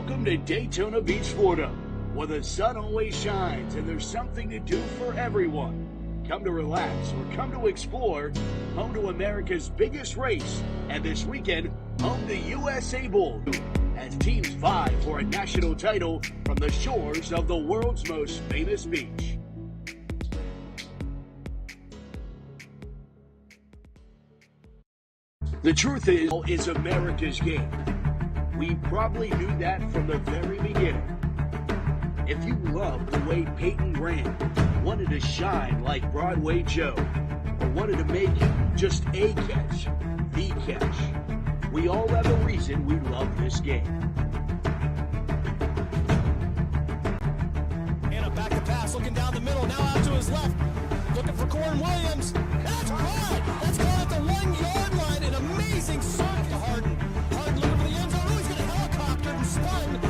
Welcome to Daytona Beach, Florida, where the sun always shines and there's something to do for everyone. Come to relax or come to explore. Home to America's biggest race, and this weekend, home to USA Bulls as teams vie for a national title from the shores of the world's most famous beach. The truth is, it's America's game. We probably knew that from the very beginning. If you loved the way Peyton Graham wanted to shine like Broadway Joe, or wanted to make just a catch, the catch, we all have a reason we love this game. Anna back to pass, looking down the middle, now out to his left, looking for Corn Williams. That's caught! That's caught at the 1 yard line. An amazing serve to Harden. Harden looking for the end zone. Oh, he's going to helicopter and spun.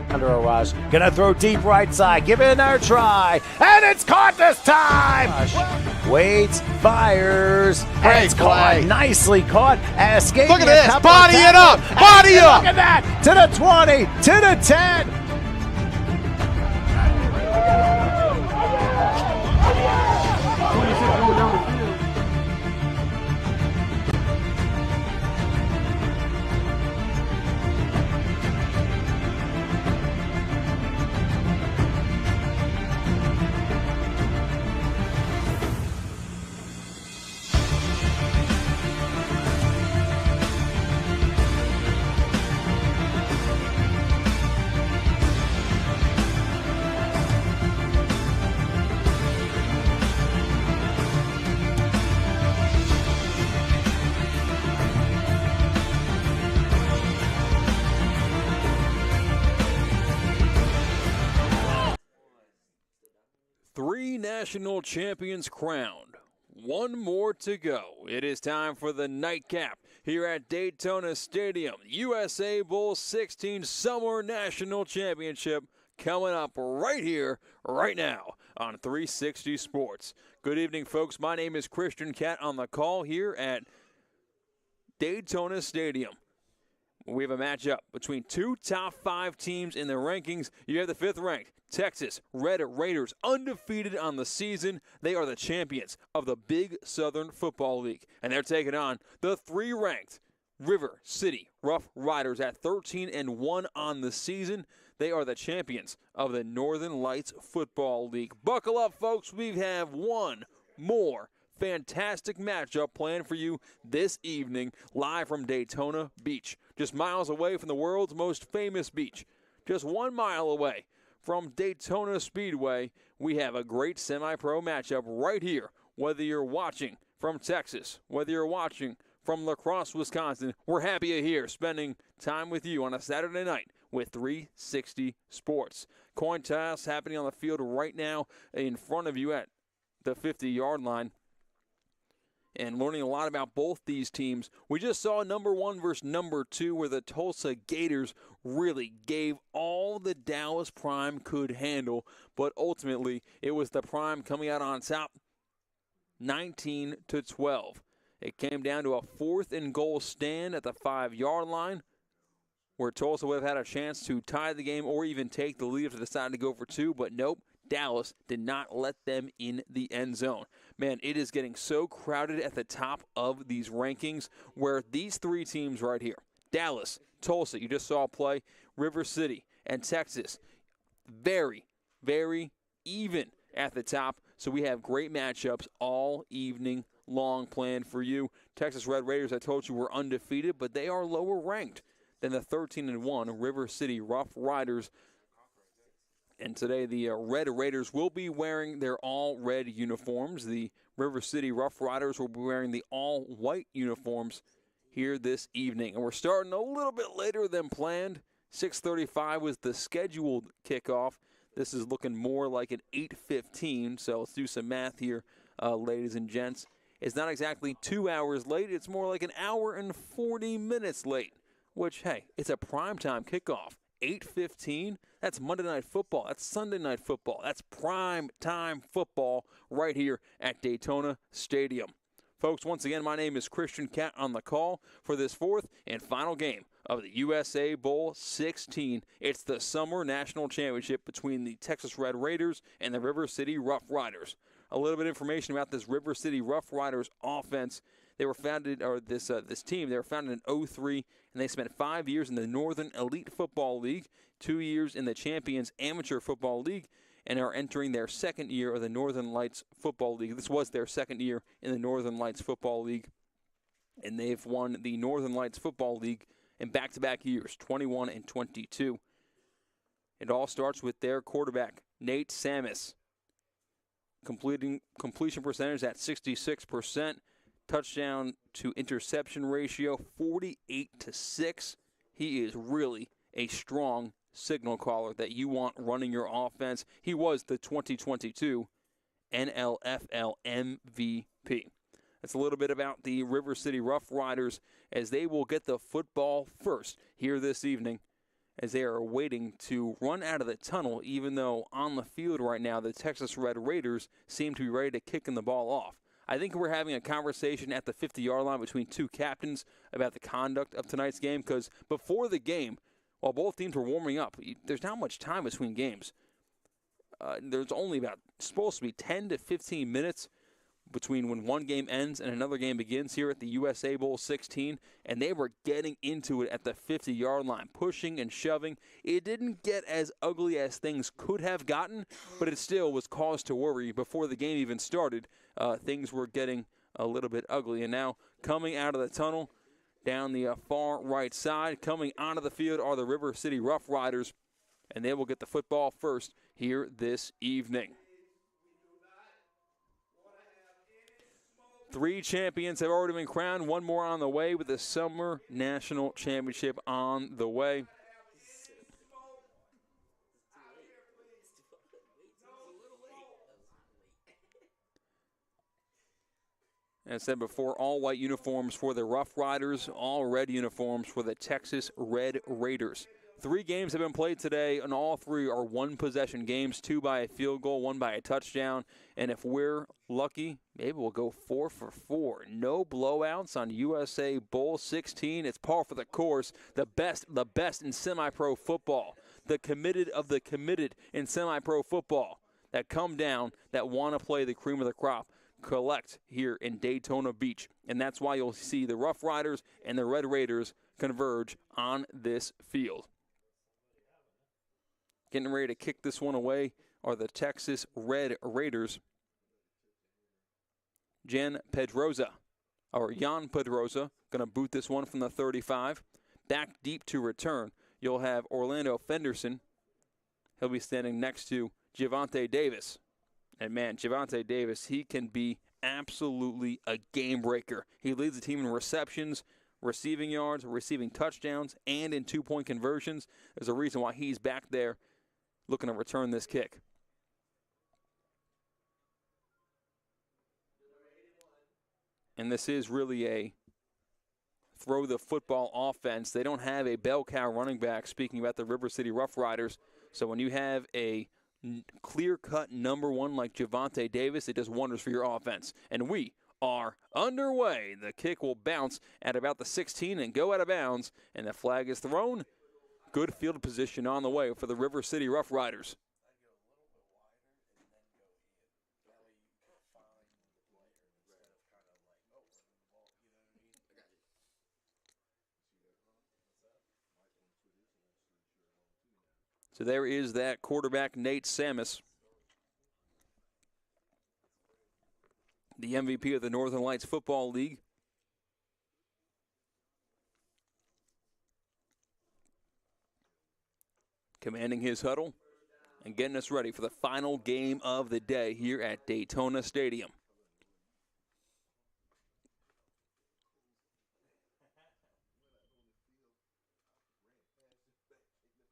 But under a rush, gonna throw deep right side, give it another try, and it's caught this time! Waits, fires, and it's caught, nicely caught, escaping. Look at this, body it up, body up! Look at that, to the 20, to the 10. Three national champions crowned. One more to go. It is time for the nightcap here at Daytona Stadium. USA Bulls 16 Summer National Championship coming up right here, right now on 360 Sports. Good evening, folks. My name is Christian Cat on the call here at Daytona Stadium. We have a matchup between two top 5 teams in the rankings. You have the 5th ranked Texas Red Raiders, undefeated on the season. They are the champions of the Big Southern Football League, and they're taking on the 3-ranked River City Rough Riders at 13-1 on the season. They are the champions of the Northern Lights Football League. Buckle up, folks. We have one more fantastic matchup planned for you this evening, live from Daytona Beach, just miles away from the world's most famous beach. Just 1 mile away from Daytona Speedway, we have a great semi-pro matchup right here. Whether you're watching from Texas, whether you're watching from La Crosse, Wisconsin, we're happy you're here spending time with you on a Saturday night with 360 Sports. Coin toss happening on the field right now in front of you at the 50-yard line. And learning a lot about both these teams. We just saw number 1 versus number 2, where the Tulsa Gators really gave all the Dallas Prime could handle, but ultimately it was the Prime coming out on top, 19-12. It came down to a 4th and goal stand at the 5-yard line, where Tulsa would have had a chance to tie the game or even take the lead if they decided to go for 2, but nope. Dallas did not let them in the end zone. Man, it is getting so crowded at the top of these rankings where these 3 teams right here, Dallas, Tulsa, you just saw play, River City, and Texas, very, very even at the top. So we have great matchups all evening long planned for you. Texas Red Raiders, I told you, were undefeated, but they are lower ranked than the 13-1 River City Rough Riders. And today the Red Raiders will be wearing their all-red uniforms. The River City Rough Riders will be wearing the all-white uniforms here this evening. And we're starting a little bit later than planned. 6:35 was the scheduled kickoff. This is looking more like an 8:15, so let's do some math here, ladies and gents. It's not exactly 2 hours late. It's more like an hour and 40 minutes late, which, hey, it's a primetime kickoff. 8:15, that's Monday Night Football. That's Sunday Night Football. That's prime time football right here at Daytona Stadium. Folks, once again, my name is Christian Cat on the call for this 4th and final game of the USA Bowl 16. It's the Summer National Championship between the Texas Red Raiders and the River City Rough Riders. A little bit of information about this River City Rough Riders offense. They were founded, or this team, they were founded in 2003, and they spent 5 years in the Northern Elite Football League, 2 years in the Champions Amateur Football League, and are entering their second year of the Northern Lights Football League. This was their second year in the Northern Lights Football League, and they've won the Northern Lights Football League in back-to-back years, 21 and 22. It all starts with their quarterback, Nate Samus. Completion percentage at 66%. Touchdown to interception ratio, 48-6. He is really a strong signal caller that you want running your offense. He was the 2022 NLFL MVP. That's a little bit about the River City Rough Riders as they will get the football first here this evening as they are waiting to run out of the tunnel, even though on the field right now the Texas Red Raiders seem to be ready to kick the ball off. I think we're having a conversation at the 50-yard line between two captains about the conduct of tonight's game, because before the game, while both teams were warming up, there's not much time between games. There's only supposed to be 10 to 15 minutes between when one game ends and another game begins here at the USA Bowl 16, and they were getting into it at the 50-yard line, pushing and shoving. It didn't get as ugly as things could have gotten, but it still was cause to worry. Before the game even started, things were getting a little bit ugly. And now coming out of the tunnel, down the far right side, coming onto the field are the River City Rough Riders, and they will get the football first here this evening. 3 champions have already been crowned. One more on the way with the Summer National Championship on the way. As I said before, all white uniforms for the Rough Riders, all red uniforms for the Texas Red Raiders. 3 games have been played today, and all 3 are one-possession games, 2 by a field goal, 1 by a touchdown. And if we're lucky, maybe we'll go 4 for 4. No blowouts on USA Bowl 16. It's par for the course. The best in semi-pro football. The committed of the committed in semi-pro football that come down, that want to play the cream of the crop, collect here in Daytona Beach. And that's why you'll see the Rough Riders and the Red Raiders converge on this field. Getting ready to kick this one away are the Texas Red Raiders. Jan Pedrosa, going to boot this one from the 35. Back deep to return, you'll have Orlando Fenderson. He'll be standing next to Javonte Davis. And man, Javonte Davis, he can be absolutely a game breaker. He leads the team in receptions, receiving yards, receiving touchdowns, and in 2-point conversions. There's a reason why he's back there looking to return this kick. And this is really a throw the football offense. They don't have a bell cow running back, speaking about the River City Rough Riders. So when you have a clear-cut number 1 like Javonte Davis, it does wonders for your offense. And we are underway. The kick will bounce at about the 16 and go out of bounds, and the flag is thrown. Good field position on the way for the River City Rough Riders. So there is that quarterback, Nate Samus, the MVP of the Northern Lights Football League. Commanding his huddle and getting us ready for the final game of the day here at Daytona Stadium.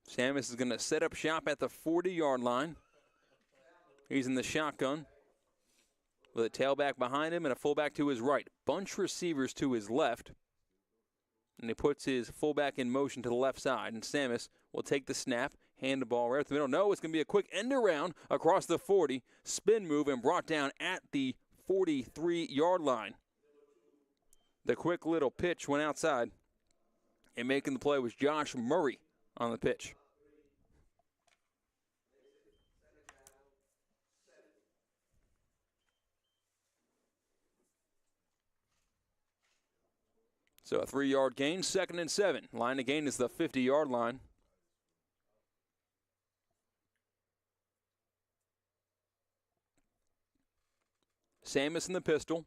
Samus is going to set up shop at the 40-yard line. He's in the shotgun with a tailback behind him and a fullback to his right. Bunch receivers to his left. And he puts his fullback in motion to the left side. And Samus will take the snap, hand the ball right up the middle. No, it's going to be a quick end around across the 40. Spin move and brought down at the 43-yard line. The quick little pitch went outside. And making the play was Josh Murray on the pitch. So a 3-yard gain, 2nd and 7. Line to gain is the 50-yard line. Samus in the pistol.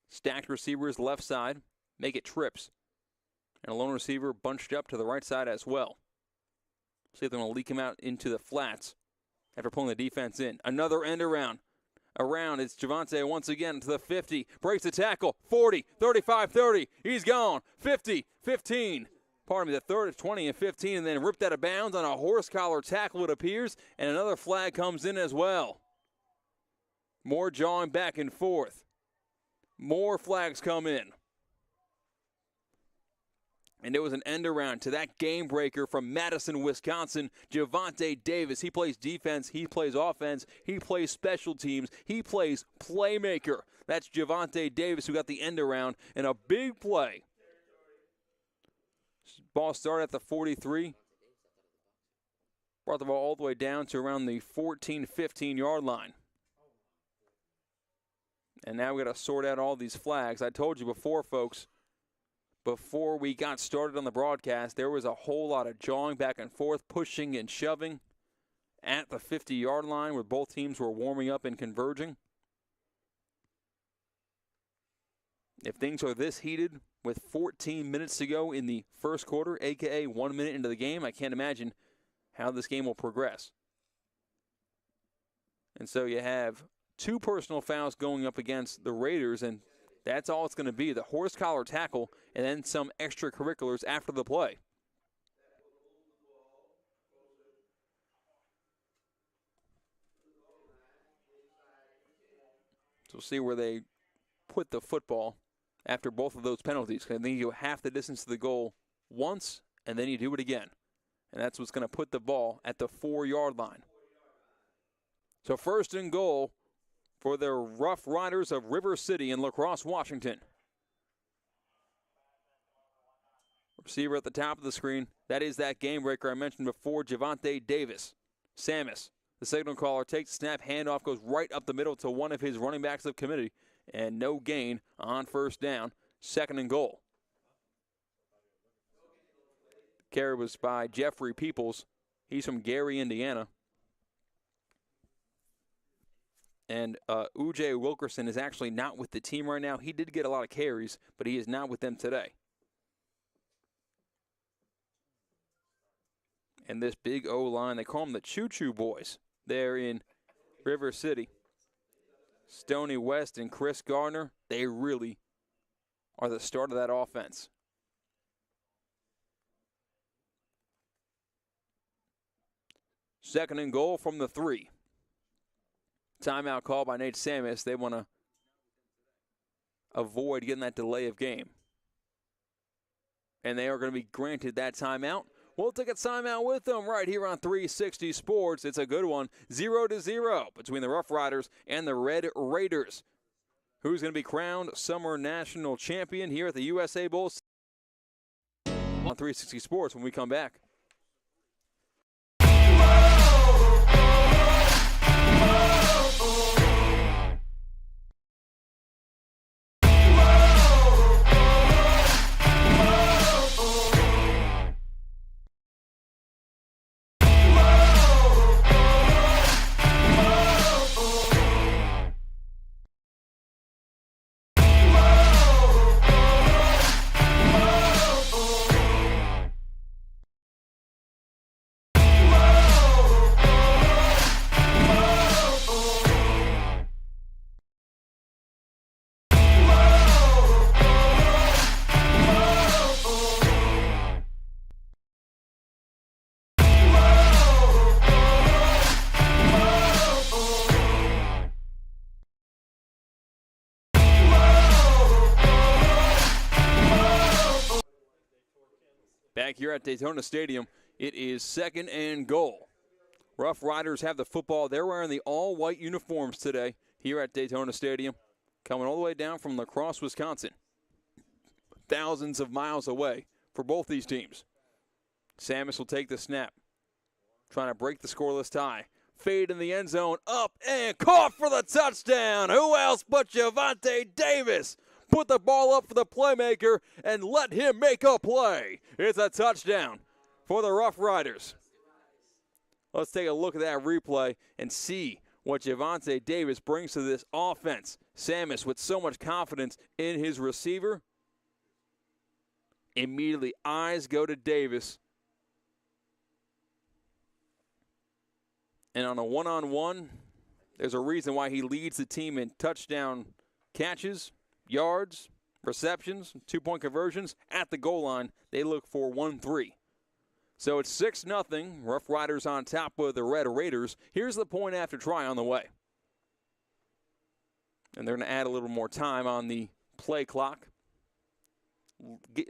Stacked receivers left side. Make it trips. And a lone receiver bunched up to the right side as well. See if they're going to leak him out into the flats after pulling the defense in. Another end around. It's Javonte once again to the 50. Breaks the tackle. 40, 35, 30. He's gone. 50, 15. Pardon me, the third, 20 and 15. And then ripped out of bounds on a horse collar tackle, it appears. And another flag comes in as well. More jawing back and forth. More flags come in. And there was an end around to that game breaker from Madison, Wisconsin, Javonte Davis. He plays defense, he plays offense, he plays special teams, he plays playmaker. That's Javonte Davis who got the end around in a big play. Ball started at the 43. Brought the ball all the way down to around the 14, 15-yard line. And now we got to sort out all these flags. I told you before, folks, before we got started on the broadcast, there was a whole lot of jawing back and forth, pushing and shoving at the 50-yard line where both teams were warming up and converging. If things are this heated with 14 minutes to go in the first quarter, a.k.a. 1 minute into the game, I can't imagine how this game will progress. And so you have 2 personal fouls going up against the Raiders, and that's all it's going to be, the horse collar tackle and then some extracurriculars after the play. So we'll see where they put the football after both of those penalties. I think you go half the distance to the goal once, and then you do it again. And that's what's going to put the ball at the 4-yard line. So 1st and goal for the Rough Riders of River City in La Crosse, Washington. Receiver at the top of the screen. That is that game breaker I mentioned before, Javonte Davis. Samus, the signal caller, takes the snap, handoff, goes right up the middle to one of his running backs of committee, and no gain on 1st down, 2nd and goal. The carry was by Jeffrey Peoples. He's from Gary, Indiana. And Ujay Wilkerson is actually not with the team right now. He did get a lot of carries, but he is not with them today. And this big O-line, they call them the Choo Choo Boys. They're in River City. Stoney West and Chris Gardner, they really are the start of that offense. Second and goal from the 3. Timeout call by Nate Samus. They want to avoid getting that delay of game. And they are going to be granted that timeout. We'll take a timeout with them right here on 360 Sports. It's a good one. 0-0 between the Rough Riders and the Red Raiders. Who's going to be crowned Summer National Champion here at the USA Bowl on 360 Sports when we come back. Back here at Daytona Stadium, it is 2nd and goal. Rough Riders have the football. They're wearing the all-white uniforms today here at Daytona Stadium, coming all the way down from La Crosse, Wisconsin. Thousands of miles away for both these teams. Sammis will take the snap, trying to break the scoreless tie. Fade in the end zone, up and caught for the touchdown. Who else but Javonte Davis? Put the ball up for the playmaker and let him make a play. It's a touchdown for the Rough Riders. Let's take a look at that replay and see what Javonte Davis brings to this offense. Sammis with so much confidence in his receiver. Immediately eyes go to Davis. And on a one-on-one, there's a reason why he leads the team in touchdown catches, yards, receptions, two-point conversions. At the goal line, they look for 1-3. So it's 6-0. Rough Riders on top of the Red Raiders. Here's the point after try on the way. And they're going to add a little more time on the play clock.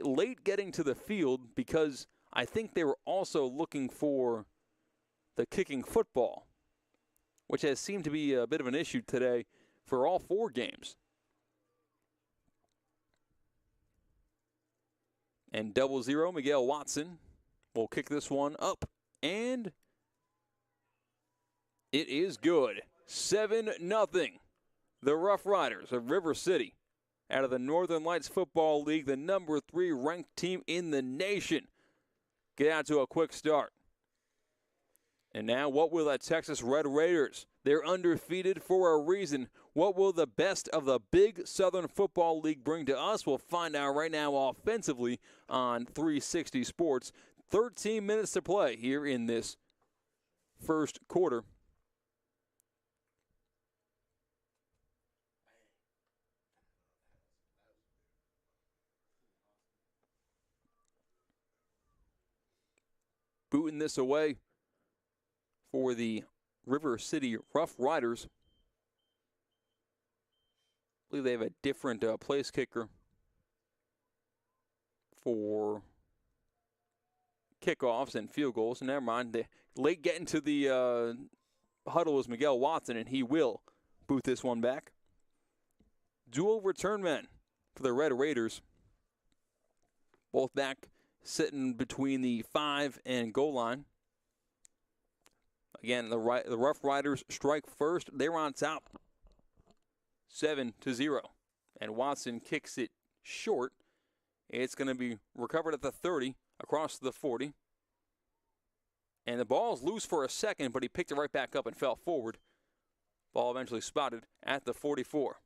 Late getting to the field because I think they were also looking for the kicking football, which has seemed to be a bit of an issue today for all 4 games. And 0-0, Miguel Watson will kick this one up, and it is good. 7-0. The Rough Riders of River City, out of the Northern Lights Football League, the number 3 ranked team in the nation, get out to a quick start. And now, what will the Texas Red Raiders? They're undefeated for a reason. What will the best of the Big Southern Football League bring to us? We'll find out right now offensively on 360 Sports. 13 minutes to play here in this first quarter. Booting this away for the River City Rough Riders. I believe they have a different place kicker for kickoffs and field goals. Never mind. The late getting to the huddle is Miguel Watson, and he will boot this one back. Dual return men for the Red Raiders. Both back sitting between the 5 and goal line. Again, the Rough Riders strike first. They're on top, 7-0. And Watson kicks it short. It's going to be recovered at the 30, across the 40. And the ball's loose for a second, but he picked it right back up and fell forward. Ball eventually spotted at the 44.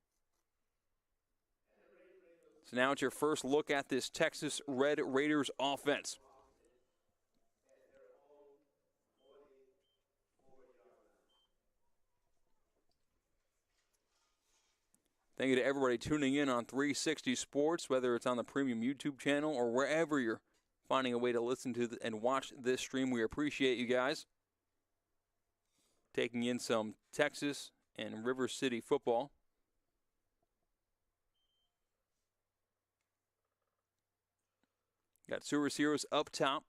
So now it's your first look at this Texas Red Raiders offense. Thank you to everybody tuning in on 360 Sports, whether it's on the premium YouTube channel or wherever you're finding a way to listen to and watch this stream. We appreciate you guys taking in some Texas and River City football. Got 2 receivers up top,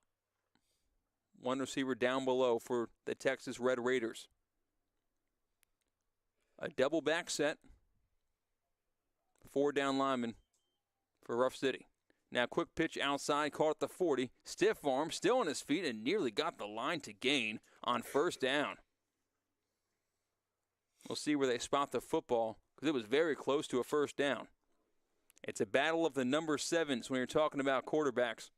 1 receiver down below for the Texas Red Raiders. A double back set. 4 down linemen for Rough City. Now quick pitch outside, caught at the 40. Stiff arm, still on his feet, and nearly got the line to gain on first down. We'll see where they spot the football because it was very close to a first down. It's a battle of the number 7s when you're talking about quarterbacks.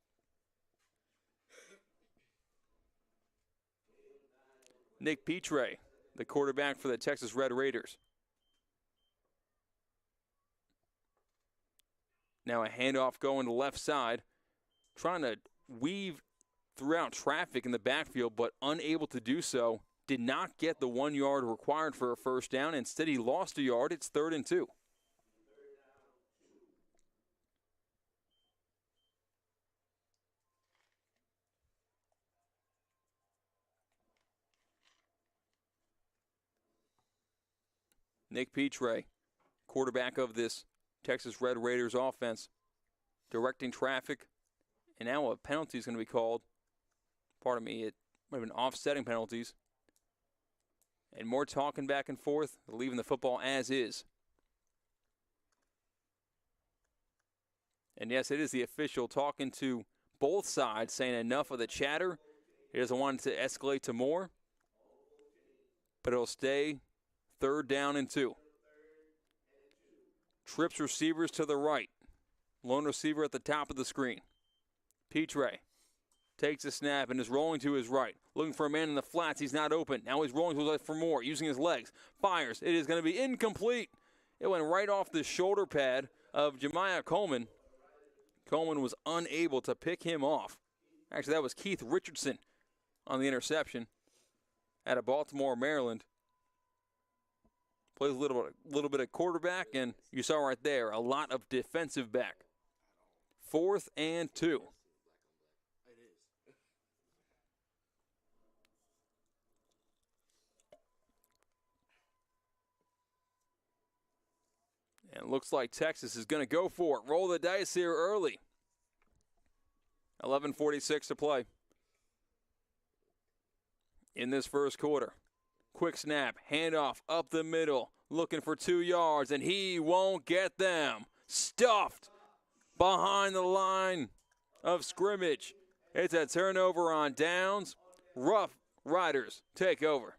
Nick Petre, the quarterback for the Texas Red Raiders. Now a handoff going to left side, trying to weave throughout traffic in the backfield, but unable to do so. Did not get the 1 yard required for a first down. Instead, he lost a yard. It's 3rd and 2. Nick Petre, quarterback of this Texas Red Raiders offense, directing traffic, and now a penalty is going to be called. Pardon me, it might have been offsetting penalties. And more talking back and forth, leaving the football as is. And yes, it is the official talking to both sides saying enough of the chatter. He doesn't want it to escalate to more. But it'll stay 3rd down and 2. Trips receivers to the right. Lone receiver at the top of the screen. Petre takes a snap and is rolling to his right. Looking for a man in the flats. He's not open. Now he's rolling to his left for more, using his legs. Fires. It is going to be incomplete. It went right off the shoulder pad of Jemiah Coleman. Coleman was unable to pick him off. Actually, that was Keith Richardson on the interception out of Baltimore, Maryland. Plays a little bit of quarterback, and you saw right there a lot of defensive back. 4th and 2. And it looks like Texas is going to go for it. Roll the dice here early. 11:46 to play in this first quarter. Quick snap, handoff up the middle, looking for 2 yards, and he won't get them. Stuffed behind the line of scrimmage. It's a turnover on downs. Rough Riders take over.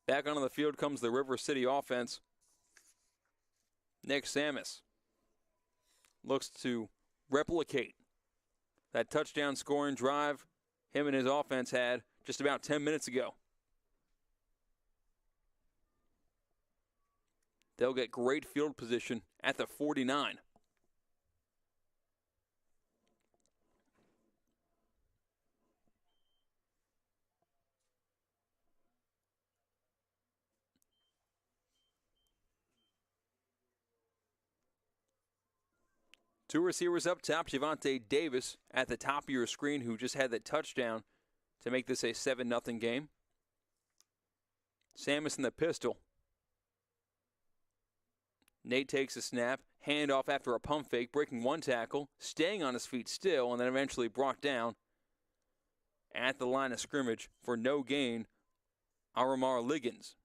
Back onto the field comes the River City offense. Nick Samus looks to replicate that touchdown scoring drive him and his offense had just about 10 minutes ago. They'll get great field position at the 49. Two receivers up top. Javonte Davis at the top of your screen, who just had that touchdown to make this a 7-0 game. Samus in the pistol. Nate takes a snap, handoff after a pump fake, breaking one tackle, staying on his feet still, and then eventually brought down at the line of scrimmage for no gain. Aramar Liggins.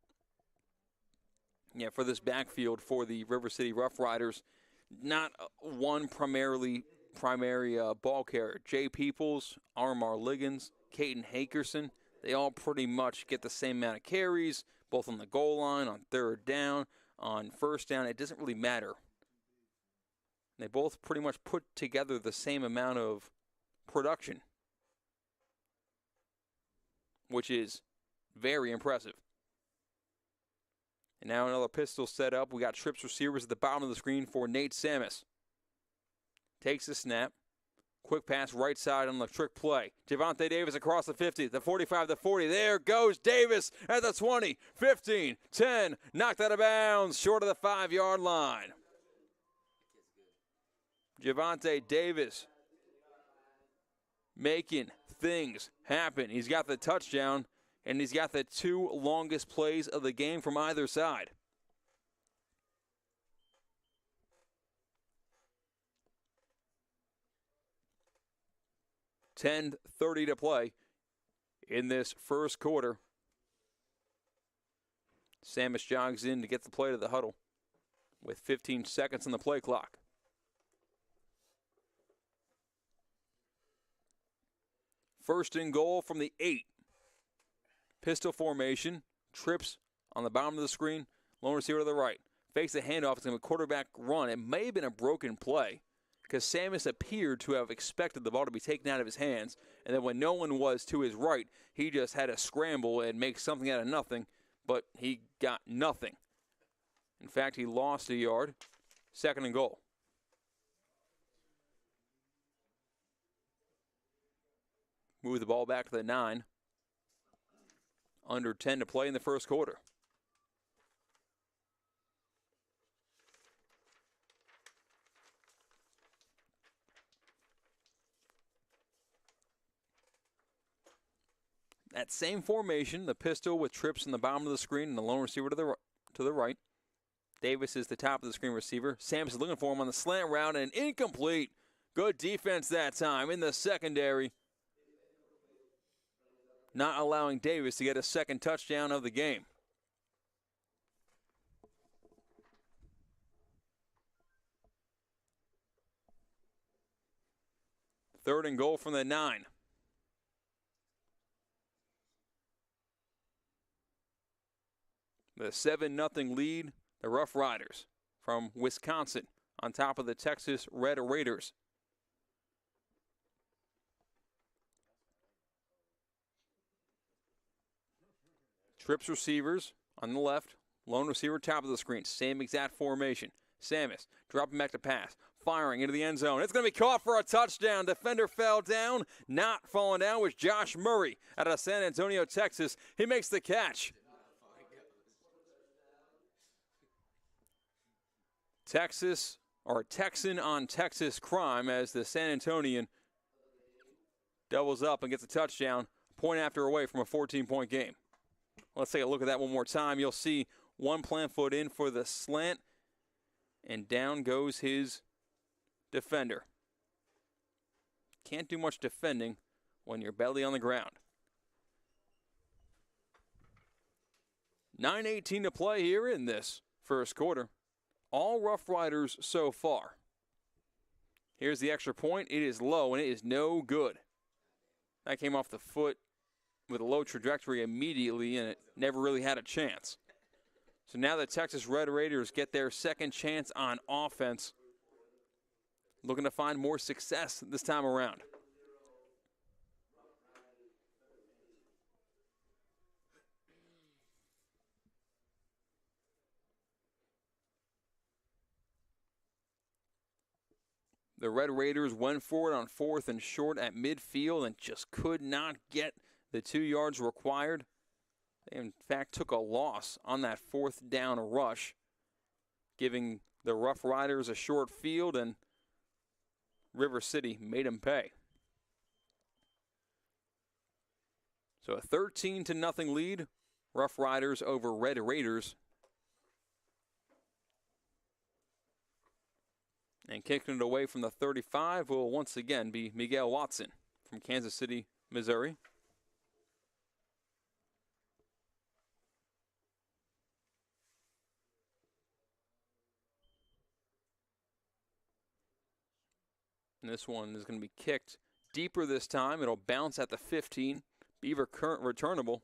Yeah, for this backfield for the River City Rough Riders, not one primary ball carrier. Jay Peoples, Aramar Liggins, Caden Hakerson, they all pretty much get the same amount of carries, both on the goal line, on 3rd down, on 1st down. It doesn't really matter. They both pretty much put together the same amount of production, which is very impressive. And now another pistol set up. We got trips receivers at the bottom of the screen for Nate Samus. Takes the snap. Quick pass right side on the trick play. Javonte Davis across the 50, the 45, the 40. There goes Davis at the 20, 15, 10. Knocked out of bounds, short of the 5-yard line. Javonte Davis making things happen. He's got the touchdown, and he's got the 2 longest plays of the game from either side. .30 to play in this first quarter. Samus jogs in to get the play to the huddle with 15 seconds on the play clock. First and goal from the 8. Pistol formation. Trips on the bottom of the screen. Lone receiver to the right. Fakes the handoff. It's going to be a quarterback run. It may have been a broken play because Samus appeared to have expected the ball to be taken out of his hands. And then when no one was to his right, he just had to scramble and make something out of nothing. But he got nothing. In fact, he lost a yard. Second and goal. Move the ball back to the 9. Under 10 to play in the first quarter. That same formation, the pistol with trips in the bottom of the screen and the lone receiver to the right. Davis is the top of the screen receiver. Samus is looking for him on the slant route and incomplete. Good defense that time in the secondary. Not allowing Davis to get a second touchdown of the game. 3rd and goal from the 9. The 7-0 lead, the Rough Riders from Wisconsin on top of the Texas Red Raiders. Trips receivers on the left, lone receiver top of the screen, same exact formation. Sammis dropping back to pass, firing into the end zone. It's going to be caught for a touchdown. Defender fell down. Not falling down was Josh Murray out of San Antonio, Texas. He makes the catch. Texan on Texas crime as the San Antonian doubles up and gets a touchdown, point after away from a 14-point game. Let's take a look at that one more time. You'll see one plant foot in for the slant, and down goes his defender. Can't do much defending when you're belly on the ground. 9:18 to play here in this first quarter. All Rough Riders so far. Here's the extra point. It is low, and it is no good. That came off the foot with a low trajectory immediately, and it never really had a chance. So now the Texas Red Raiders get their second chance on offense, looking to find more success this time around. The Red Raiders went for it on 4th and short at midfield and just could not get the 2 yards required. They, in fact, took a loss on that 4th down rush, giving the Rough Riders a short field, and River City made them pay. So a 13-0 lead, Rough Riders over Red Raiders. And kicking it away from the 35 will once again be Miguel Watson from Kansas City, Missouri. And this one is going to be kicked deeper this time. It'll bounce at the 15. Beaver current returnable.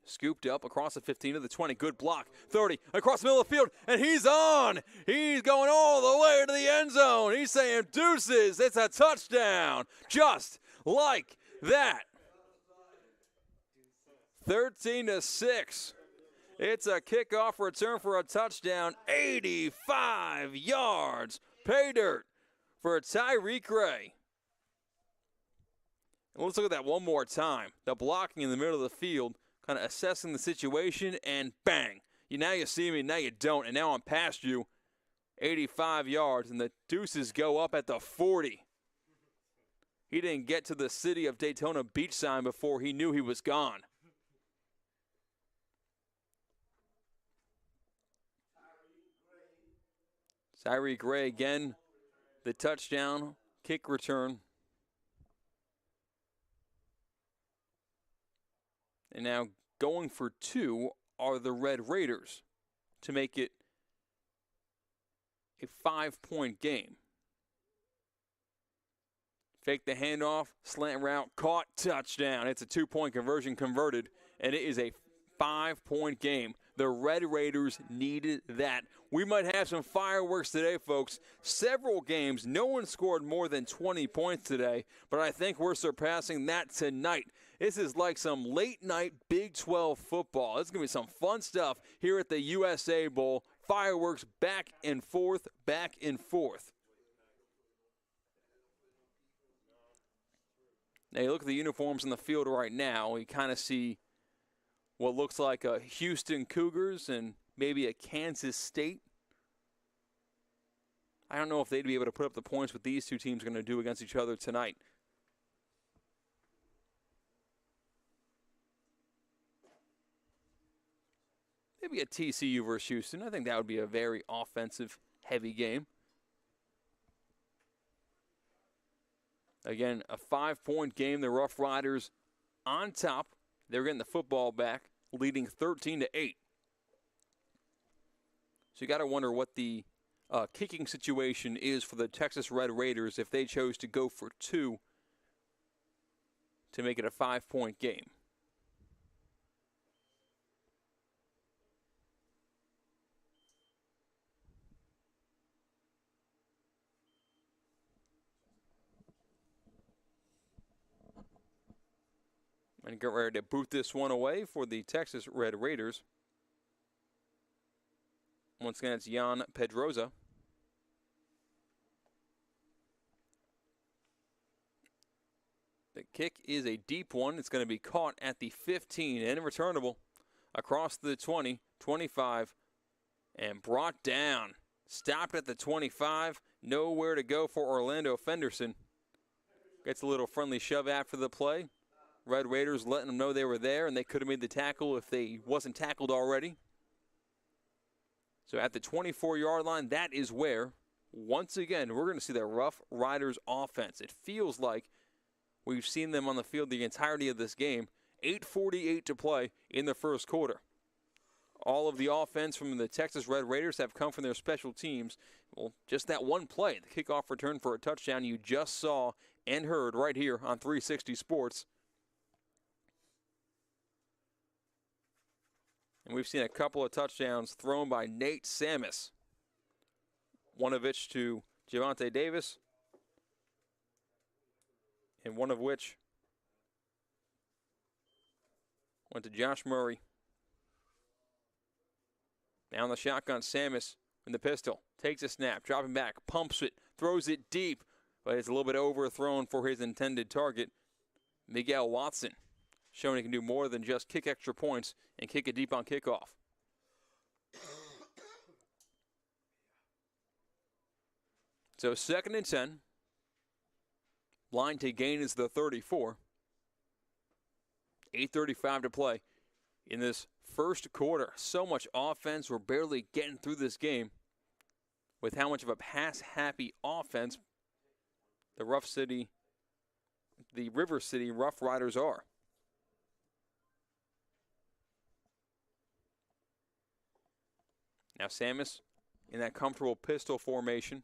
Scooped up across the 15 to the 20. Good block. 30 across the middle of the field. And he's on. He's going all the way to the end zone. He's saying deuces. It's a touchdown. Just like that. 13-6. It's a kickoff return for a touchdown. 85 yards. Pay dirt for Tyreek Gray. And let's look at that one more time. The blocking in the middle of the field, kind of assessing the situation, and bang. Now you see me, now you don't, and now I'm past you. 85 yards, and the deuces go up at the 40. He didn't get to the City of Daytona Beach sign before he knew he was gone. Tyreek Gray again, the touchdown, kick return. And now going for 2 are the Red Raiders to make it a 5-point game. Fake the handoff, slant route, caught, touchdown. It's a 2-point conversion converted, and it is a 5-point game. The Red Raiders needed that. We might have some fireworks today, folks. Several games, no one scored more than 20 points today, but I think we're surpassing that tonight. This is like some late-night Big 12 football. It's going to be some fun stuff here at the USA Bowl. Fireworks back and forth, back and forth. Now, you look at the uniforms in the field right now, you kind of see what looks like a Houston Cougars and maybe a Kansas State. I don't know if they'd be able to put up the points what these two teams are going to do against each other tonight. Maybe a TCU versus Houston. I think that would be a very offensive-heavy game. Again, a 5-point game. The Rough Riders on top. They're getting the football back, leading 13-8. So you got to wonder what the kicking situation is for the Texas Red Raiders if they chose to go for 2 to make it a 5-point game. And get ready to boot this one away for the Texas Red Raiders. Once again, it's Jan Pedroza. The kick is a deep one. It's going to be caught at the 15 and returnable across the 20, 25, and brought down. Stopped at the 25. Nowhere to go for Orlando Fenderson. Gets a little friendly shove after the play. Red Raiders letting them know they were there, and they could have made the tackle if they wasn't tackled already. So at the 24-yard line, that is where, once again, we're going to see the Rough Riders offense. It feels like we've seen them on the field the entirety of this game. 8:48 to play in the first quarter. All of the offense from the Texas Red Raiders have come from their special teams. Well, just that one play, the kickoff return for a touchdown you just saw and heard right here on 360 Sports. And we've seen a couple of touchdowns thrown by Nate Sammis. One of which to Javonte Davis. And one of which went to Josh Murray. Down the shotgun, Sammis in the pistol. Takes a snap, dropping back, pumps it, throws it deep. But it's a little bit overthrown for his intended target, Miguel Watson. Showing he can do more than just kick extra points and kick it deep on kickoff. So 2nd and 10. Line to gain is the 34. 8:35 to play in this first quarter. So much offense. We're barely getting through this game with how much of a pass-happy offense the River City Rough Riders are. Now Sammis in that comfortable pistol formation.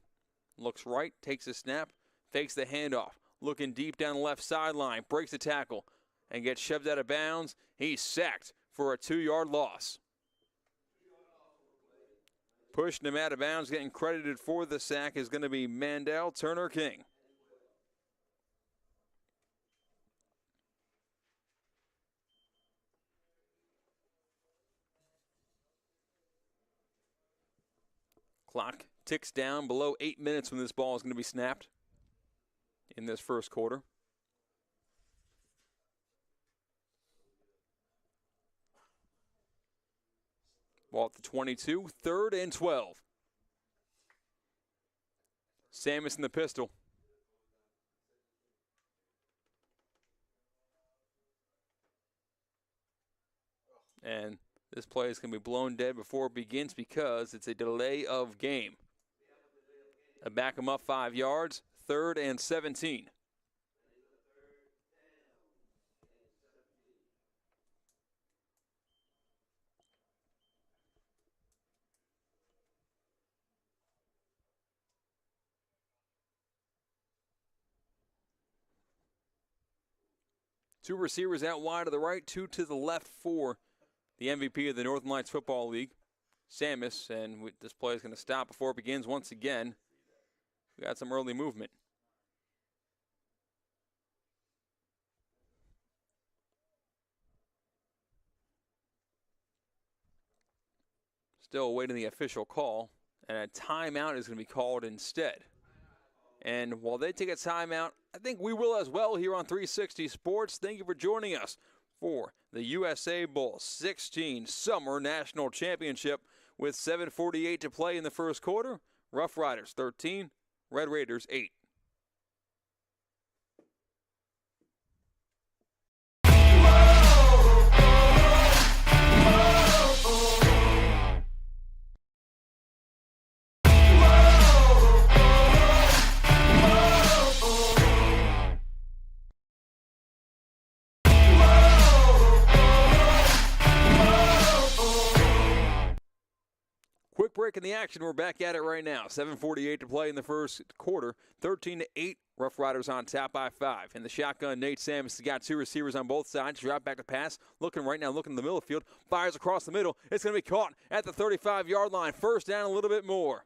Looks right, takes a snap, fakes the handoff. Looking deep down the left sideline, breaks the tackle, and gets shoved out of bounds. He's sacked for a 2-yard loss. Pushing him out of bounds, getting credited for the sack is going to be Mandel Turner-King. Clock ticks down below 8 minutes when this ball is going to be snapped in this first quarter. Ball at the 22, 3rd and 12. Sammis in the pistol. And this play is going to be blown dead before it begins because it's a delay of game. A back him up 5 yards, 3rd and 17. Two receivers out wide to the right, 2 to the left for the MVP of the Northern Lights Football League, Sammis, and this play is going to stop before it begins once again. We got some early movement. Still awaiting the official call, and a timeout is going to be called instead. And while they take a timeout, I think we will as well here on 360 Sports. Thank you for joining us for the USA Bowl 16 Summer National Championship with 7:48 to play in the first quarter. Rough Riders 13, Red Raiders 8. quick break in the action. We're back at it right now. 7:48 to play in the first quarter. 13-8. Rough Riders on top by 5. In the shotgun, Nate Samus has got 2 receivers on both sides. Drop back to pass. Looking right now, looking in the middle of the field. Fires across the middle. It's going to be caught at the 35-yard line. First down, a little bit more.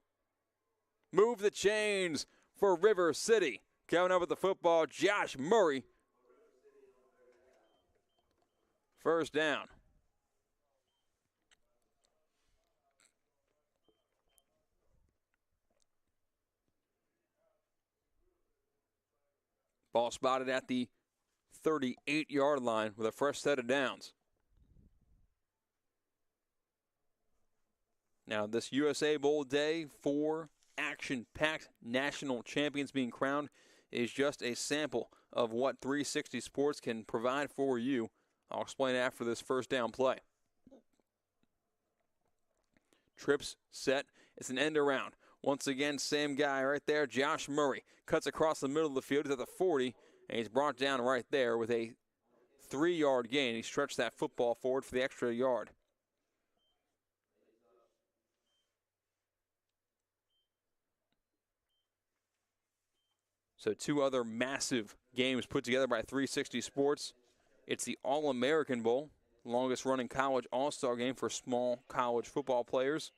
Move the chains for River City. Coming up with the football, Josh Murray. First down. Ball spotted at the 38-yard line with a fresh set of downs. Now, this USA Bowl day, 4 action-packed national champions being crowned, is just a sample of what 360 Sports can provide for you. I'll explain after this first down play. Trips set. It's an end around. Once again, same guy right there, Josh Murray. Cuts across the middle of the field. He's at the 40, and he's brought down right there with a 3-yard gain. He stretched that football forward for the extra yard. So 2 other massive games put together by 360 Sports. It's the All-American Bowl, longest-running college all-star game for small college football players.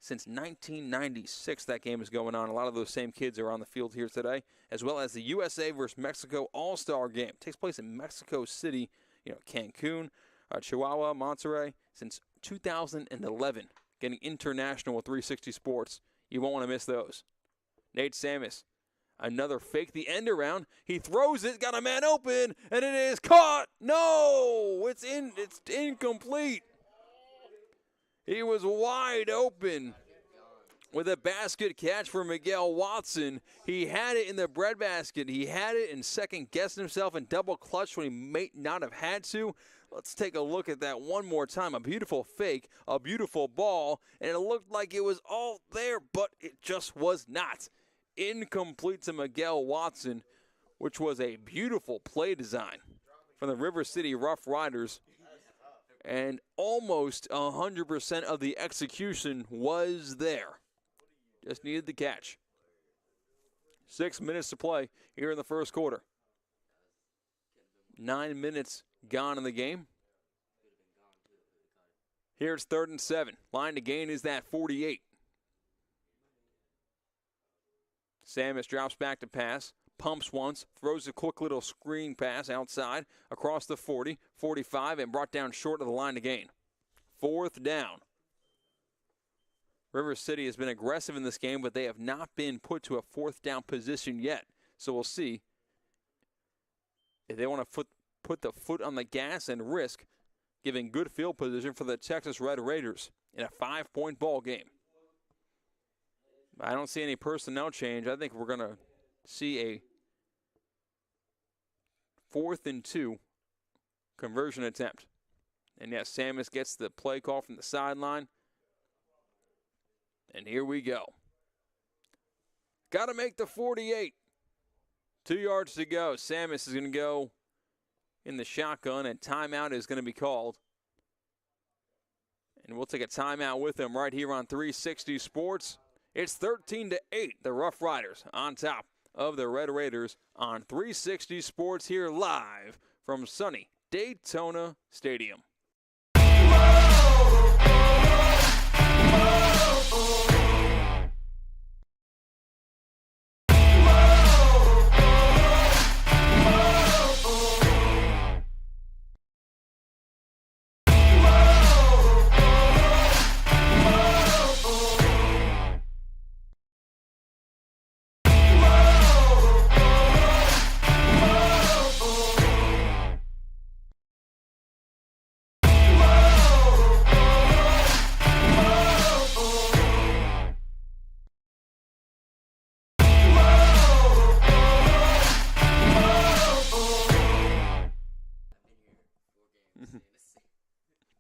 Since 1996, that game is going on. A lot of those same kids are on the field here today, as well as the USA versus Mexico All-Star game. It takes place in Mexico City, Cancun, Chihuahua, Monterrey, since 2011. Getting international with 360 Sports. You won't want to miss those. Nate Samus, another fake the end around. He throws it, got a man open, and it is caught. No, it's incomplete. He was wide open with a basket catch for Miguel Watson. He had it in the breadbasket. He had it and second-guessed himself and double-clutched when he may not have had to. Let's take a look at that one more time. A beautiful fake, a beautiful ball, and it looked like it was all there, but it just was not. Incomplete to Miguel Watson, which was a beautiful play design from the River City Rough Riders. And almost 100% of the execution was there. Just needed the catch. 6 minutes to play here in the first quarter. 9 minutes gone in the game. Here's 3rd and 7. Line to gain is that 48. Samus drops back to pass. Pumps once, throws a quick little screen pass outside across the 40, 45, and brought down short of the line to gain. 4th down. River City has been aggressive in this game, but they have not been put to a 4th down position yet. So we'll see if they want to put the foot on the gas and risk giving good field position for the Texas Red Raiders in a 5-point ball game. I don't see any personnel change. I think we're going to see a 4th and 2 conversion attempt. And yes, Samus gets the play call from the sideline. And here we go. Got to make the 48. 2 yards to go. Samus is going to go in the shotgun, and timeout is going to be called. And we'll take a timeout with him right here on 360 Sports. It's 13-8, the Rough Riders on top of the Red Raiders on 360 Sports here live from sunny Daytona Stadium.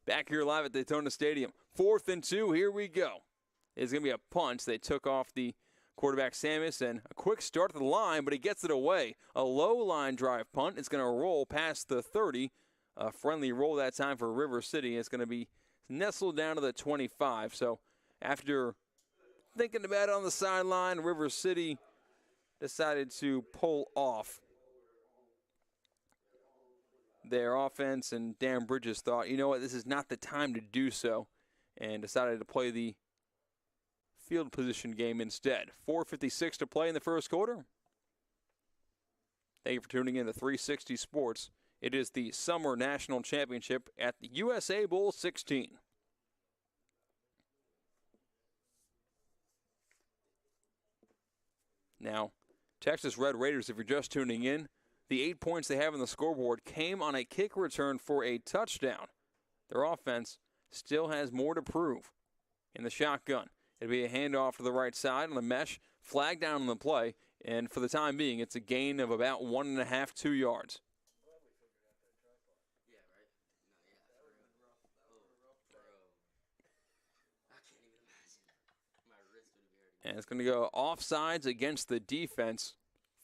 Back here live at Daytona Stadium. 4th and 2, here we go. It's going to be a punt. They took off the quarterback Samus, and a quick start to the line, but he gets it away. A low line drive punt. It's going to roll past the 30. A friendly roll that time for River City. It's going to be nestled down to the 25. So After thinking about it on the sideline, River City decided to pull off their offense, and Dan Bridges thought, you know what, this is not the time to do so, and decided to play the field position game instead. 4:56 to play in the first quarter. Thank you for tuning in to 360 Sports. It is the Summer National Championship at the USA Bowl 16. Now, Texas Red Raiders, if you're just tuning in, the 8 points they have on the scoreboard came on a kick return for a touchdown. Their offense still has more to prove. In the shotgun, it'll be a handoff to the right side on the mesh, flag down on the play, and for the time being, it's a gain of about 1.5, 2 yards. And it's going to go offsides against the defense.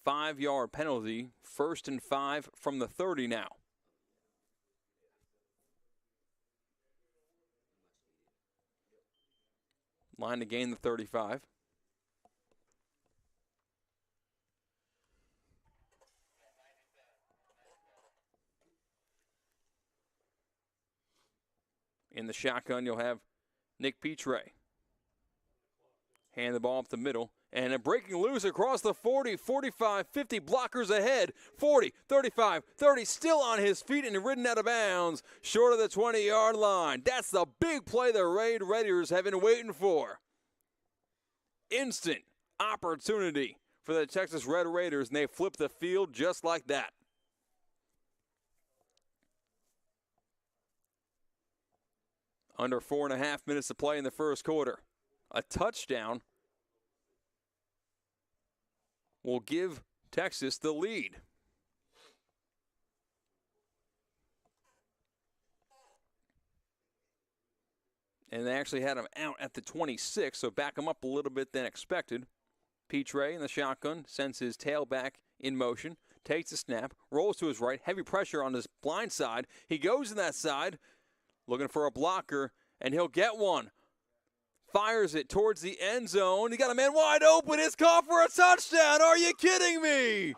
5-yard penalty, 1st and 5 from the 30 now. Line to gain the 35. In the shotgun, you'll have Nick Petre. Hand the ball up the middle. And a breaking loose across the 40, 45, 50, blockers ahead. 40, 35, 30, still on his feet and ridden out of bounds, short of the 20-yard line. That's the big play the Raiders have been waiting for. Instant opportunity for the Texas Red Raiders, and they flip the field just like that. Under 4.5 minutes to play in the first quarter. A touchdown will give Texas the lead. And they actually had him out at the 26, so back him up a little bit than expected. Petre in the shotgun sends his tailback in motion, takes the snap, rolls to his right, heavy pressure on his blind side. He goes in that side, looking for a blocker, and he'll get one. Fires it towards the end zone. He got a man wide open. It's caught for a touchdown. Are you kidding me?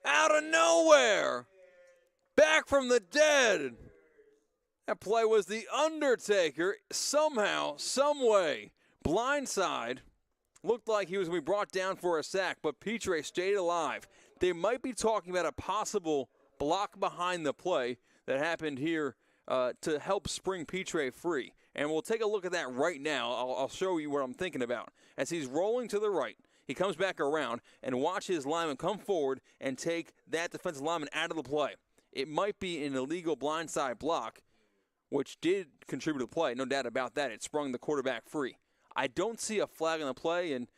Out of nowhere. Back from the dead. That play was the Undertaker. Somehow, some way, blindside. Looked like he was going to be brought down for a sack, but Petre stayed alive. They might be talking about a possible block behind the play that happened here to help spring Petre free. And we'll take a look at that right now. I'll show you what I'm thinking about. As he's rolling to the right, he comes back around and watch his lineman come forward and take that defensive lineman out of the play. It might be an illegal blindside block, which did contribute to the play. No doubt about that. It sprung the quarterback free. I don't see a flag on the play, and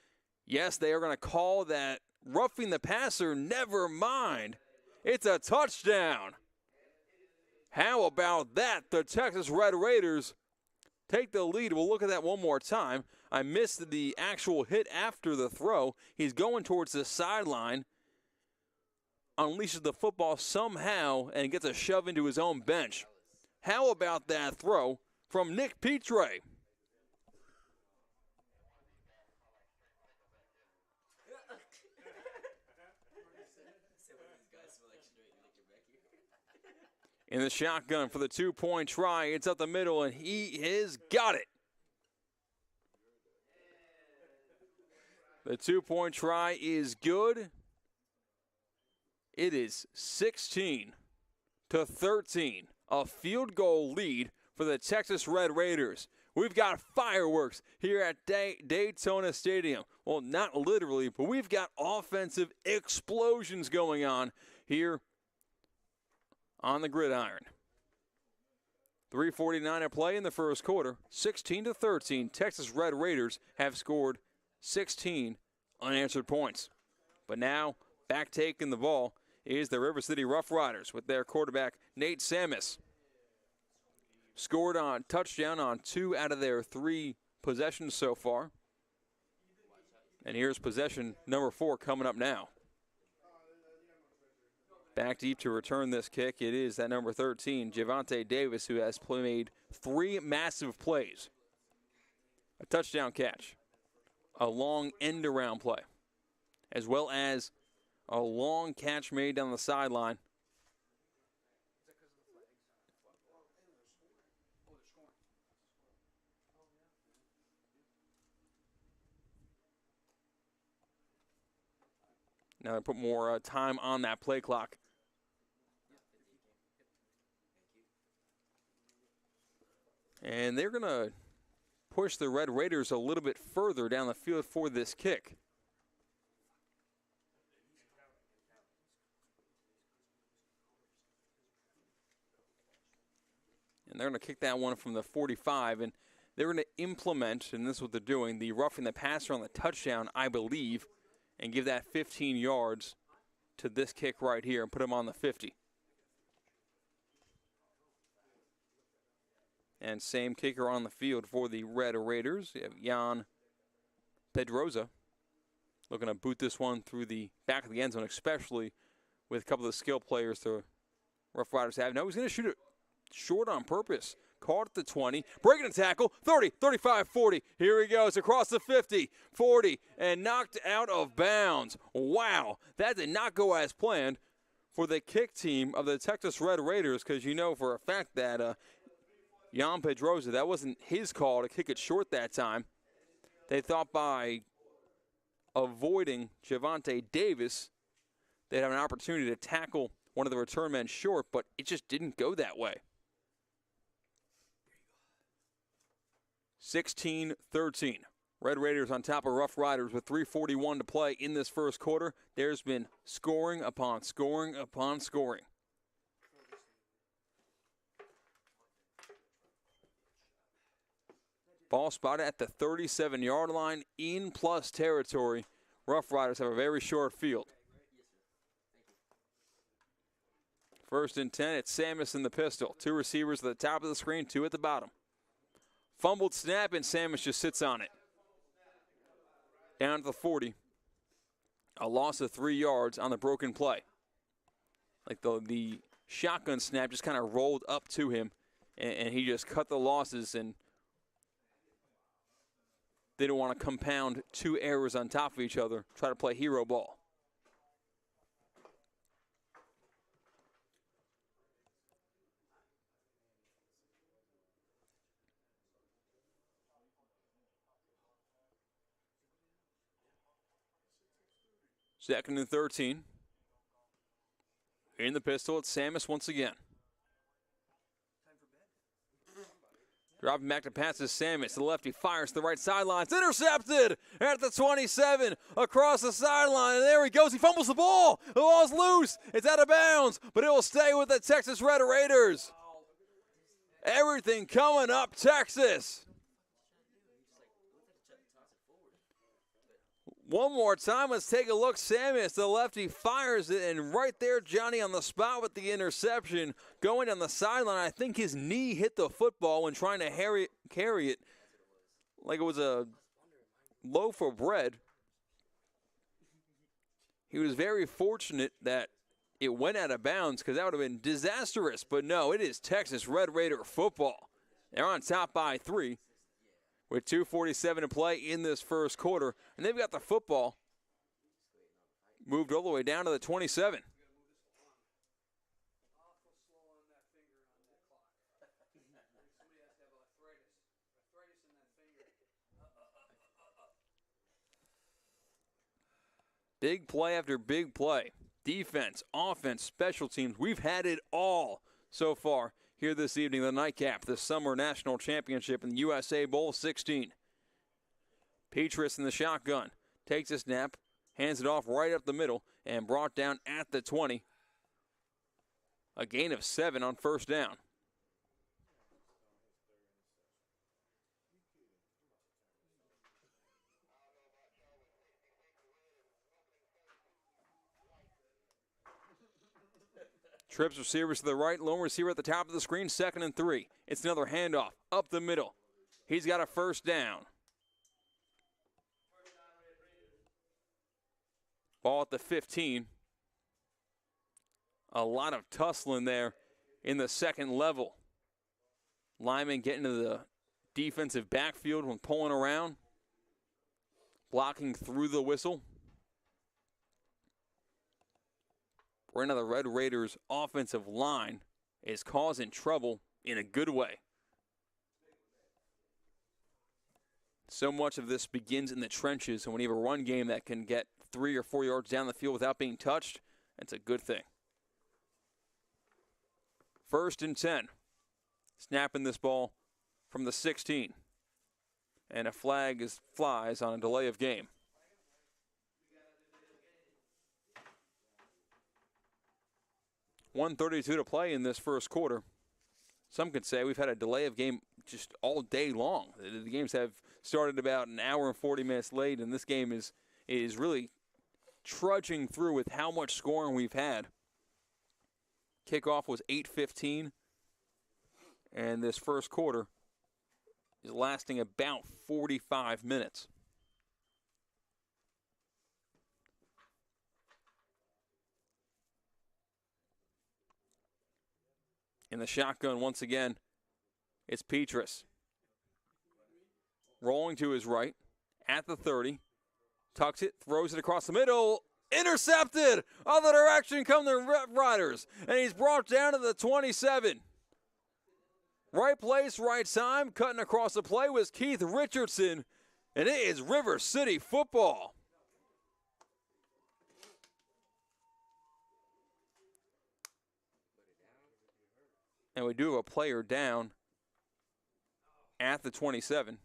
yes, they are going to call that roughing the passer. Never mind. It's a touchdown. How about that? The Texas Red Raiders take the lead. We'll look at that one more time. I missed the actual hit after the throw. He's going towards the sideline, unleashes the football somehow, and gets a shove into his own bench. How about that throw from Nick Petre? In the shotgun for the two-point try. It's up the middle, and he has got it. The two-point try is good. It is 16-13. A field goal lead for the Texas Red Raiders. We've got fireworks here at Daytona Stadium. Well, not literally, but we've got offensive explosions going on here on the gridiron. 3:49 at play in the first quarter. 16-13. Texas Red Raiders have scored 16 unanswered points. But now, back taking the ball is the River City Rough Riders with their quarterback, Nate Sammis. Scored on touchdown on 2 out of their 3 possessions so far. And here's possession number 4 coming up now. Back deep to return this kick. It is that number 13, Javonte Davis, who has made 3 massive plays. a touchdown catch, a long end-around play, as well as a long catch made down the sideline. Now they put more time on that play clock. And they're going to push the Red Raiders a little bit further down the field for this kick. And they're going to kick that one from the 45, and they're going to implement, and this is what they're doing, the roughing the passer on the touchdown, I believe, and give that 15 yards to this kick right here and put him on the 50. And same kicker on the field for the Red Raiders. You have Jan Pedroza looking to boot this one through the back of the end zone, especially with a couple of the skill players the Rough Riders have. No, he's going to shoot it short on purpose. Caught at the 20, breaking a tackle, 30, 35, 40. Here he goes across the 50, 40, and knocked out of bounds. Wow, that did not go as planned for the kick team of the Texas Red Raiders, because you know for a fact that Jan Pedroza, that wasn't his call to kick it short that time. They thought by avoiding Javonte Davis, they'd have an opportunity to tackle one of the return men short, but it just didn't go that way. 16-13. Red Raiders on top of Rough Riders with 3:41 to play in this first quarter. There's been scoring upon scoring upon scoring. Ball spotted at the 37-yard line in plus territory. Rough Riders have a very short field. First and 10, it's Samus in the pistol. Two receivers at the top of the screen, two at the bottom. Fumbled snap, and Samus just sits on it. Down to the 40. A loss of 3 yards on the broken play. Like the shotgun snap just kind of rolled up to him, and he just cut the losses, and they don't want to compound two errors on top of each other, try to play hero ball. Second and 13. In the pistol, it's Samus once again. Dropping back to pass to Samus. The lefty fires to the right sideline. It's intercepted at the 27 across the sideline. And there he goes. He fumbles the ball. The ball's loose. It's out of bounds, but it will stay with the Texas Red Raiders. Everything coming up, Texas. One more time, let's take a look. Samus, the lefty, fires it, and right there, Johnny on the spot with the interception. Going down the sideline, I think his knee hit the football when trying to carry it like it was a loaf of bread. He was very fortunate that it went out of bounds, because that would have been disastrous. But no, it is Texas Red Raider football. They're on top by 3. With 2:47 to play in this first quarter. And they've got the football moved all the way down to the 27. Big play after big play. Defense, offense, special teams. We've had it all so far here this evening, the nightcap, the Summer National Championship in the USA Bowl 16. Petrus in the shotgun. Takes a snap, hands it off right up the middle, and brought down at the 20. A gain of 7 on first down. Trips receivers to the right, lone receiver at the top of the screen, 2nd and 3. It's another handoff up the middle. He's got a first down. Ball at the 15. A lot of tussling there in the second level. Lyman getting to the defensive backfield when pulling around, blocking through the whistle. Right now, the Red Raiders' offensive line is causing trouble in a good way. So much of this begins in the trenches, and when you have a run game that can get 3 or 4 yards down the field without being touched, it's a good thing. 1st and 10. Snapping this ball from the 16. And a flag flies on a delay of game. .132 to play in this first quarter. Some could say we've had a delay of game just all day long. The games have started about an hour and 40 minutes late, and this game is really trudging through with how much scoring we've had. Kickoff was 8:15, and this first quarter is lasting about 45 minutes. In the shotgun, once again, it's Petras. Rolling to his right at the 30. Tucks it, throws it across the middle. Intercepted! Other direction come the Riders. And he's brought down to the 27. Right place, right time. Cutting across the play was Keith Richardson. And it is River City football. And we do have a player down at the 27.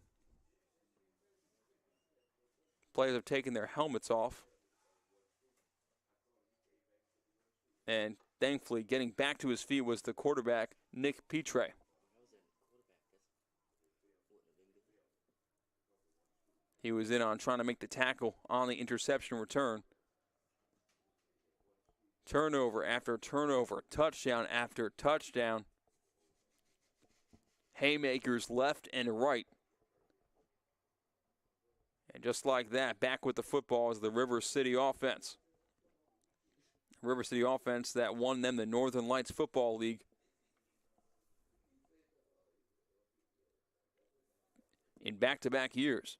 Players have taken their helmets off. And thankfully, getting back to his feet was the quarterback, Nick Petre. He was in on trying to make the tackle on the interception return. Turnover after turnover, touchdown after touchdown. Haymakers left and right. And just like that, back with the football is the River City offense. River City offense that won them the Northern Lights Football League in back-to-back years.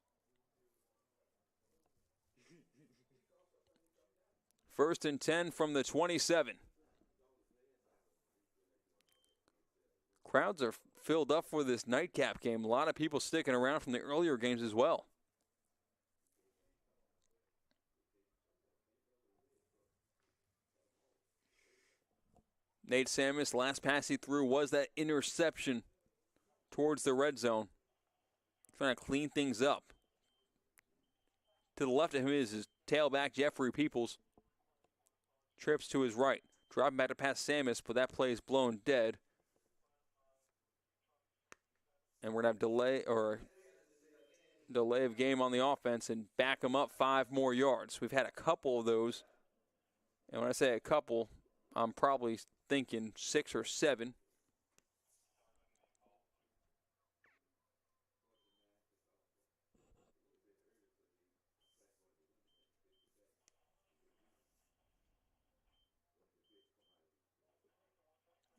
1st and 10 from the 27. Crowds are filled up for this nightcap game. A lot of people sticking around from the earlier games as well. Nate Samus, last pass he threw was that interception towards the red zone. Trying to clean things up. To the left of him is his tailback, Jeffrey Peoples. Trips to his right. Dropping back to pass Samus, but that play is blown dead. And we're going to have delay of game on the offense and back them up 5 more yards. We've had a couple of those. And when I say a couple, I'm probably thinking 6 or 7.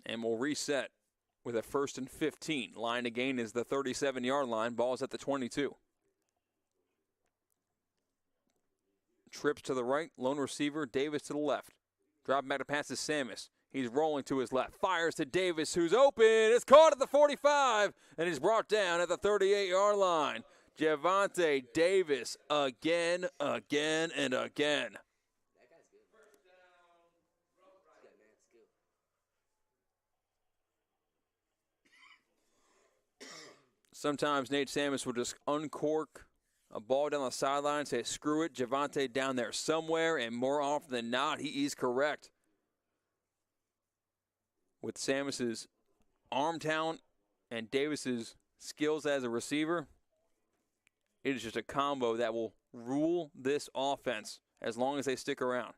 And we'll reset with a 1st and 15. Line again is the 37-yard line. Ball's at the 22. Trips to the right. Lone receiver, Davis to the left. Drop back to pass to Samus. He's rolling to his left. Fires to Davis, who's open. It's caught at the 45, and he's brought down at the 38-yard line. Javonte Davis again, and again. Sometimes Nate Samus will just uncork a ball down the sideline, say, screw it, Javonte down there somewhere, and more often than not, he is correct. With Samus's arm talent and Davis's skills as a receiver, it is just a combo that will rule this offense as long as they stick around.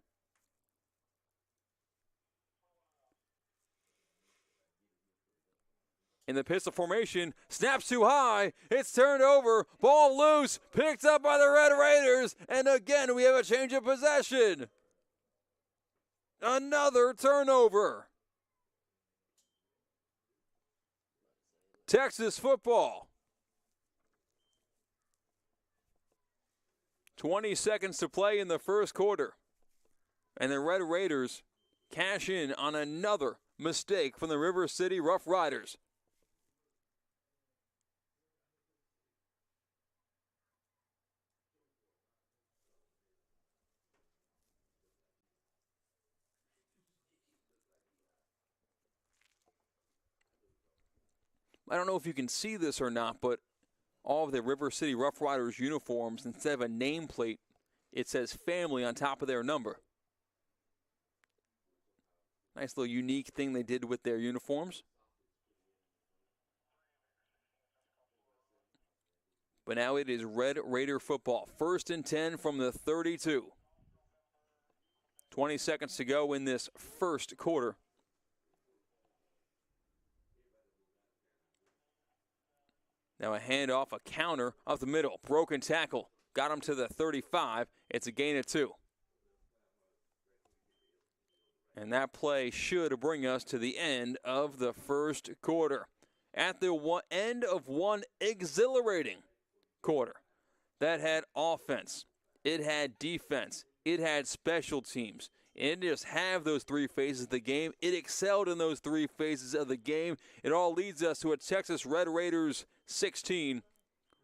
In the pistol formation, snaps too high, it's turned over, ball loose, picked up by the Red Raiders, and again we have a change of possession. Another turnover. Texas football 20 seconds to play in the first quarter. And the Red Raiders cash in on another mistake from the River City Rough Riders. I don't know if you can see this or not, but all of the River City Rough Riders uniforms, instead of a nameplate, it says family on top of their number. Nice little unique thing they did with their uniforms. But now it is Red Raider football. 1st and 10 from the 32. 20 seconds to go in this first quarter. Now a handoff, a counter up the middle. Broken tackle. Got him to the 35. It's a gain of 2. And that play should bring us to the end of the first quarter. At the end of one exhilarating quarter that had offense, it had defense, it had special teams. It didn't just have those 3 phases of the game. It excelled in those 3 phases of the game. It all leads us to a Texas Red Raiders 16,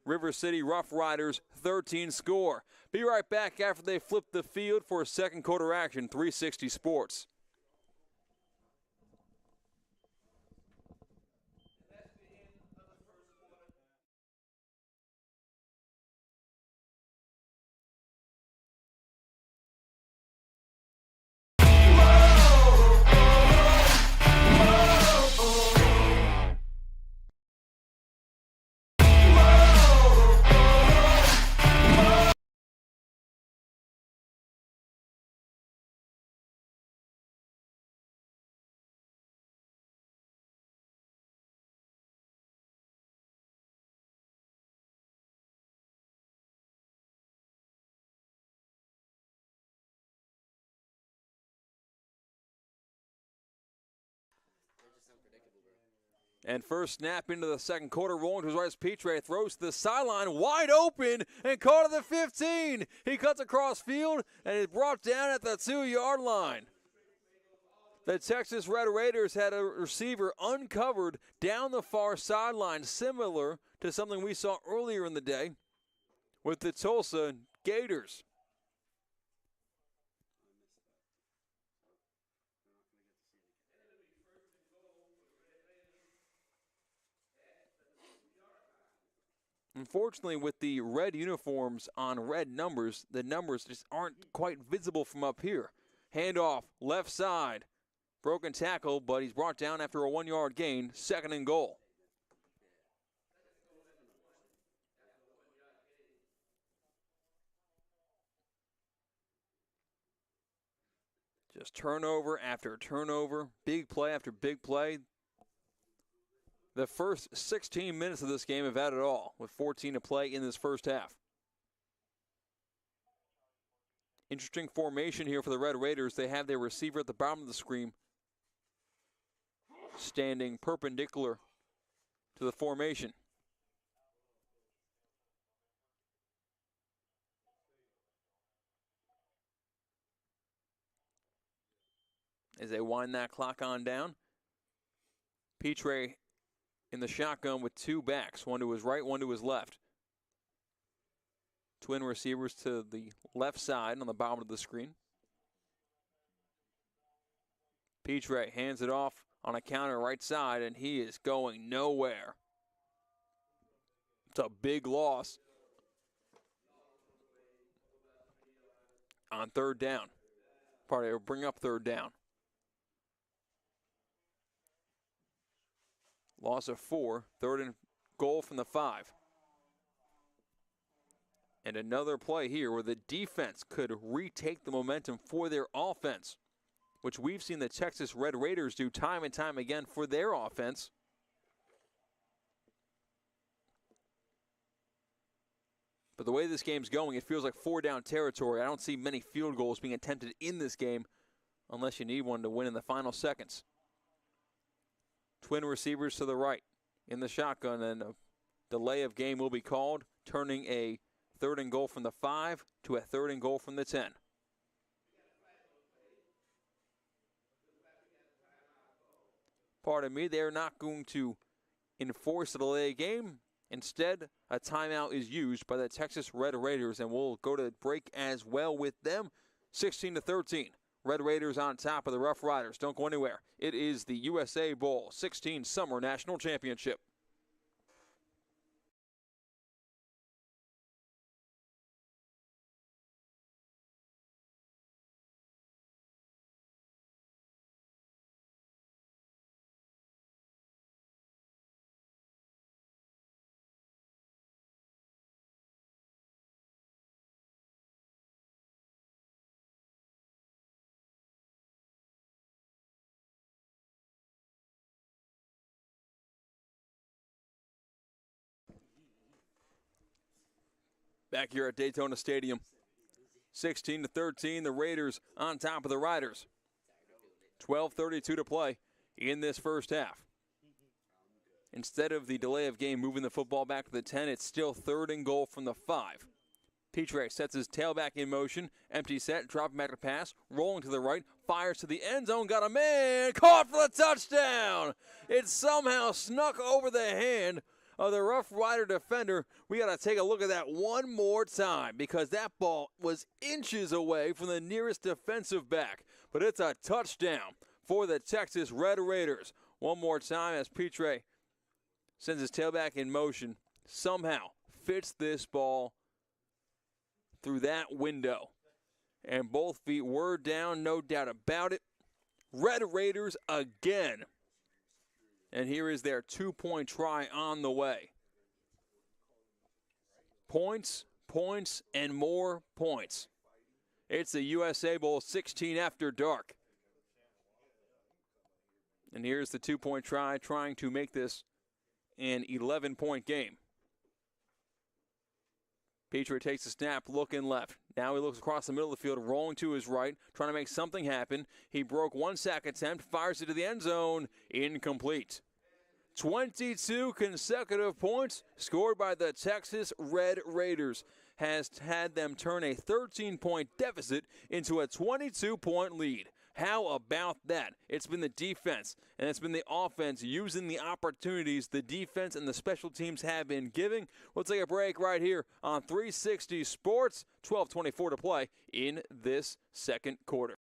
River City Rough Riders 13 score. Be right back after they flip the field for second quarter action. 360 Sports. And first snap into the second quarter, rolling to his right as Petre throws to the sideline, wide open, and caught at the 15. He cuts across field and is brought down at the 2-yard line. The Texas Red Raiders had a receiver uncovered down the far sideline, similar to something we saw earlier in the day with the Tulsa Gators. Unfortunately, with the red uniforms on red numbers, the numbers just aren't quite visible from up here. Handoff, left side. Broken tackle, but he's brought down after a 1-yard gain. 2nd and goal. Just turnover after turnover, big play after big play. The first 16 minutes of this game have had it all, with 14 to play in this first half. Interesting formation here for the Red Raiders. They have their receiver at the bottom of the screen, standing perpendicular to the formation. As they wind that clock on down, Petre in the shotgun with 2 backs, one to his right, one to his left. Twin receivers to the left side on the bottom of the screen. Petre hands it off on a counter right side, and he is going nowhere. It's a big loss on 3rd down. Probably bring up 3rd down. Loss of 4, 3rd and goal from the 5. And another play here where the defense could retake the momentum for their offense, which we've seen the Texas Red Raiders do time and time again for their offense. But the way this game's going, it feels like 4-down territory. I don't see many field goals being attempted in this game unless you need one to win in the final seconds. Twin receivers to the right in the shotgun, and a delay of game will be called, turning a 3rd and goal from the 5 to a 3rd and goal from the 10. Pardon me, they're not going to enforce the delay game. Instead, a timeout is used by the Texas Red Raiders, and we'll go to break as well with them. 16-13. Red Raiders on top of the Rough Riders. Don't go anywhere. It is the USA Bowl 16 Summer National Championship. Back here at Daytona Stadium, 16-13, the Raiders on top of the Riders. 12:32 to play in this first half. Instead of the delay of game moving the football back to the 10, it's still 3rd and goal from the 5. Petray sets his tailback in motion, empty set, dropping back to pass, rolling to the right, fires to the end zone, got a man, caught for the touchdown! It somehow snuck over the hand of the Rough Rider defender. We got to take a look at that one more time because that ball was inches away from the nearest defensive back. But it's a touchdown for the Texas Red Raiders. One more time as Petray sends his tailback in motion, somehow fits this ball through that window. And both feet were down, no doubt about it. Red Raiders again. And here is their 2-point try on the way. Points, points, and more points. It's the USA Bowl 16 after dark. And here's the 2-point try, trying to make this an 11-point game. Petray takes a snap, looking left. Now he looks across the middle of the field, rolling to his right, trying to make something happen. He broke one sack attempt, fires it to the end zone, incomplete. 22 consecutive points scored by the Texas Red Raiders has had them turn a 13-point deficit into a 22-point lead. How about that? It's been the defense, and it's been the offense using the opportunities the defense and the special teams have been giving. We'll take a break right here on 360 Sports. 12:24 to play in this second quarter.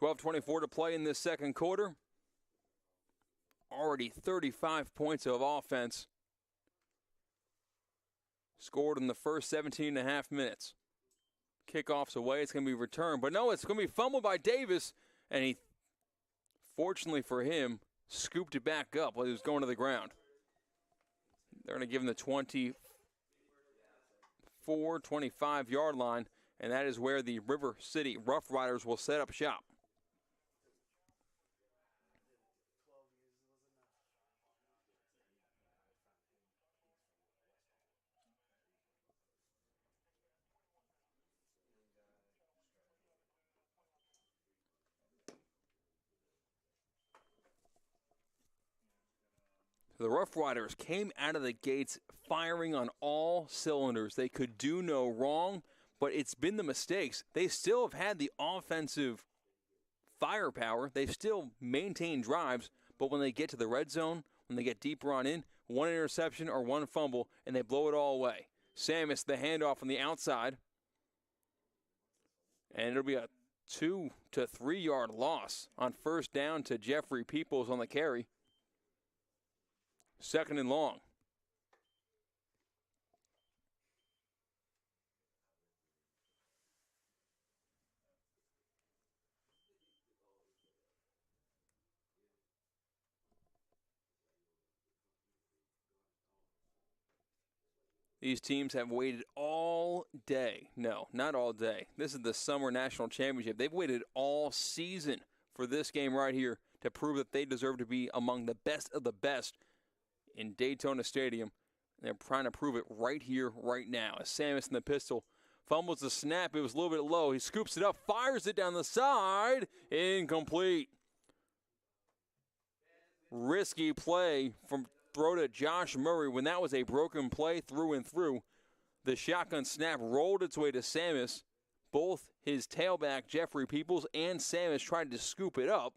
.24 to play in this second quarter. Already 35 points of offense scored in the first 17 and a half minutes. Kickoff's away. It's going to be returned. But no, it's going to be fumbled by Davis. And he, fortunately for him, scooped it back up while he was going to the ground. They're going to give him the 25-yard line. And that is where the River City Rough Riders will set up shop. The Rough Riders came out of the gates firing on all cylinders. They could do no wrong, but it's been the mistakes. They still have had the offensive firepower. They've still maintained drives, but when they get to the red zone, when they get deeper on in, one interception or one fumble, and they blow it all away. Samus, the handoff on the outside. And it'll be a 2 to 3 yard loss on first down to Jeffrey Peoples on the carry. Second and long. These teams have waited all day. No, not all day. This is the Summer National Championship. They've waited all season for this game right here to prove that they deserve to be among the best of the best in Daytona Stadium. They're trying to prove it right here, right now. As Samus in the pistol fumbles the snap. It was a little bit low. He scoops it up, fires it down the side. Incomplete. Risky play from throw to Josh Murray when that was a broken play through and through. The shotgun snap rolled its way to Samus. Both his tailback, Jeffrey Peoples, and Samus tried to scoop it up.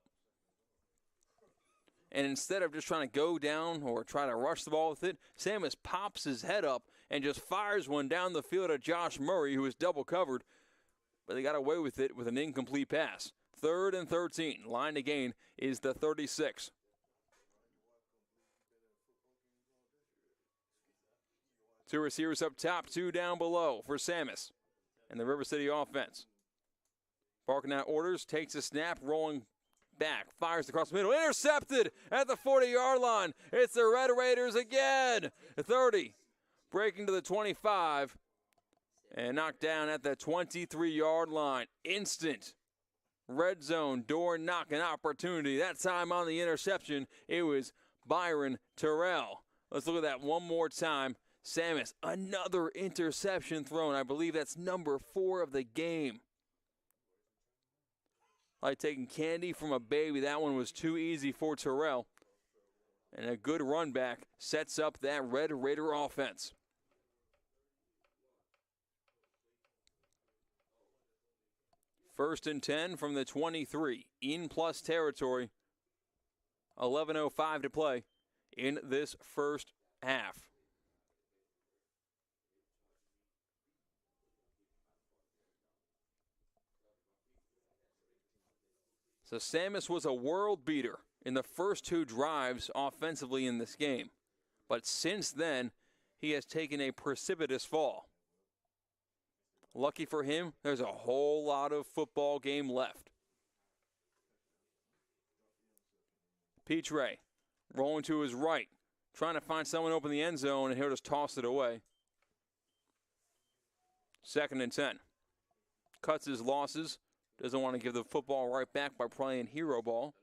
And instead of just trying to go down or try to rush the ball with it, Samus pops his head up and just fires one down the field at Josh Murray, who was double covered. But they got away with it with an incomplete pass. 3rd and 13. Line to gain is the 36. Two receivers up top, 2 down below for Samus and the River City offense. Barking out orders, takes a snap, rolling back, fires across the middle, intercepted at the 40-yard line. It's the Red Raiders again. 30, breaking to the 25, and knocked down at the 23-yard line. Instant red zone door knocking opportunity. That time on the interception, it was Byron Terrell. Let's look at that one more time. Samus, another interception thrown. I believe that's number 4 of the game. Like taking candy from a baby. That one was too easy for Terrell. And a good run back sets up that Red Raider offense. First and 10 from the 23. In plus territory. 11:05 to play in this first half. So Samus was a world beater in the first 2 drives offensively in this game. But since then, he has taken a precipitous fall. Lucky for him, there's a whole lot of football game left. Petre rolling to his right, trying to find someone open the end zone, and he'll just toss it away. 2nd and 10. Cuts his losses. Doesn't want to give the football right back by playing hero ball.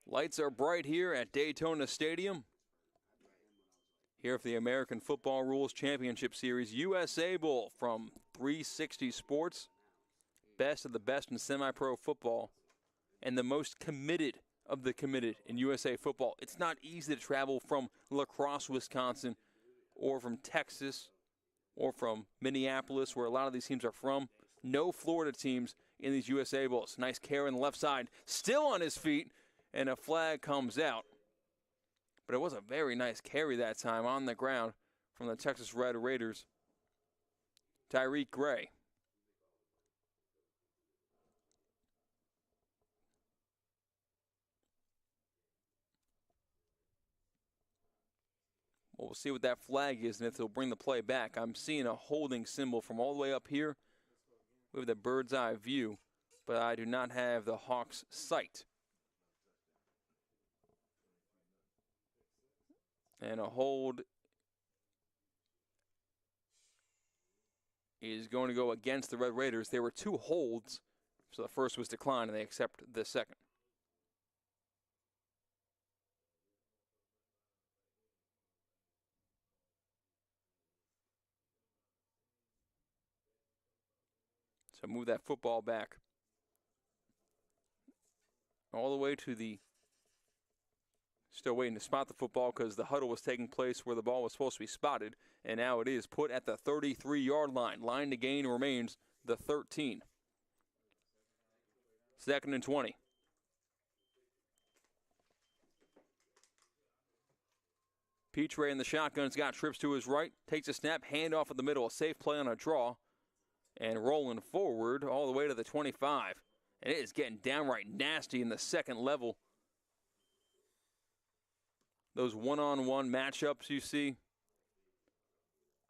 Lights are bright here at Daytona Stadium. Here for the American Football Rules Championship Series USA Bowl from 360 Sports. Best of the best in semi-pro football and the most committed of the committed in USA football. It's not easy to travel from La Crosse, Wisconsin, or from Texas, or from Minneapolis, where a lot of these teams are from. No Florida teams in these USA Bowls. Nice carry on the left side. Still on his feet, and a flag comes out. But it was a very nice carry that time on the ground from the Texas Red Raiders. Tyreek Gray. Well, we'll see what that flag is and if they'll bring the play back. I'm seeing a holding symbol from all the way up here. We have the bird's eye view, but I do not have the Hawks' sight. And a hold is going to go against the Red Raiders. There were 2 holds, so the first was declined, and they accept the second. So move that football back all the way to the Still waiting to spot the football because the huddle was taking place where the ball was supposed to be spotted, and now it is put at the 33-yard line. Line to gain remains the 13. 2nd and 20. Petrie in the shotgun's got trips to his right, takes a snap, handoff in the middle, a safe play on a draw, and rolling forward all the way to the 25. And it is getting downright nasty in the second level. Those one-on-one matchups you see,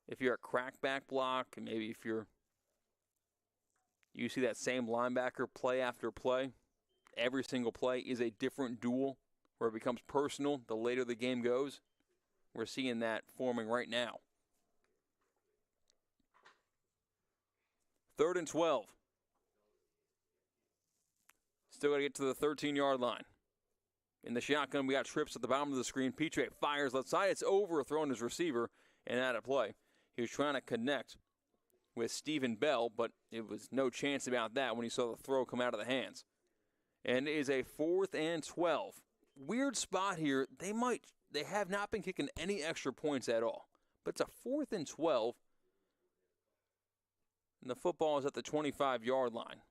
if you're a crackback block, and maybe if you see that same linebacker play after play, every single play is a different duel where it becomes personal the later the game goes. We're seeing that forming right now. 3rd and 12. Still got to get to the 13-yard line. In the shotgun, we got trips at the bottom of the screen. Petrie fires left side. It's overthrown his receiver and out of play. He was trying to connect with Stephen Bell, but it was no chance about that when he saw the throw come out of the hands. And it is a 4th and 12. Weird spot here. They have not been kicking any extra points at all. But it's a 4th and 12. And the football is at the 25-yard line.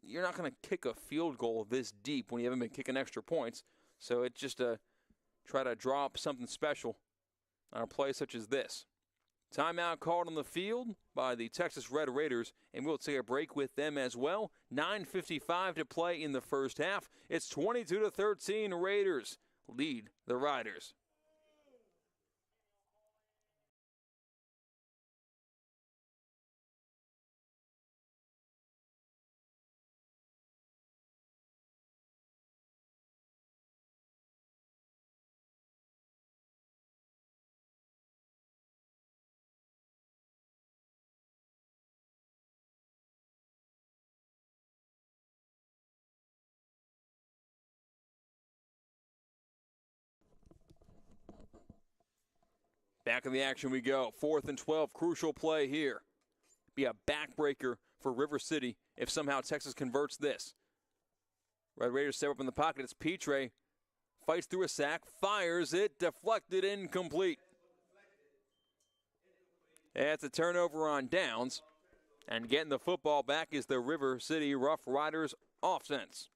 You're not going to kick a field goal this deep when you haven't been kicking extra points. So it's just try to draw up something special on a play such as this. Timeout called on the field by the Texas Red Raiders, and we'll take a break with them as well. 9:55 to play in the first half. It's 22-13. Raiders lead the Riders. Back in the action we go. 4th and 12. Crucial play here. Be a backbreaker for River City if somehow Texas converts this. Red Raiders step up in the pocket. It's Petrie. Fights through a sack. Fires it. Deflected. Incomplete. It's a turnover on downs. And getting the football back is the River City Rough Riders offense.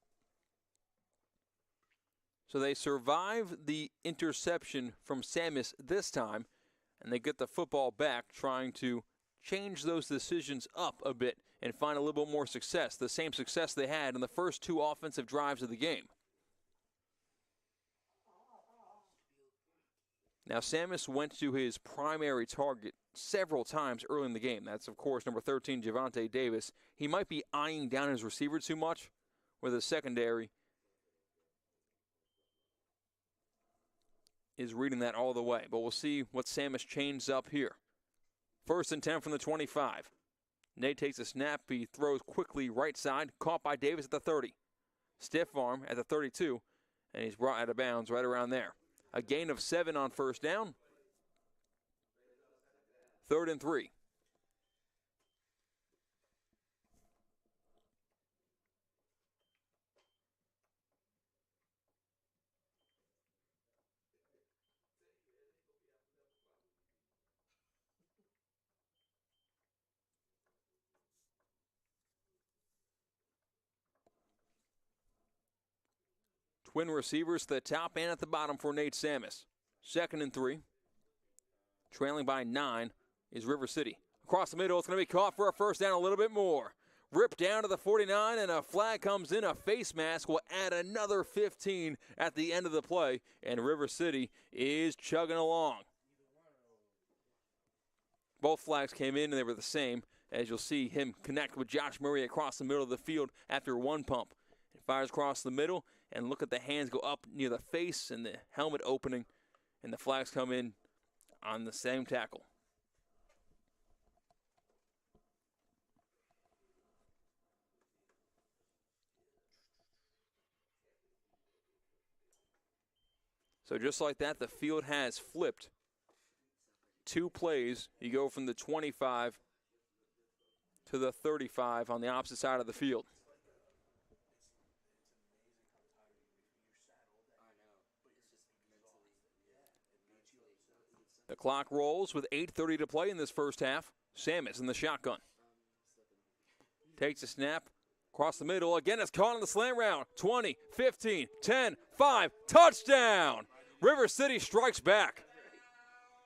So they survive the interception from Samus this time, and they get the football back, trying to change those decisions up a bit and find a little bit more success, the same success they had in the first 2 offensive drives of the game. Now, Samus went to his primary target several times early in the game. That's, of course, number 13, Javonte Davis. He might be eyeing down his receiver too much, where the secondary is reading that all the way. But we'll see what Samus changes up here. 1st and 10 from the 25. Nate takes a snap. He throws quickly right side. Caught by Davis at the 30. Stiff arm at the 32. And he's brought out of bounds right around there. A gain of 7 on 1st down. 3rd and 3. Twin receivers to the top and at the bottom for Nate Samus. 2nd and 3. Trailing by 9 is River City. Across the middle, it's going to be caught for a 1st down, a little bit more. Ripped down to the 49, and a flag comes in. A face mask will add another 15 at the end of the play, and River City is chugging along. Both flags came in, and they were the same, as you'll see him connect with Josh Murray across the middle of the field after one pump. It fires across the middle, and look at the hands go up near the face and the helmet opening, and the flags come in on the same tackle. So just like that, the field has flipped. 2 plays, you go from the 25 to the 35 on the opposite side of the field. The clock rolls with 8:30 to play in this first half. Samus in the shotgun. Takes a snap across the middle. Again, it's caught on the slant route. 20, 15, 10, 5, touchdown! River City strikes back.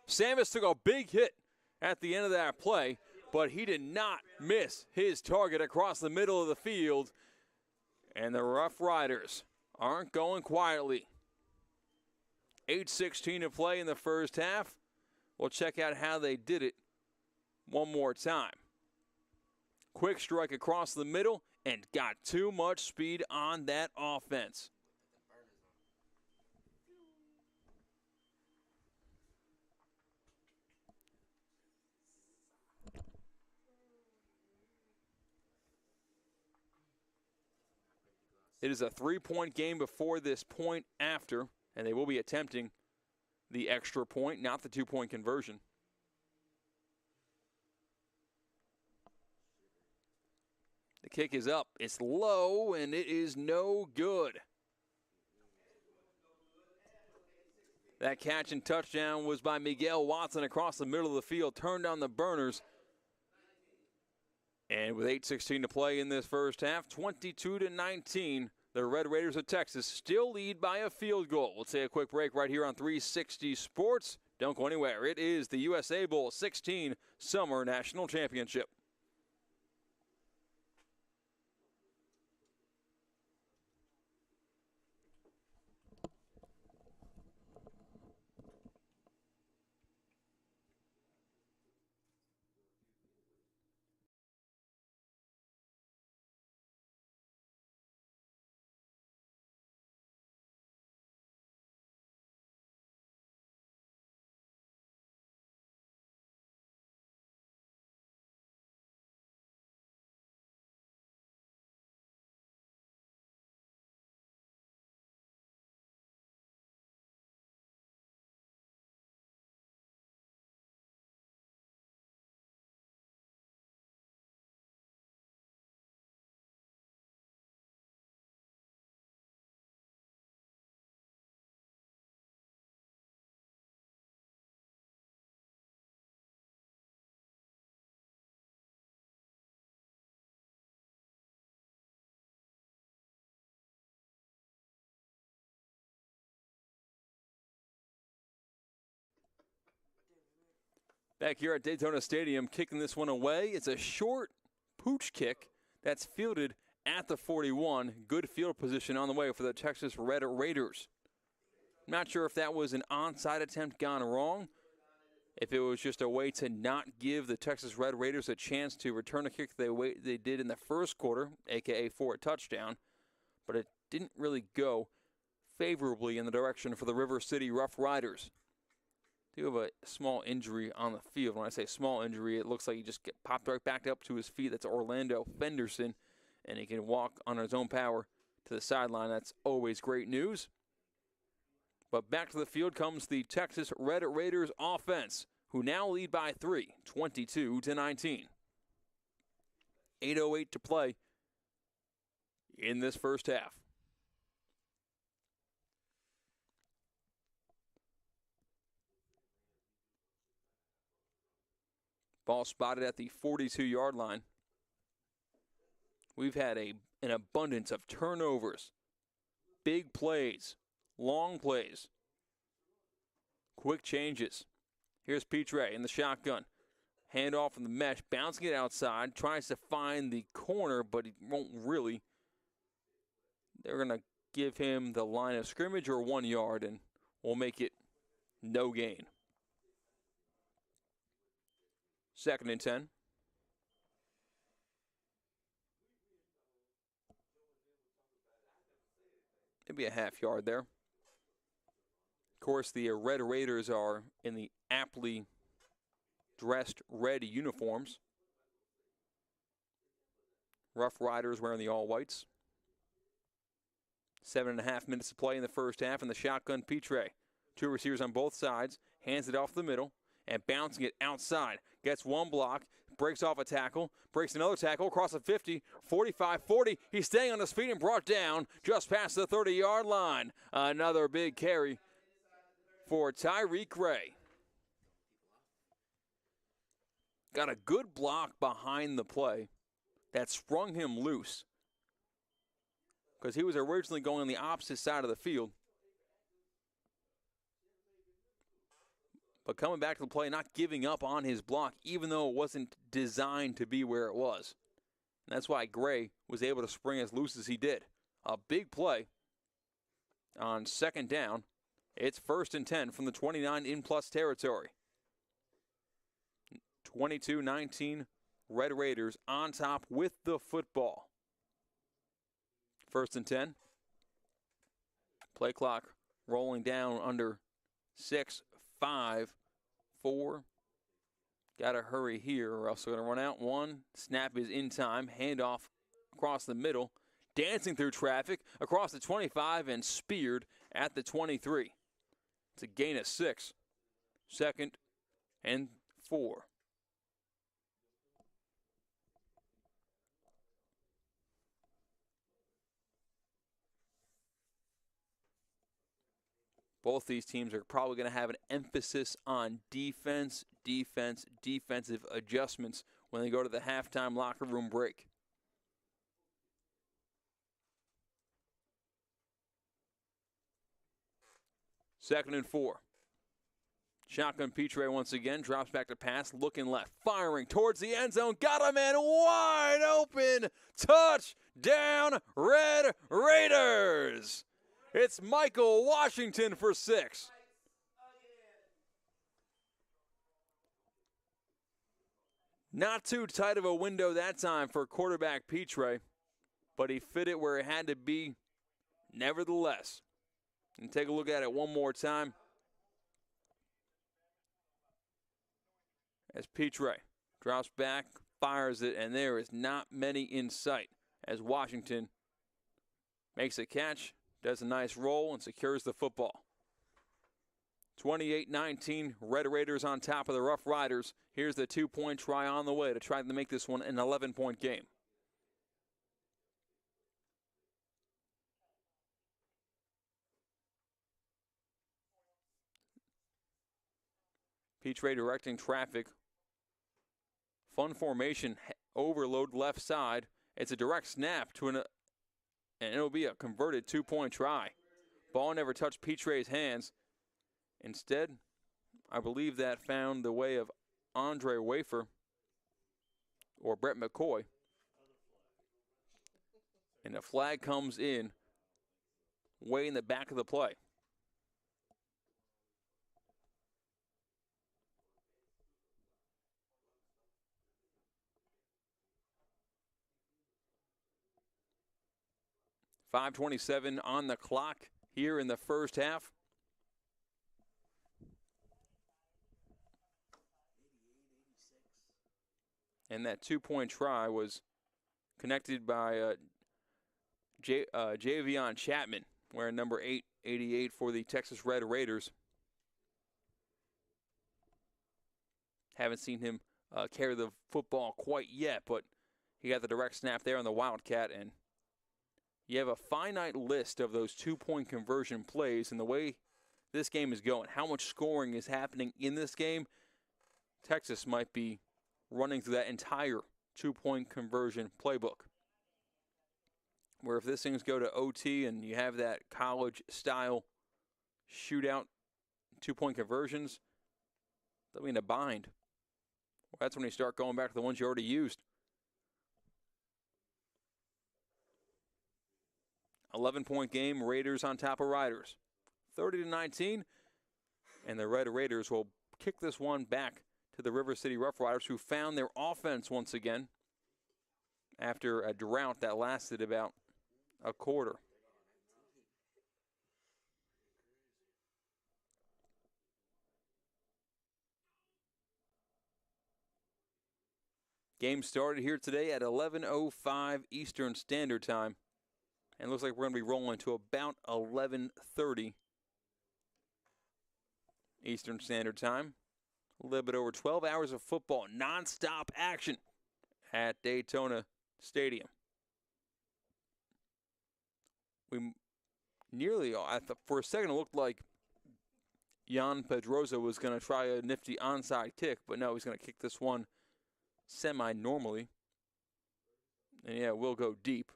Samus took a big hit at the end of that play, but he did not miss his target across the middle of the field. And the Rough Riders aren't going quietly. 8:16 to play in the first half. We'll check out how they did it one more time. Quick strike across the middle and got too much speed on that offense. It is a 3-point game before this point after, and they will be attempting the extra point, not the 2-point conversion. The kick is up. It's low, and it is no good. That catch and touchdown was by Miguel Watson across the middle of the field, turned on the burners. And with 8:16 to play in this first half, 22-19, the Red Raiders of Texas still lead by a field goal. We'll take a quick break right here on 360 Sports. Don't go anywhere. It is the USA Bowl 16 Summer National Championship. Back here at Daytona Stadium, kicking this one away. It's a short pooch kick that's fielded at the 41. Good field position on the way for the Texas Red Raiders. Not sure if that was an onside attempt gone wrong, if it was just a way to not give the Texas Red Raiders a chance to return a kick they did in the first quarter, a.k.a. for a touchdown. But it didn't really go favorably in the direction for the River City Rough Riders. They have a small injury on the field. When I say small injury, it looks like he just popped right back up to his feet. That's Orlando Fenderson, and he can walk on his own power to the sideline. That's always great news. But back to the field comes the Texas Red Raiders offense, who now lead by 3, 22-19. 8:08 to play in this first half. Ball spotted at the 42-yard line. We've had an abundance of turnovers, big plays, long plays, quick changes. Here's Petre in the shotgun. Handoff from the mesh, bouncing it outside, tries to find the corner, but he won't really. They're going to give him the line of scrimmage or 1 yard, and we'll make it no gain. 2nd and 10. Maybe a half yard there. Of course, the Red Raiders are in the aptly dressed red uniforms. Rough Riders wearing the all-whites. 7.5 minutes to play in the first half, and the shotgun Petre. 2 receivers on both sides, hands it off the middle, and bouncing it outside. Gets one block, breaks off a tackle, breaks another tackle across the 50, 45, 40. He's staying on his feet and brought down just past the 30-yard line. Another big carry for Tyreek Gray. got a good block behind the play that sprung him loose because he was originally going on the opposite side of the field. But coming back to the play, not giving up on his block, even though it wasn't designed to be where it was. And that's why Gray was able to spring as loose as he did. A big play on second down. It's 1st and 10 from the 29 in plus territory. 22-19 Red Raiders on top with the football. 1st and 10. Play clock rolling down under 6, 5, 4. Got to hurry here or else they're going to run out. 1. Snap is in time. Handoff across the middle. Dancing through traffic across the 25 and speared at the 23. It's a gain of 6. 2nd and 4. Both these teams are probably going to have an emphasis on defense, defensive adjustments when they go to the halftime locker room break. Second and 4. Shotgun Pitre once again drops back to pass, looking left, firing towards the end zone. Got a man wide open. Touchdown, Red Raiders. It's Michael Washington for 6. Not too tight of a window that time for quarterback Pitre, but he fit it where it had to be nevertheless. And take a look at it one more time. As Pitre drops back, fires it, and there is not many in sight as Washington makes a catch, does a nice roll, and secures the football. 28-19, Red Raiders on top of the Rough Riders. Here's the 2-point try on the way to try to make this one an 11-point game. Pitre directing traffic. Fun formation, overload left side. It's a direct snap to and it'll be a converted 2-point try. Ball never touched Pitre's hands. Instead, I believe that found the way of Andre Wafer or Brett McCoy. And the flag comes in way in the back of the play. .5:27 on the clock here in the first half. And that 2-point try was connected by Javion Chapman, wearing number 888 for the Texas Red Raiders. Haven't seen him carry the football quite yet, but he got the direct snap there on the Wildcat, and you have a finite list of those 2-point conversion plays, and the way this game is going, how much scoring is happening in this game, Texas might be running through that entire 2-point conversion playbook. Where if this things go to OT and you have that college-style shootout 2-point conversions, they'll be in a bind. Well, that's when you start going back to the ones you already used. 11-point game, Raiders on top of Riders. 30-19, and the Red Raiders will kick this one back to the River City Rough Riders, who found their offense once again after a drought that lasted about a quarter. Game started here today at 11:05 Eastern Standard Time. And it looks like we're going to be rolling to about 11:30 Eastern Standard Time. A little bit over 12 hours of football, nonstop action at Daytona Stadium. We nearly, for a second, it looked like Jan Pedroza was going to try a nifty onside kick, but no, he's going to kick this one semi-normally. And, yeah, we'll go deep.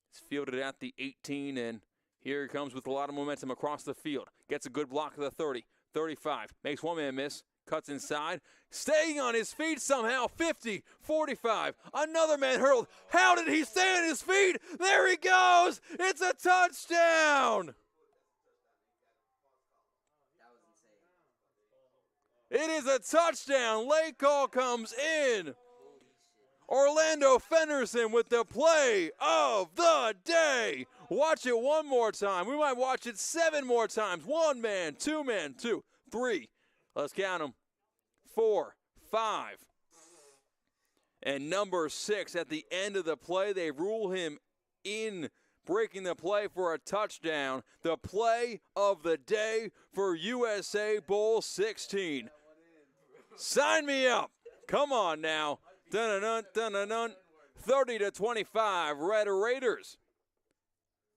It's fielded at the 18, and here he comes with a lot of momentum across the field. Gets a good block of the 30, 35. Makes one man miss. Cuts inside. Staying on his feet somehow. 50, 45. Another man hurled. How did he stay on his feet? There he goes. It's a touchdown. It is a touchdown. Late call comes in. Orlando Fenderson with the play of the day. Watch it one more time. We might watch it 7 more times. 1 man, 2 man, 2, 3. Let's count them. 4, 5. And number 6 at the end of the play. They rule him in, breaking the play for a touchdown. The play of the day for USA Bowl 16. Sign me up. Come on now. Dun-dun-dun, dun-dun-dun. 30-25, Red Raiders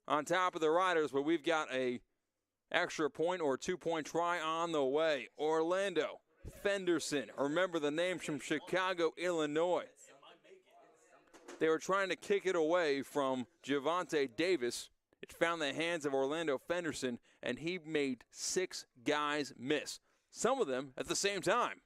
on top of the Riders, but we've got a extra point or 2-point try on the way. Orlando Fenderson, remember the name, from Chicago, Illinois. They were trying to kick it away from Javonte Davis. It found the hands of Orlando Fenderson, and he made 6 guys miss, some of them at the same time.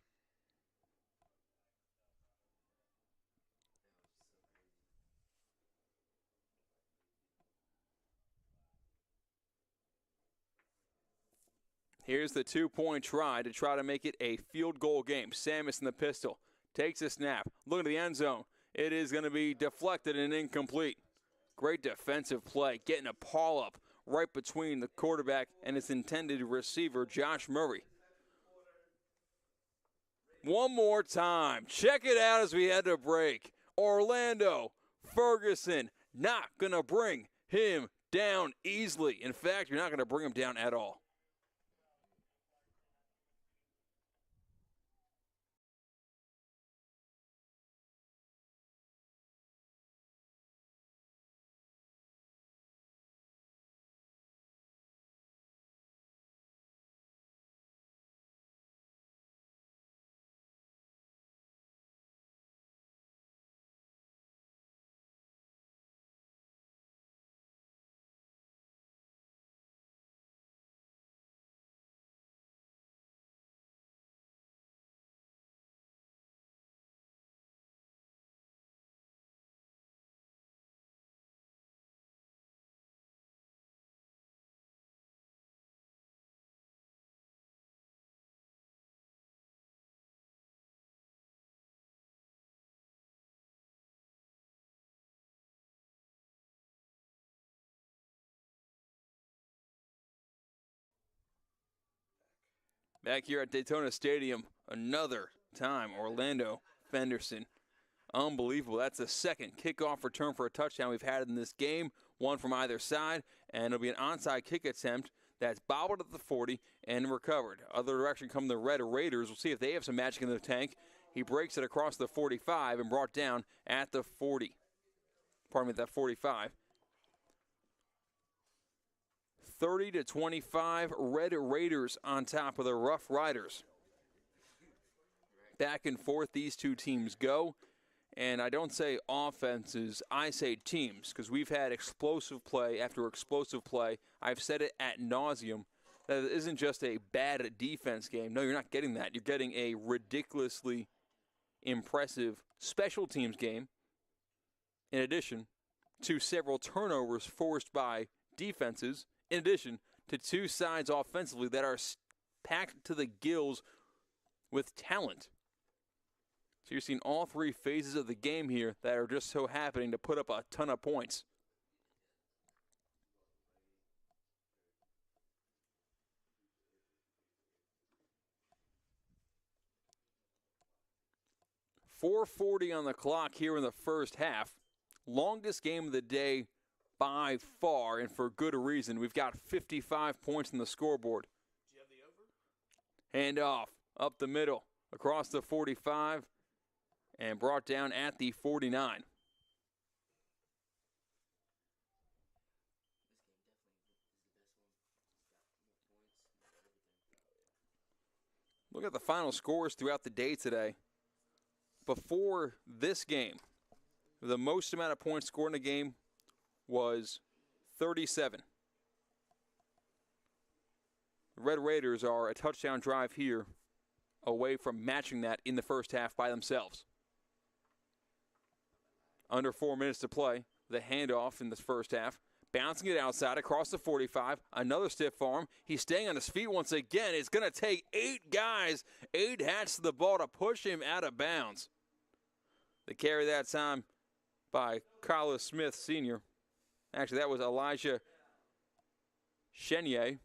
Here's the 2-point try to make it a field goal game. Samus in the pistol. Takes a snap. Look at the end zone. It is going to be deflected and incomplete. Great defensive play. Getting a paw up right between the quarterback and his intended receiver, Josh Murray. One more time. Check it out as we head to break. Orlando Ferguson not going to bring him down easily. In fact, you're not going to bring him down at all. Back here at Daytona Stadium, another time, Orlando Fenderson. Unbelievable. That's the second kickoff return for a touchdown we've had in this game, one from either side, and it'll be an onside kick attempt that's bobbled at the 40 and recovered. Other direction come the Red Raiders. We'll see if they have some magic in the tank. He breaks it across the 45 and brought down at the 40. Pardon me, that 45. 30-25, Red Raiders on top of the Rough Riders. Back and forth these two teams go. And I don't say offenses, I say teams, because we've had explosive play after explosive play. I've said it ad nauseum that it isn't just a bad defense game. No, you're not getting that. You're getting a ridiculously impressive special teams game, in addition to several turnovers forced by defenses, in addition to two sides offensively that are packed to the gills with talent. So you're seeing all three phases of the game here that are just so happening to put up a ton of points. .440 on the clock here in the first half. Longest game of the day by far, and for good reason. We've got 55 points on the scoreboard. Do you have the over? Handoff up the middle, across the 45, and brought down at the 49. Look at the final scores throughout the day today. before this game, the most amount of points scored in a game was 37. The Red Raiders are a touchdown drive here away from matching that in the first half by themselves. Under 4 minutes to play, the handoff in this first half. Bouncing it outside across the 45. Another stiff arm. He's staying on his feet once again. It's going to take 8 guys, 8 hats to the ball to push him out of bounds. The carry that time by Carlos Smith Sr. Actually, that was Elijah Chenier.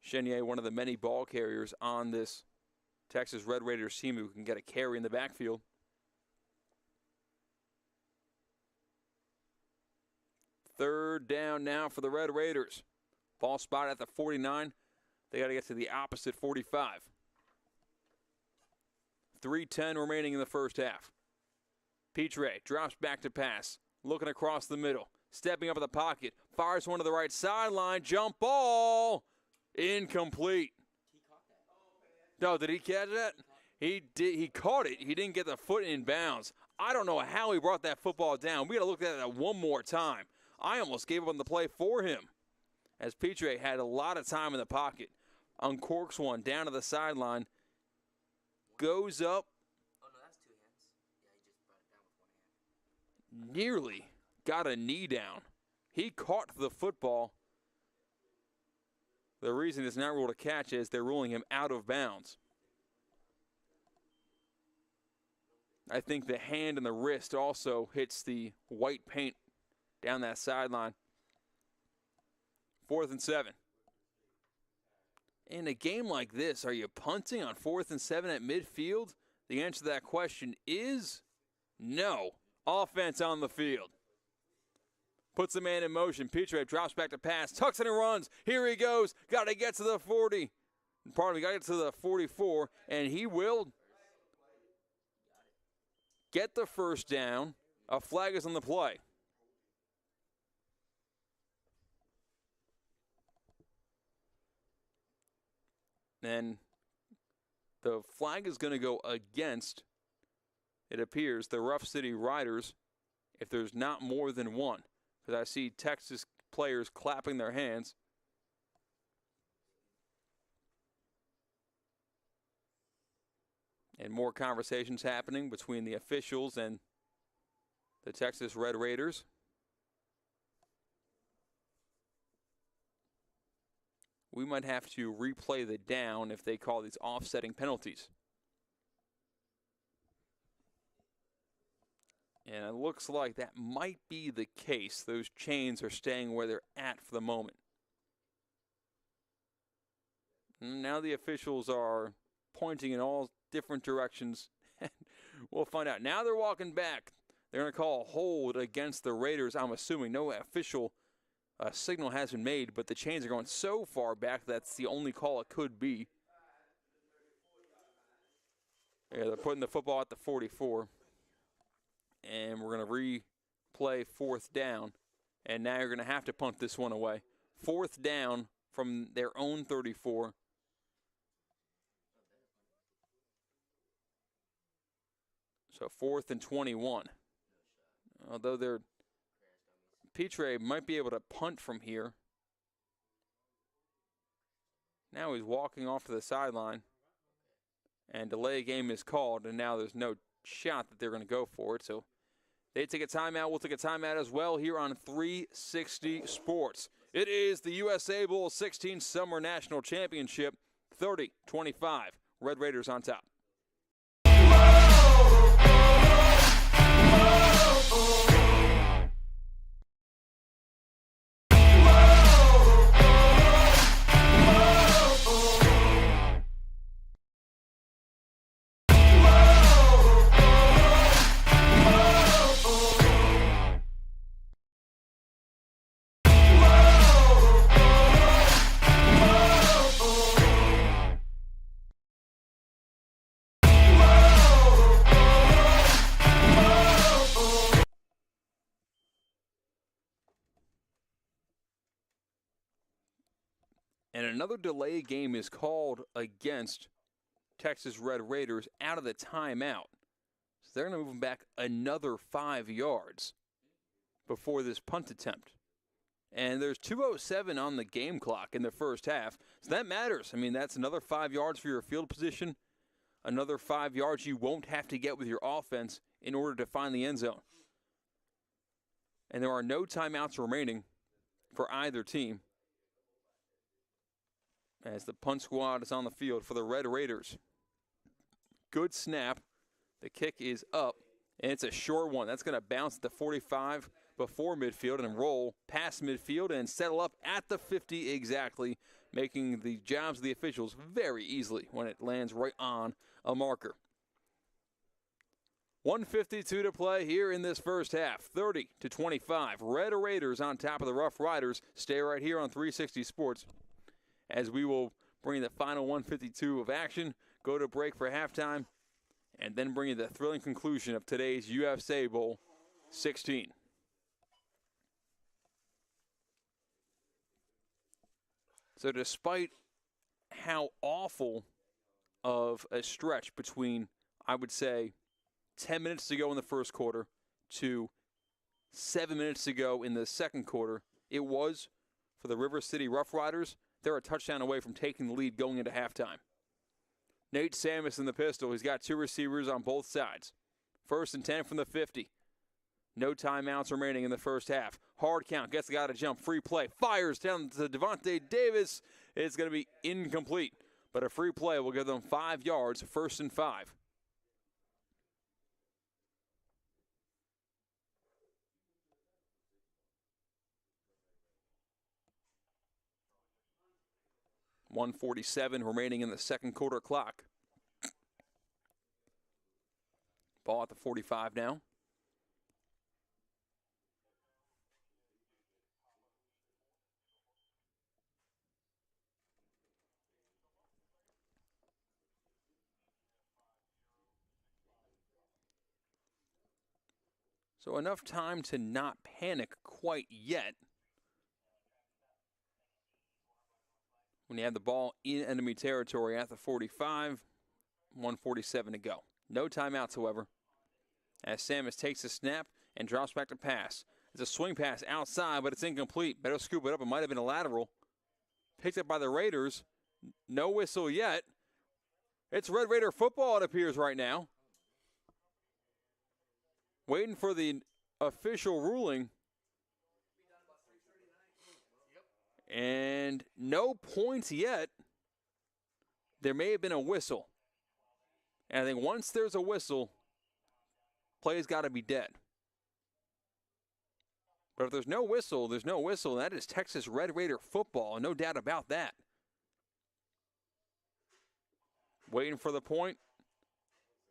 Chenier, one of the many ball carriers on this Texas Red Raiders team who can get a carry in the backfield. Third down now for the Red Raiders. Ball spot at the 49. They got to get to the opposite 45. 3:10 remaining in the first half. Pitre drops back to pass. Looking across the middle. Stepping up in the pocket. Fires one to the right sideline. Jump ball. Incomplete. No, did he catch that? He did. He caught it. He didn't get the foot in bounds. I don't know how he brought that football down. We got to look at that one more time. I almost gave up on the play for him, as Pitre had a lot of time in the pocket. Uncorks one down to the sideline. Goes up. Oh, no, that's 2 hands. Yeah, he just brought it down with 1 hand. Nearly got a knee down. He caught the football. The reason it's not ruled a catch is they're ruling him out of bounds. I think the hand and the wrist also hits the white paint down that sideline. 4th and 7. In a game like this, are you punting on 4th and 7 at midfield? The answer to that question is no. Offense on the field. Puts the man in motion. Pitre drops back to pass. Tucks it and runs. Here he goes. Got to get to the 40. Pardon me, got to get to the 44. And he will get the first down. A flag is on the play. And the flag is going to go against, it appears, the Rough City Riders if there's not more than one. Because I see Texas players clapping their hands. And more conversations happening between the officials and the Texas Red Raiders. We might have to replay the down if they call these offsetting penalties. And it looks like that might be the case. Those chains are staying where they're at for the moment. Now the officials are pointing in all different directions. We'll find out. Now they're walking back. They're going to call a hold against the Raiders, I'm assuming. No official signal has been made, but the chains are going so far back that's the only call it could be. Yeah, they're putting the football at the 44. And we're going to replay 4th down. And now you're going to have to punt this one away. 4th down from their own 34. So 4th and 21. Although Pitre might be able to punt from here. Now he's walking off to the sideline. And delay game is called, and now there's no shot that they're going to go for it. So they take a timeout. We'll take a timeout as well here on 360 Sports. It is the USA Bowl 16 Summer National Championship, 30-25. Red Raiders on top. And another delay game is called against Texas Red Raiders out of the timeout. So they're going to move them back another 5 yards before this punt attempt. And there's 2:07 on the game clock in the first half. So that matters. I mean, that's another 5 yards for your field position. Another 5 yards you won't have to get with your offense in order to find the end zone. And there are no timeouts remaining for either team as the punt squad is on the field for the Red Raiders. Good snap. The kick is up, and it's a short one. That's going to bounce at the 45 before midfield and roll past midfield and settle up at the 50 exactly, making the jobs of the officials very easily when it lands right on a marker. 1:52 to play here in this first half. 30-25. Red Raiders on top of the Rough Riders. Stay right here on 360 Sports as we will bring the final 152 of action, go to break for halftime, and then bring you the thrilling conclusion of today's USA Bowl 16. So despite how awful of a stretch between, I would say, 10 minutes to go in the first quarter to 7 minutes to go in the second quarter, it was for the River City Rough Riders. They're a touchdown away from taking the lead going into halftime. Nate Samus in the pistol. He's got two receivers on both sides. 1st and 10 from the 50. No timeouts remaining in the first half. Hard count. Gets the guy to jump. Free play. Fires down to Devontae Davis. It's going to be incomplete. But a free play will give them 5 yards. 1st and 5. .147 remaining in the second quarter clock. Ball at the 45 now. So enough time to not panic quite yet. When you have the ball in enemy territory at the 45, 1:47 to go. No timeouts, however, as Samus takes a snap and drops back to pass. It's a swing pass outside, but it's incomplete. Better scoop it up. It might have been a lateral. Picked up by the Raiders. No whistle yet. It's Red Raider football, it appears, right now. Waiting for the official ruling. And no points yet. There may have been a whistle. And I think once there's a whistle, play's got to be dead. But if there's no whistle, there's no whistle. That is Texas Red Raider football, no doubt about that. Waiting for the point.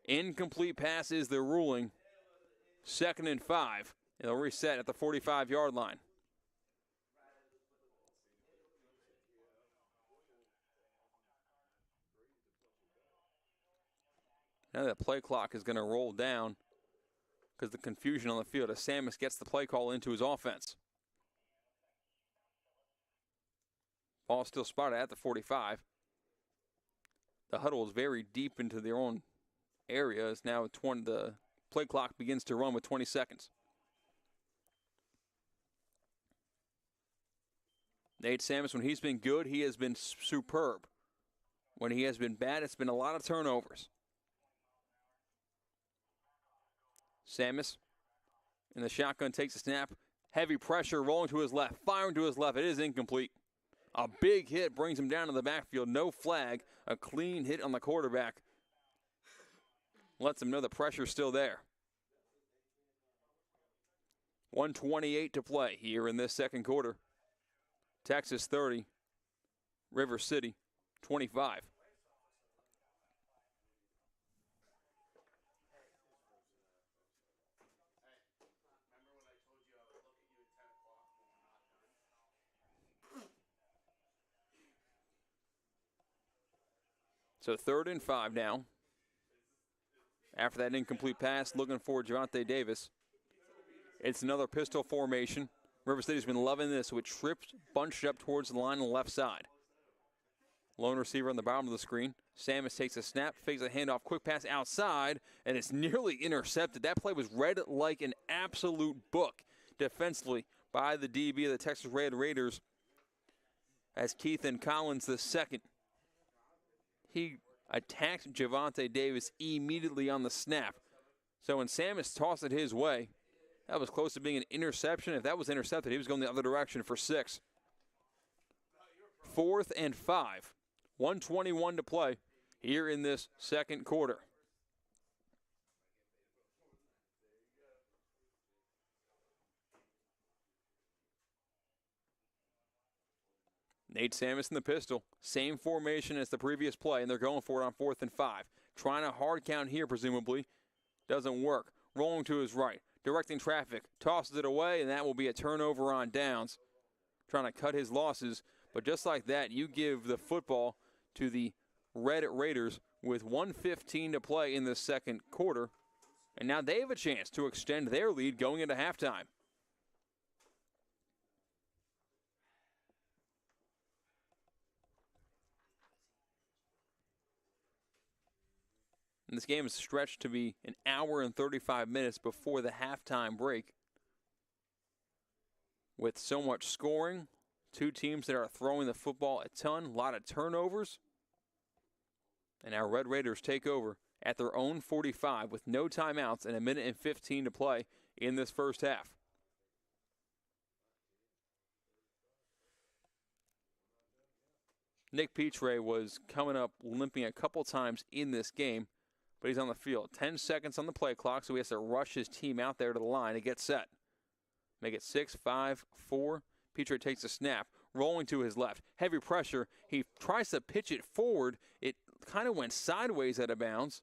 Incomplete pass is the ruling. 2nd and 5. They'll reset at the 45-yard line. Now that play clock is going to roll down because the confusion on the field as Samus gets the play call into his offense. Ball still spotted at the 45. The huddle is very deep into their own area as now the play clock begins to run with 20 seconds. Nate Samus, when he's been good, he has been superb. When he has been bad, it's been a lot of turnovers. Samus in the shotgun takes a snap. Heavy pressure rolling to his left. Firing to his left. It is incomplete. A big hit brings him down to the backfield. No flag. A clean hit on the quarterback. Lets him know the pressure's still there. 1:28 to play here in this second quarter. Texas 30. River City 25. So 3rd and 5 now. After that incomplete pass, looking for Javonte Davis. It's another pistol formation. River City's been loving this with trips bunched up towards the line on the left side. Lone receiver on the bottom of the screen. Samus takes a snap, fakes a handoff, quick pass outside, and it's nearly intercepted. That play was read like an absolute book defensively by the DB of the Texas Red Raiders as Keithan Collins II. He attacked Javonte Davis immediately on the snap. So when Samus tossed it his way, that was close to being an interception. If that was intercepted, he was going the other direction for 6. 4th and 5. 1:21 to play here in this second quarter. Nate Samus in the pistol. Same formation as the previous play, and they're going for it on 4th and 5. Trying a hard count here, presumably. Doesn't work. Rolling to his right. Directing traffic. Tosses it away, and that will be a turnover on downs. Trying to cut his losses. But just like that, you give the football to the Red Raiders with 1:15 to play in the second quarter. And now they have a chance to extend their lead going into halftime. And this game is stretched to be an hour and 35 minutes before the halftime break. With so much scoring, two teams that are throwing the football a ton, a lot of turnovers. And our Red Raiders take over at their own 45 with no timeouts and 1:15 to play in this first half. Nick Petrie was coming up limping a couple times in this game, but he's on the field. 10 seconds on the play clock, so he has to rush his team out there to the line to get set. Make it 6, 5, 4. Petrie takes a snap, rolling to his left. Heavy pressure. He tries to pitch it forward. It kind of went sideways out of bounds.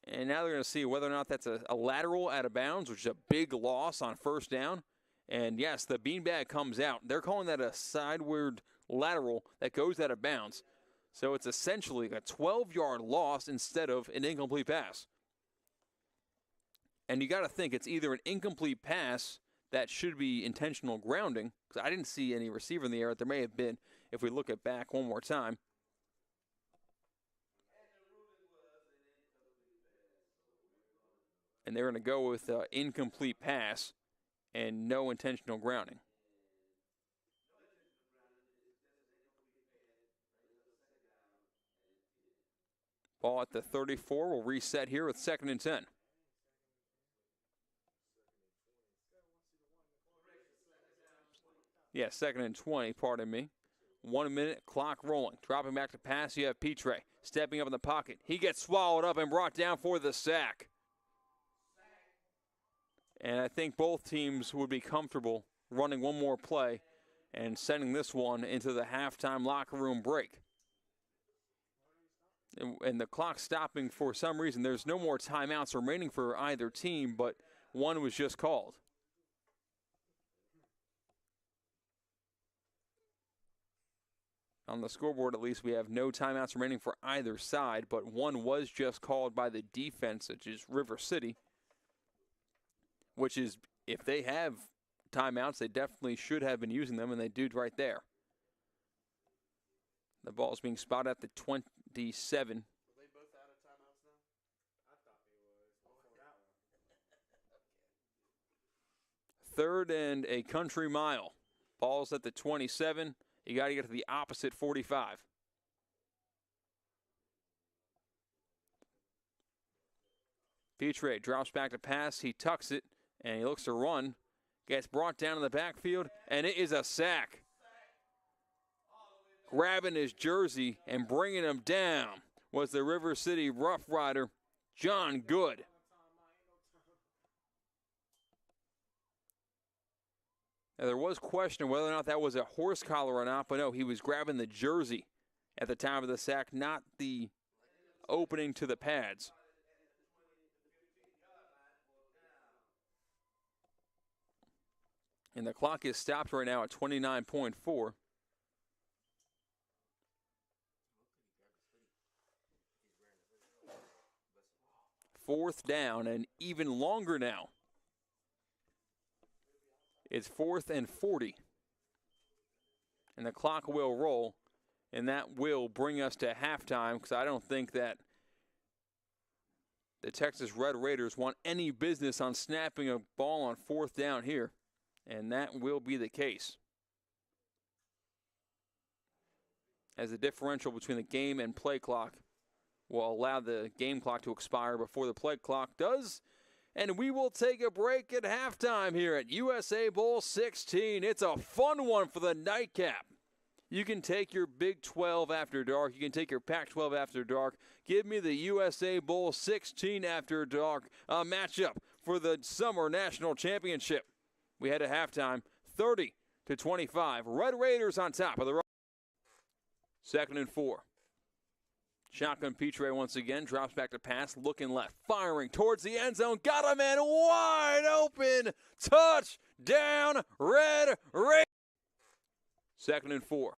And now they're going to see whether or not that's a lateral out of bounds, which is a big loss on first down. And yes, the beanbag comes out. They're calling that a sideward lateral that goes out of bounds. So it's essentially a 12-yard loss instead of an incomplete pass. And you got to think it's either an incomplete pass that should be intentional grounding, because I didn't see any receiver in the air. There may have been if we look at back one more time. And they're going to go with incomplete pass and no intentional grounding. Ball at the 34 will reset here with 2nd and 10. Yeah, 2nd and 20, pardon me. 1 minute, clock rolling. Dropping back to pass, you have Petrie. Stepping up in the pocket. He gets swallowed up and brought down for the sack. And I think both teams would be comfortable running one more play and sending this one into the halftime locker room break. And the clock stopping for some reason. There's no more timeouts remaining for either team, but one was just called. On the scoreboard, at least, we have no timeouts remaining for either side, but one was just called by the defense, which is River City, which is, if they have timeouts, they definitely should have been using them, and they do right there. The ball is being spotted at the 27. Were they both out of timeouts now? I thought they was before that one. 3rd and a country mile. Ball's at the 27. You got to get to the opposite 45. Petrie drops back to pass. He tucks it, and he looks to run. Gets brought down in the backfield, and it is a sack. Grabbing his jersey and bringing him down was the River City Rough Rider, John Good. Now, there was question whether or not that was a horse collar or not, but no, he was grabbing the jersey at the time of the sack, not the opening to the pads. And the clock is stopped right now at 29.4. Fourth down and even longer now. It's 4th and 40. And the clock will roll And that will bring us to halftime, because I don't think that the Texas Red Raiders want any business on snapping a ball on 4th down here. And that will be the case, as the differential between the game and play clock will allow the game clock to expire before the play clock does. And we will take a break at halftime here at USA Bowl 16. It's a fun one for the nightcap. You can take your Big 12 after dark. You can take your Pac-12 after dark. Give me the USA Bowl 16 after dark matchup for the Summer National Championship. We head to halftime, 30-25. Red Raiders on top of the 2nd and 4. Shotgun Pitre once again drops back to pass, looking left, firing towards the end zone. Got a man wide open. Touchdown, Red Raiders. 2nd and 4.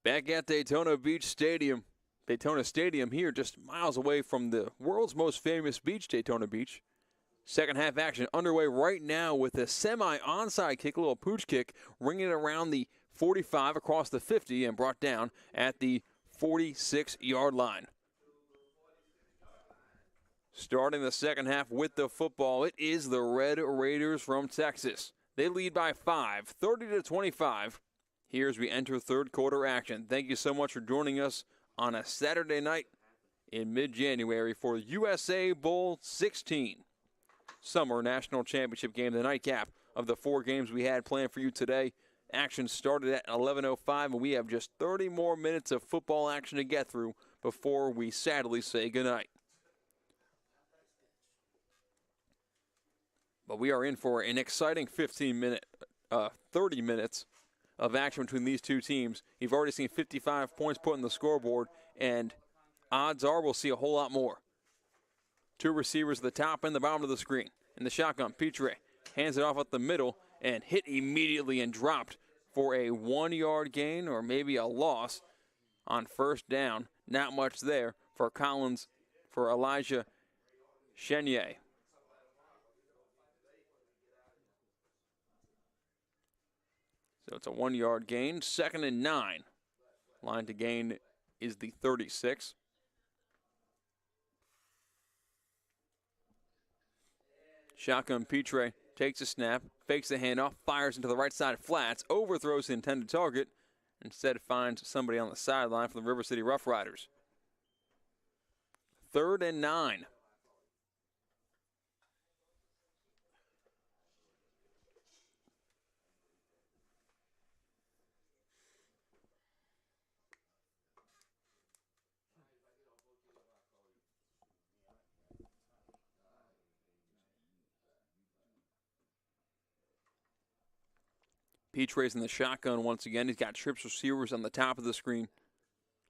Back at Daytona Beach Stadium. Daytona Stadium here just miles away from the world's most famous beach, Daytona Beach. Second half action underway right now with a semi-onside kick, a little pooch kick, ringing it around the 45 across the 50 and brought down at the 46-yard line. Starting the second half with the football, it is the Red Raiders from Texas. They lead by 5, 30-25. Here as we enter third quarter action. Thank you so much for joining us on a Saturday night in mid-January for USA Bowl 16. Summer National Championship game, the nightcap of the 4 games we had planned for you today. Action started at 11:05, and we have just 30 more minutes of football action to get through before we sadly say goodnight. But we are in for an exciting 30 minutes of action between these two teams. You've already seen 55 points put on the scoreboard, and odds are we'll see a whole lot more. 2 receivers at the top and the bottom of the screen. In the shotgun, Pitre hands it off at the middle and hit immediately and dropped for a 1-yard gain or maybe a loss on first down. Not much there for Elijah Chenier. So it's a 1-yard gain. 2nd and 9. Line to gain is the 36. Shotgun Pitre takes a snap, fakes the handoff, fires into the right side flats, overthrows the intended target, instead finds somebody on the sideline for the River City Rough Riders. 3rd and 9. Petre's in the shotgun once again. He's got trips receivers on the top of the screen.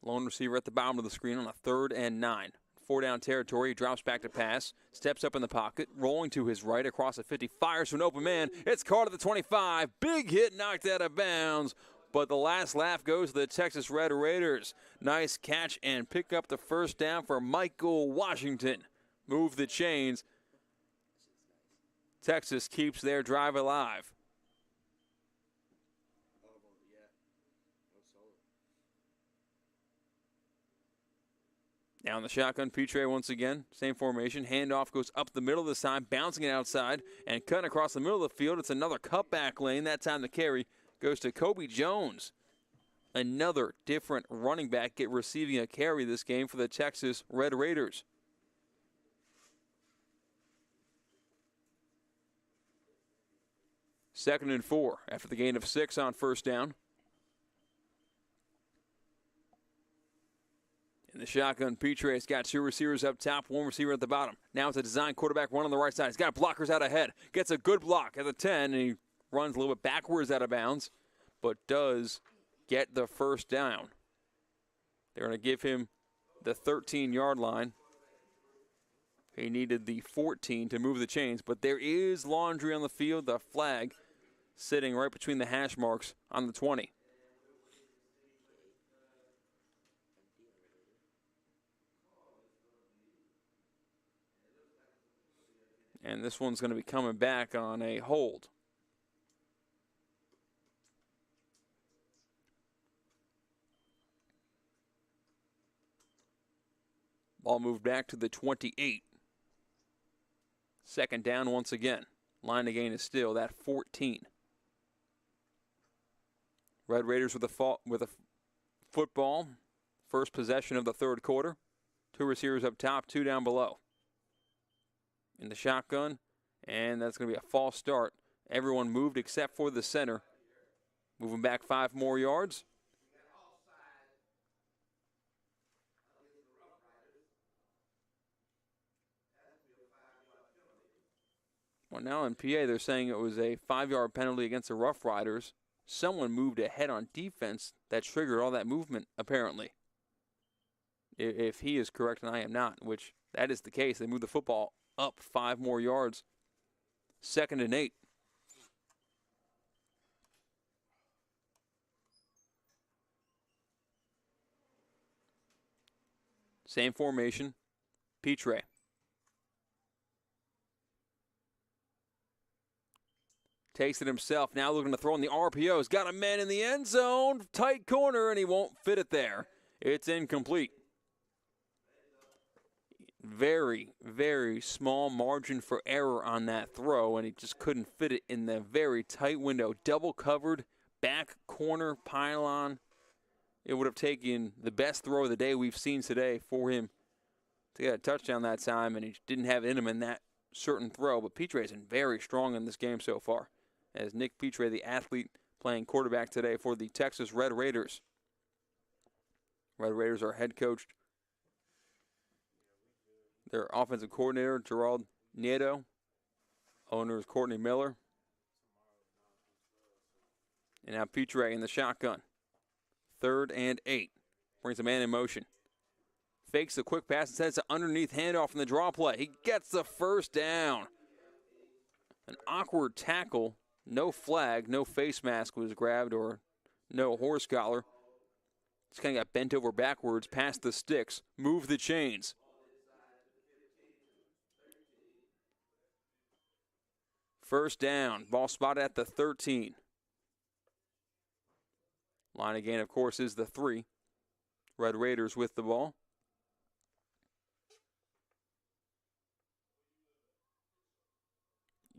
Lone receiver at the bottom of the screen on a 3rd and 9. 4-down territory. He drops back to pass. Steps up in the pocket. Rolling to his right across the 50. Fires to an open man. It's caught at the 25. Big hit knocked out of bounds. But the last laugh goes to the Texas Red Raiders. Nice catch and pick up the first down for Michael Washington. Move the chains. Texas keeps their drive alive. Now in the shotgun, Pitre once again, same formation. Handoff goes up the middle this time, bouncing it outside and cutting across the middle of the field. It's another cutback lane. That time the carry goes to Kobe Jones. Another different running back receiving a carry this game for the Texas Red Raiders. Second and 4 after the gain of 6 on first down. In the shotgun, Pitre has got 2 receivers up top, 1 receiver at the bottom. Now it's a design quarterback run on the right side. He's got blockers out ahead. Gets a good block at the 10, and he runs a little bit backwards out of bounds, but does get the first down. They're going to give him the 13-yard line. He needed the 14 to move the chains, but there is laundry on the field. The flag sitting right between the hash marks on the 20. And this one's going to be coming back on a hold. Ball moved back to the 28. Second down once again. Line to gain is still that 14. Red Raiders with a football. First possession of the third quarter. 2 receivers up top, 2 down below. In the shotgun, and that's going to be a false start. Everyone moved except for the center. Moving back 5 more yards. Well, now in PA, they're saying it was a 5-yard penalty against the Rough Riders. Someone moved ahead on defense that triggered all that movement, apparently. If he is correct and I am not, which that is the case, they moved the football up 5 more yards. 2nd and 8. Same formation. Petrie. Takes it himself. Now looking to throw in the RPO. He's got a man in the end zone. Tight corner, and he won't fit it there. It's incomplete. Very, very small margin for error on that throw, and he just couldn't fit it in the very tight window. Double covered, back corner, pylon. It would have taken the best throw of the day we've seen today for him to get a touchdown that time, and he didn't have it in him in that certain throw. But Petrie has been very strong in this game so far, as Nick Petrie, the athlete, playing quarterback today for the Texas Red Raiders. Red Raiders are head coached. Their offensive coordinator, Gerald Nieto. Owner is Courtney Miller. And now Petrie in the shotgun. 3rd and 8. Brings a man in motion. Fakes the quick pass and sends it underneath handoff in the draw play. He gets the first down. An awkward tackle. No flag, no face mask was grabbed, or no horse collar. Just kind of got bent over backwards, past the sticks, move the chains. First down, ball spotted at the 13. Line again, of course, is the 3. Red Raiders with the ball.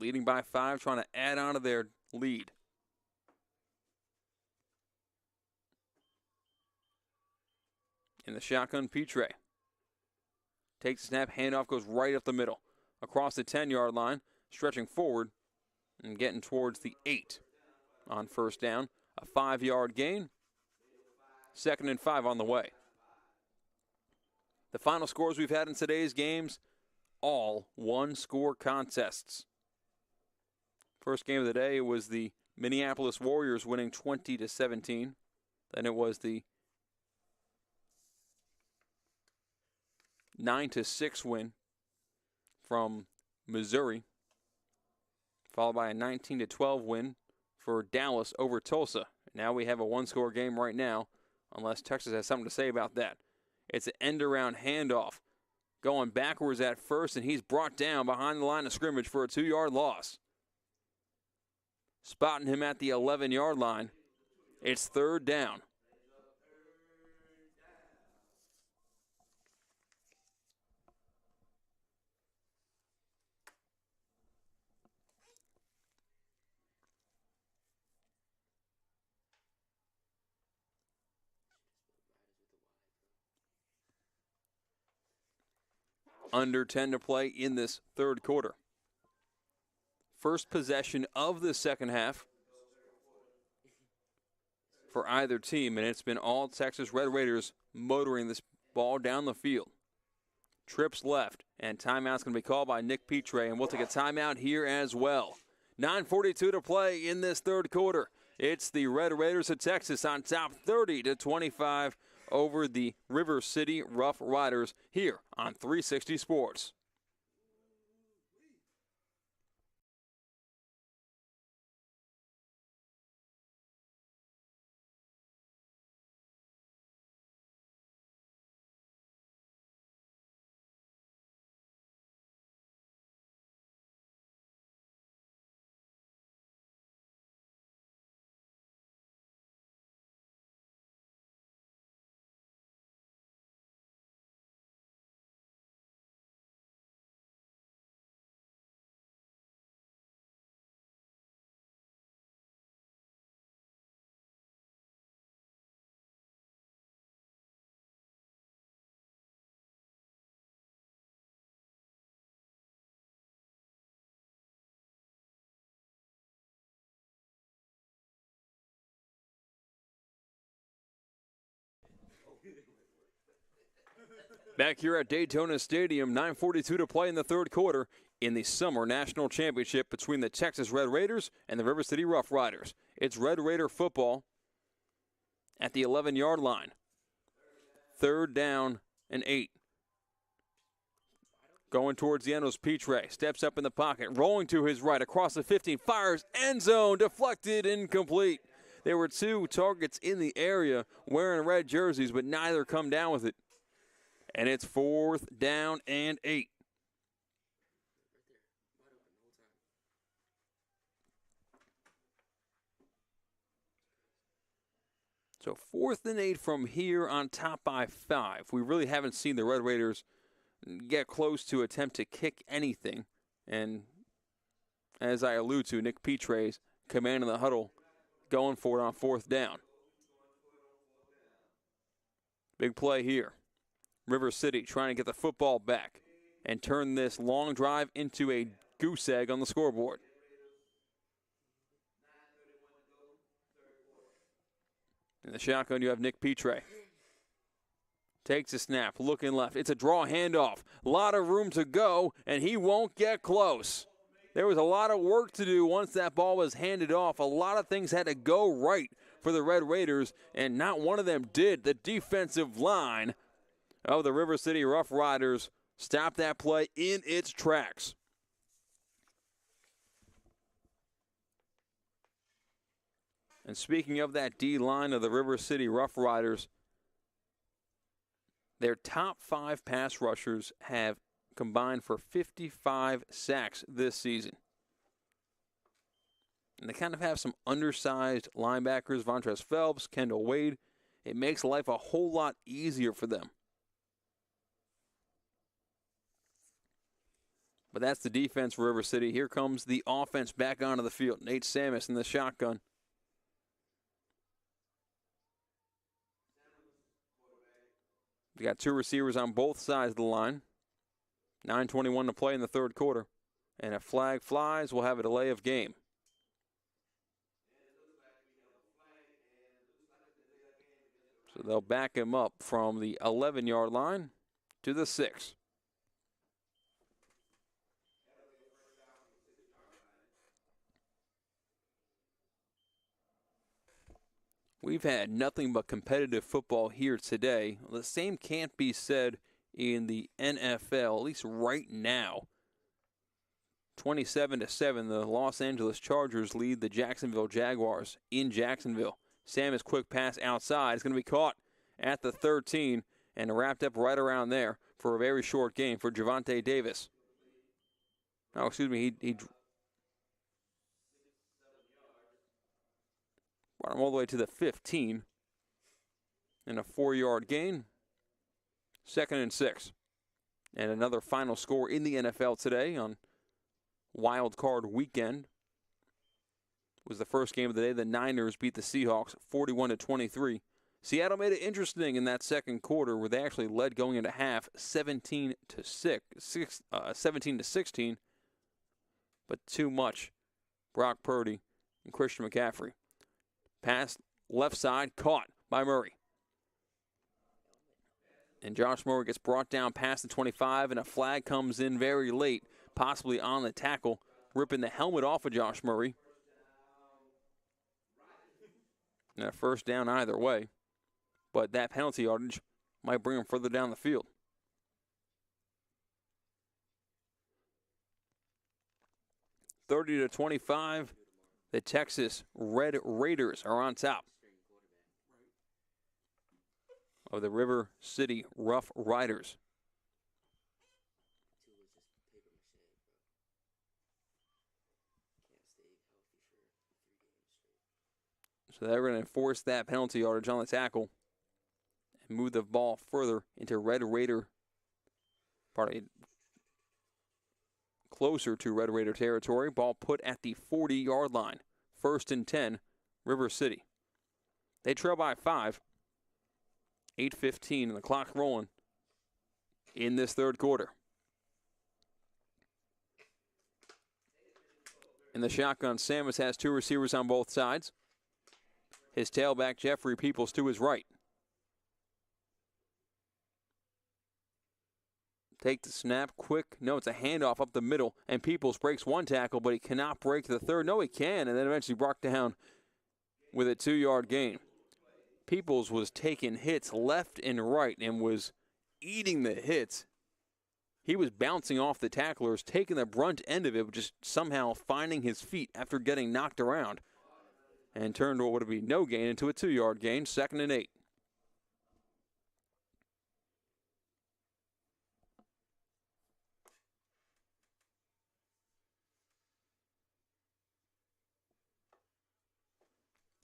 Leading by 5, trying to add on to their lead. In the shotgun, Petrie. Takes a snap, handoff, goes right up the middle. Across the 10-yard line, stretching forward and getting towards the 8 on first down. A 5-yard gain. 2nd and 5 on the way. The final scores we've had in today's games, all one-score contests. First game of the day was the Minneapolis Warriors winning 20-17. Then it was the 9-6 win from Missouri, followed by a 19-12 win for Dallas over Tulsa. Now we have a one-score game right now, unless Texas has something to say about that. It's an end-around handoff, going backwards at first, and he's brought down behind the line of scrimmage for a 2-yard loss. Spotting him at the 11-yard line. It's 3rd down. Under 10 to play in this 3rd quarter. First possession of the second half for either team, and it's been all Texas Red Raiders motoring this ball down the field. Trips left, and timeout's going to be called by Nick Petrie, and we'll take a timeout here as well. 9:42 to play in this 3rd quarter. It's the Red Raiders of Texas on top 30-25 over the River City Rough Riders here on 360 Sports. Back here at Daytona Stadium, 9:42 to play in the 3rd quarter in the Summer National Championship between the Texas Red Raiders and the River City Rough Riders. It's Red Raider football at the 11-yard line. 3rd down and 8. Going towards the end was Petrie. Steps up in the pocket, rolling to his right across the 15, fires, end zone, deflected, incomplete. There were 2 targets in the area wearing red jerseys, but neither come down with it. And it's 4th down and 8. So 4th and 8 from here on top by 5. We really haven't seen the Red Raiders get close to attempt to kick anything. And as I allude to, Nick Petre's commanding the huddle, going for it on 4th down. Big play here. River City trying to get the football back and turn this long drive into a goose egg on the scoreboard. In the shotgun, you have Nick Petre. Takes a snap, looking left. It's a draw handoff. A lot of room to go, and he won't get close. There was a lot of work to do once that ball was handed off. A lot of things had to go right for the Red Raiders, and not one of them did. The defensive line of the River City Rough Riders stopped that play in its tracks. And speaking of that D-line of the River City Rough Riders, their top 5 pass rushers have combined for 55 sacks this season. And they kind of have some undersized linebackers, Vontrez Phelps, Kendall Wade. It makes life a whole lot easier for them. But that's the defense for River City. Here comes the offense back onto the field. Nate Samus in the shotgun. We got 2 receivers on both sides of the line. 9:21 to play in the 3rd quarter. And a flag flies. We'll have a delay of game. So they'll back him up from the 11-yard line to the 6. We've had nothing but competitive football here today. The same can't be said in the NFL, at least right now. 27-7, the Los Angeles Chargers lead the Jacksonville Jaguars in Jacksonville. Samus' quick pass outside is going to be caught at the 13 and wrapped up right around there for a very short game for Javonte Davis. Oh, excuse me, he brought him all the way to the 15 and a 4-yard gain. 2nd and 6. And another final score in the NFL today on Wild Card Weekend was the first game of the day. The Niners beat the Seahawks 41-23. Seattle made it interesting in that 2nd quarter where they actually led going into half 17-16. But too much. Brock Purdy and Christian McCaffrey. Pass left side, caught by Murray. And Josh Murray gets brought down past the 25, and a flag comes in very late, possibly on the tackle, ripping the helmet off of Josh Murray. And a 1st down either way. But that penalty yardage might bring him further down the field. (30-25). The Texas Red Raiders are on top of the River City Rough Riders. So they're going to enforce that penalty yardage on the tackle and move the ball further into closer to Red Raider territory. Ball put at the 40-yard line. 1st and 10, River City. They trail by 5. 8:15 and the clock rolling in this 3rd quarter. In the shotgun, Samus has 2 receivers on both sides. His tailback, Jeffrey Peoples, to his right. Take the snap, quick. No, it's a handoff up the middle, and Peoples breaks 1 tackle, but he cannot break the 3rd. No, he can, and then eventually brought down with a 2-yard gain. Peoples was taking hits left and right and was eating the hits. He was bouncing off the tacklers, taking the brunt end of it, just somehow finding his feet after getting knocked around, and turned what would be no gain into a 2-yard gain, 2nd and 8.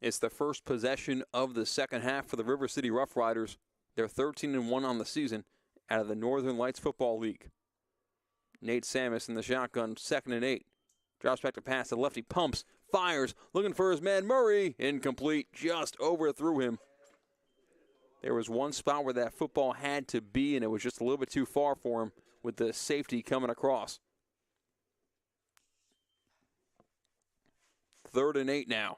It's the first possession of the second half for the River City Rough Riders. They're 13-1 on the season out of the Northern Lights Football League. Nate Samus in the shotgun, 2nd and 8. Drops back to pass. The lefty pumps, fires, looking for his man Murray. Incomplete, just overthrew him. There was one spot where that football had to be, and it was just a little bit too far for him with the safety coming across. 3rd and 8 now.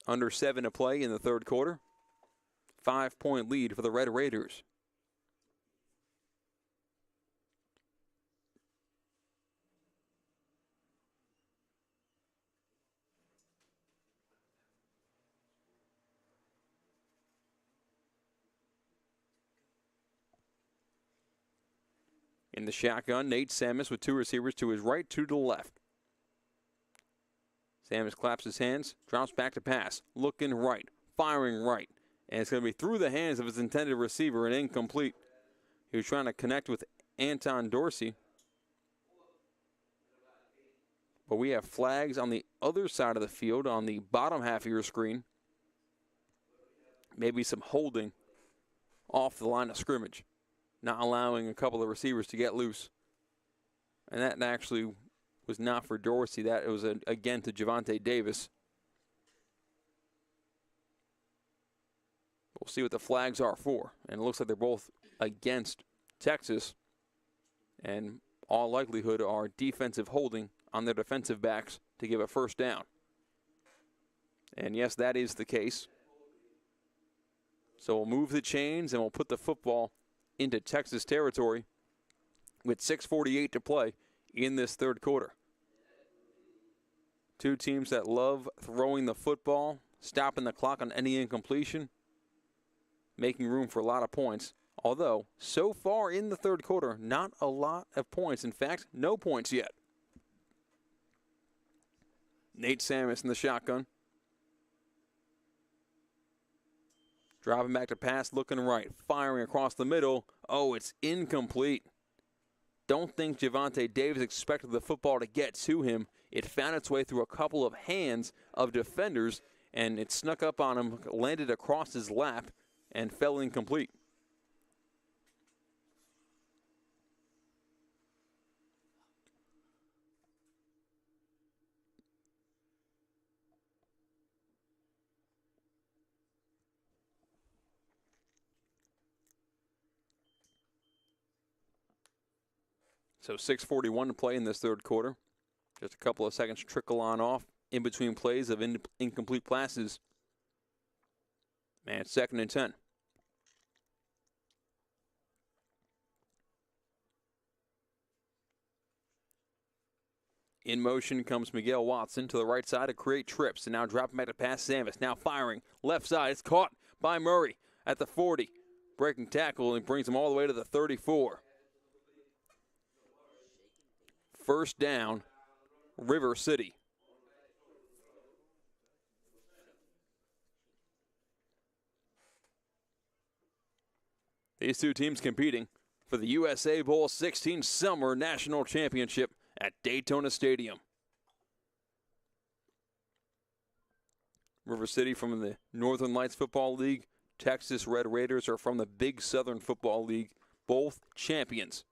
Under 7 to play in the third quarter. 5-point lead for the Red Raiders. In the shotgun, Nate Samus with 2 receivers to his right, 2 to the left. Samus claps his hands, drops back to pass, looking right, firing right. And it's going to be through the hands of his intended receiver and incomplete. He was trying to connect with Anton Dorsey. But we have flags on the other side of the field on the bottom half of your screen. Maybe some holding off the line of scrimmage, not allowing a couple of receivers to get loose. And that actually was not for Dorsey. That was, again, to Javonte Davis. We'll see what the flags are for. And it looks like they're both against Texas. And all likelihood are defensive holding on their defensive backs to give a first down. And yes, that is the case. So we'll move the chains and we'll put the football into Texas territory with 6:48 to play in this third quarter. Two teams that love throwing the football, stopping the clock on any incompletion, making room for a lot of points. Although, so far in the third quarter, not a lot of points. In fact, no points yet. Nate Samus in the shotgun. Dropping back to pass, looking right, firing across the middle. Oh, it's incomplete. Don't think Javonte Davis expected the football to get to him. It found its way through a couple of hands of defenders, and it snuck up on him, landed across his lap, and fell incomplete. So 6:41 to play in this third quarter. Just a couple of seconds trickle on off in between plays of incomplete passes. Man, it's 2nd and 10. In motion comes Miguel Watson to the right side to create trips. And now dropping back to pass Samus. Now firing. Left side. It's caught by Murray at the 40. Breaking tackle and brings him all the way to the 34. First down, River City. These two teams competing for the USA Bowl 16 Summer National Championship at Daytona Stadium. River City from the Northern Lights Football League. Texas Red Raiders are from the Big Southern Football League. Both champions,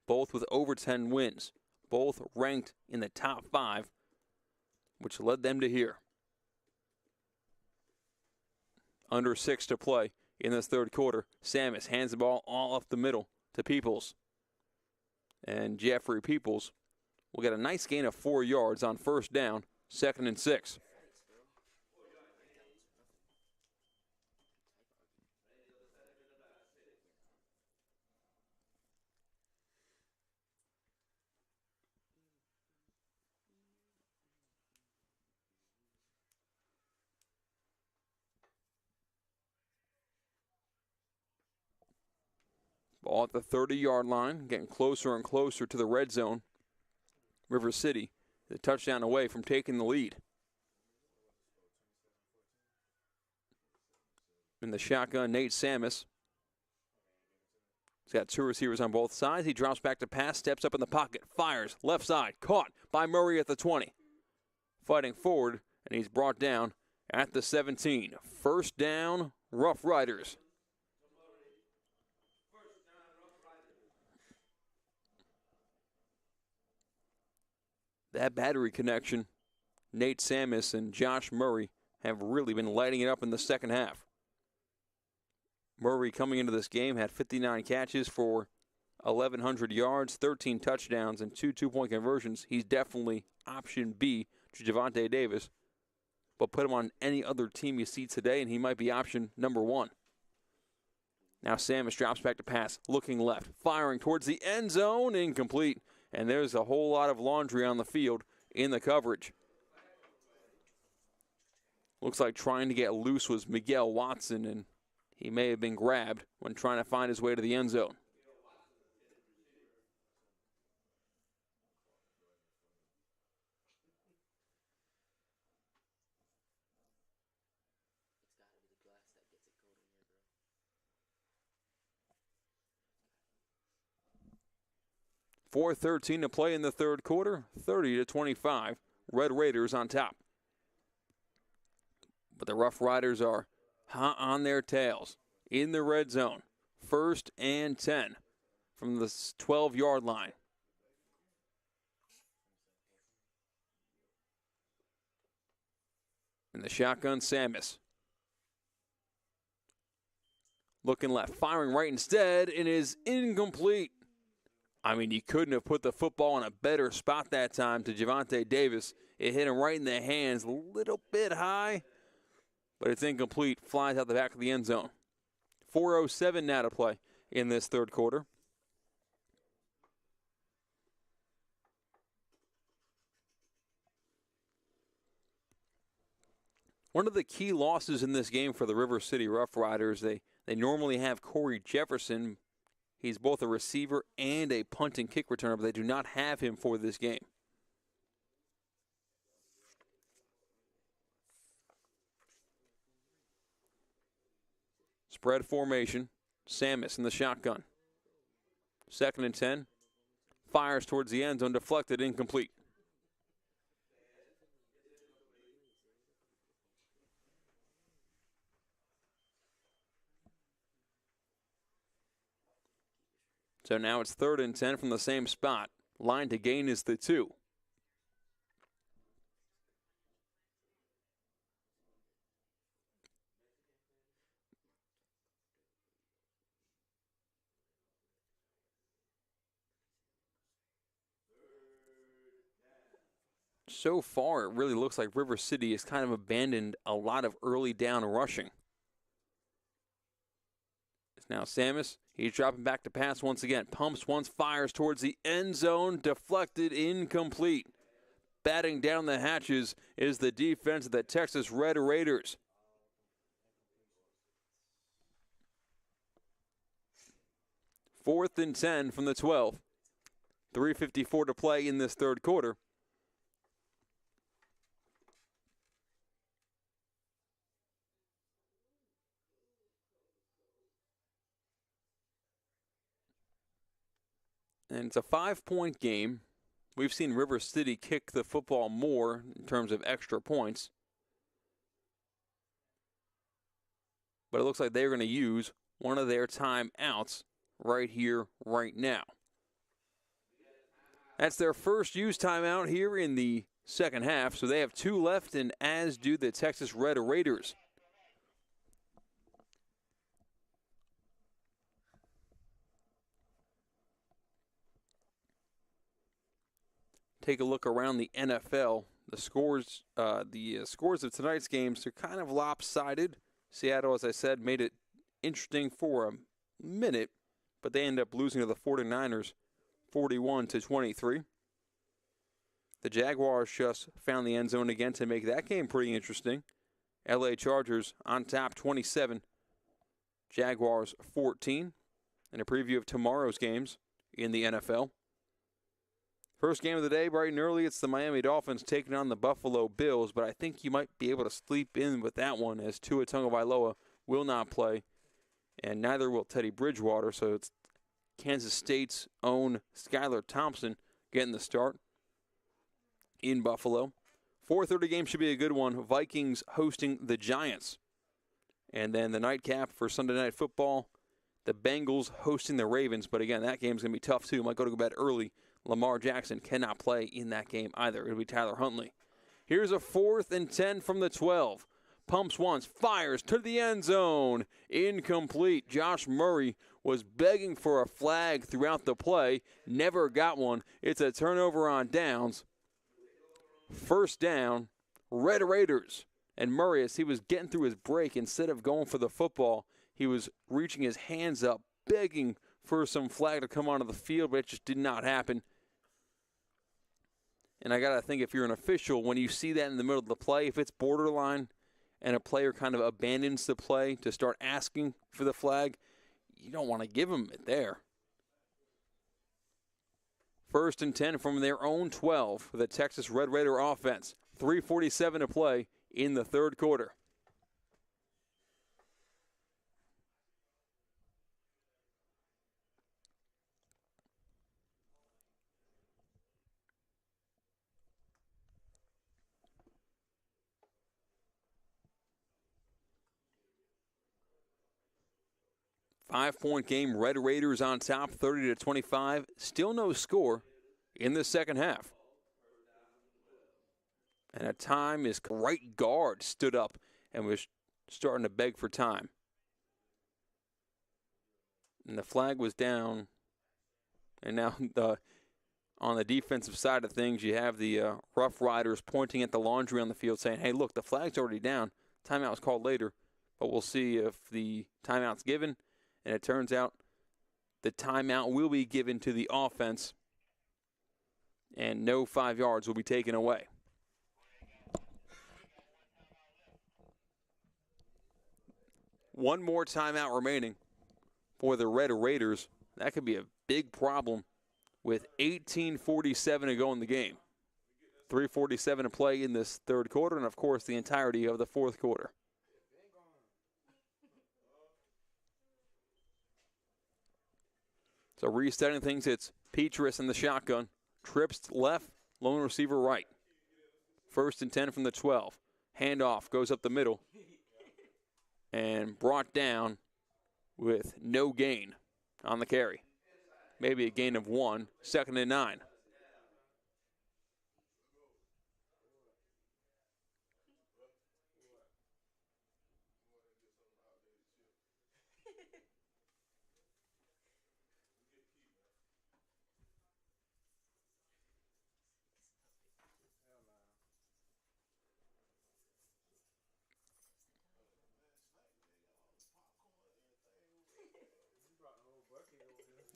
both with over 10 wins. Both ranked in the top 5, which led them to here. Under 6 to play in this third quarter. Samus hands the ball all up the middle to Peoples. And Jeffrey Peoples will get a nice gain of 4 yards on first down, 2nd and 6. Ball at the 30-yard line, getting closer and closer to the red zone. River City, the touchdown away from taking the lead. In the shotgun, Nate Samus. He's got 2 receivers on both sides. He drops back to pass, steps up in the pocket, fires, left side, caught by Murray at the 20. Fighting forward, and he's brought down at the 17. First down, Rough Riders. That battery connection, Nate Samus and Josh Murray, have really been lighting it up in the second half. Murray coming into this game had 59 catches for 1,100 yards, 13 touchdowns, and 2 two-point conversions. He's definitely option B to Javonte Davis. But put him on any other team you see today, and he might be option number 1. Now Samus drops back to pass, looking left, firing towards the end zone, incomplete. And there's a whole lot of laundry on the field in the coverage. Looks like trying to get loose was Miguel Watson, and he may have been grabbed when trying to find his way to the end zone. It's gotta be the glass that gets it going here, bro. 4:13 to play in the third quarter, 30-25. Red Raiders on top. But the Rough Riders are hot on their tails in the red zone. 1st and 10 from the 12-yard line. And the shotgun, Samus. Looking left, firing right instead, and is incomplete. I mean, you couldn't have put the football in a better spot that time to Javonte Davis. It hit him right in the hands, a little bit high, but it's incomplete. Flies out the back of the end zone. 4:07 now to play in this third quarter. One of the key losses in this game for the River City Rough Riders, they normally have Corey Jefferson. He's both a receiver and a punt and kick returner, but they do not have him for this game. Spread formation, Samus in the shotgun. 2nd and 10, fires towards the end zone, deflected, incomplete. So now it's 3rd and 10 from the same spot. Line to gain is the 2. So far, it really looks like River City has kind of abandoned a lot of early down rushing. It's now Samus. He's dropping back to pass once again. Pumps once, fires towards the end zone. Deflected, incomplete. Batting down the hatches is the defense of the Texas Red Raiders. Fourth and 10 from the 12. 3:54 to play in this third quarter. And it's a 5-point game. We've seen River City kick the football more in terms of extra points. But it looks like they're going to use one of their timeouts right here, right now. That's their first used timeout here in the second half. So they have 2 left, and as do the Texas Red Raiders. Take a look around the NFL. The scores of tonight's games are kind of lopsided. Seattle, as I said, made it interesting for a minute, but they end up losing to the 49ers 41-23. The Jaguars just found the end zone again to make that game pretty interesting. LA Chargers on top 27, Jaguars 14. And a preview of tomorrow's games in the NFL. First game of the day, bright and early, it's the Miami Dolphins taking on the Buffalo Bills, but I think you might be able to sleep in with that one as Tua Tagovailoa will not play, and neither will Teddy Bridgewater, so it's Kansas State's own Skylar Thompson getting the start in Buffalo. 4:30 game should be a good one. Vikings hosting the Giants. And then the nightcap for Sunday Night Football, the Bengals hosting the Ravens. But again, that game's going to be tough too. Might go to bed early. Lamar Jackson cannot play in that game either. It'll be Tyler Huntley. Here's a 4th and 10 from the 12. Pumps once, fires to the end zone. Incomplete. Josh Murray was begging for a flag throughout the play. Never got one. It's a turnover on downs. First down, Red Raiders. And Murray, as he was getting through his break, instead of going for the football, he was reaching his hands up, begging for some flag to come onto the field, but it just did not happen. And I got to think, if you're an official, when you see that in the middle of the play, if it's borderline and a player kind of abandons the play to start asking for the flag, you don't want to give him it there. 1st and 10 from their own 12 for the Texas Red Raider offense. 3:47 to play in the third quarter. Five-point game, Red Raiders on top, 30-25. Still no score in the second half. And at time, his right guard stood up and was starting to beg for time. And the flag was down. And now on the defensive side of things, you have the Rough Riders pointing at the laundry on the field saying, hey, look, the flag's already down. Timeout was called later, but we'll see if the timeout's given. And it turns out the timeout will be given to the offense, and no 5 yards will be taken away. One more timeout remaining for the Red Raiders. That could be a big problem with 18:47 to go in the game. 3:47 to play in this third quarter, and, of course, the entirety of the fourth quarter. So resetting things, it's Petras in the shotgun. Trips left, lone receiver right. 1st and 10 from the 12. Handoff goes up the middle and brought down with no gain on the carry. Maybe a gain of 1. 2nd and 9.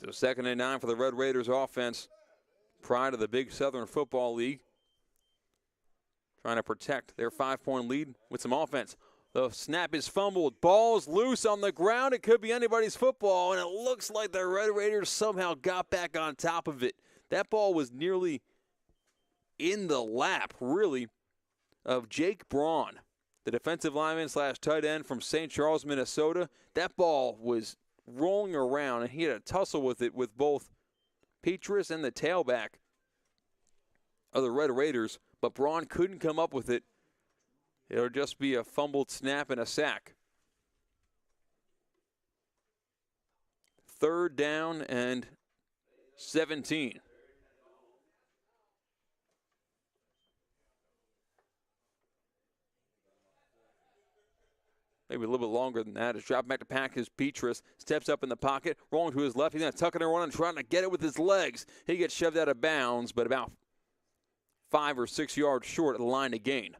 So 2nd and 9 for the Red Raiders offense. Pride of the Big Southern Football League. Trying to protect their 5-point lead with some offense. The snap is fumbled. Ball's loose on the ground. It could be anybody's football, and it looks like the Red Raiders somehow got back on top of it. That ball was nearly in the lap, really, of Jake Braun, the defensive lineman / tight end from St. Charles, Minnesota. That ball was rolling around, and he had a tussle with it with both Petras and the tailback of the Red Raiders, but Braun couldn't come up with it. It'll just be a fumbled snap and a sack. 3rd down and 17. Maybe a little bit longer than that. It's dropping back to pack his Petras. Steps up in the pocket, rolling to his left. He's going to tuck it and run and trying to get it with his legs. He gets shoved out of bounds, but about 5 or 6 yards short of the line to gain.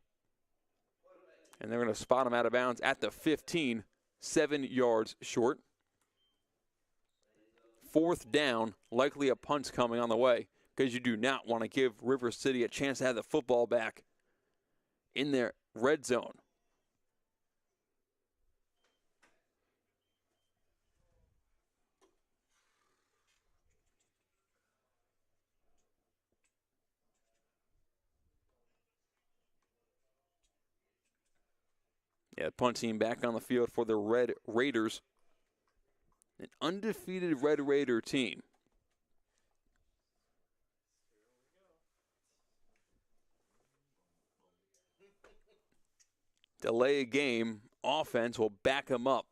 And they're going to spot him out of bounds at the 15, 7 yards short. 4th down, likely a punt coming on the way, because you do not want to give River City a chance to have the football back in their red zone. Yeah, punt team back on the field for the Red Raiders. An undefeated Red Raider team. delay a game offense will back them up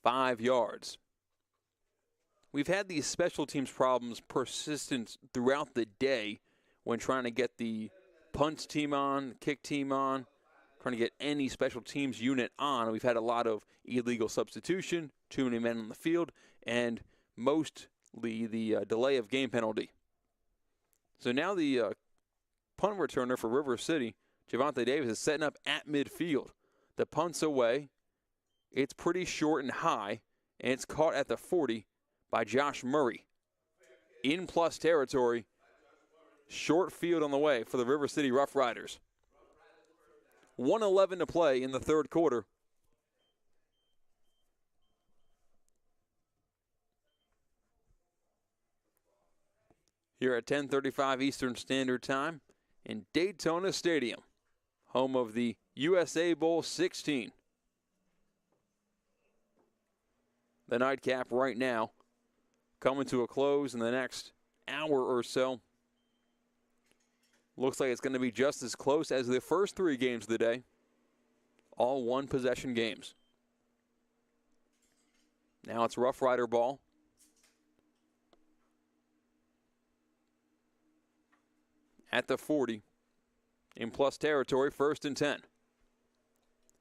5 yards. We've had these special teams problems persistent throughout the day when trying to get the punt team on, kick team on, trying to get any special teams unit on. We've had a lot of illegal substitution, too many men on the field, and mostly the delay of game penalty. So now the punt returner for River City, Javonte Davis, is setting up at midfield. The punt's away. It's pretty short and high, and it's caught at the 40 by Josh Murray. In plus territory, short field on the way for the River City Rough Riders. 1:11 to play in the third quarter. Here at 10:35 Eastern Standard Time in Daytona Stadium, home of the USA Bowl 16. The nightcap right now coming to a close in the next hour or so. Looks like it's going to be just as close as the first 3 games of the day. All one-possession games. Now it's Rough Rider ball. At the 40. In plus territory, 1st and 10.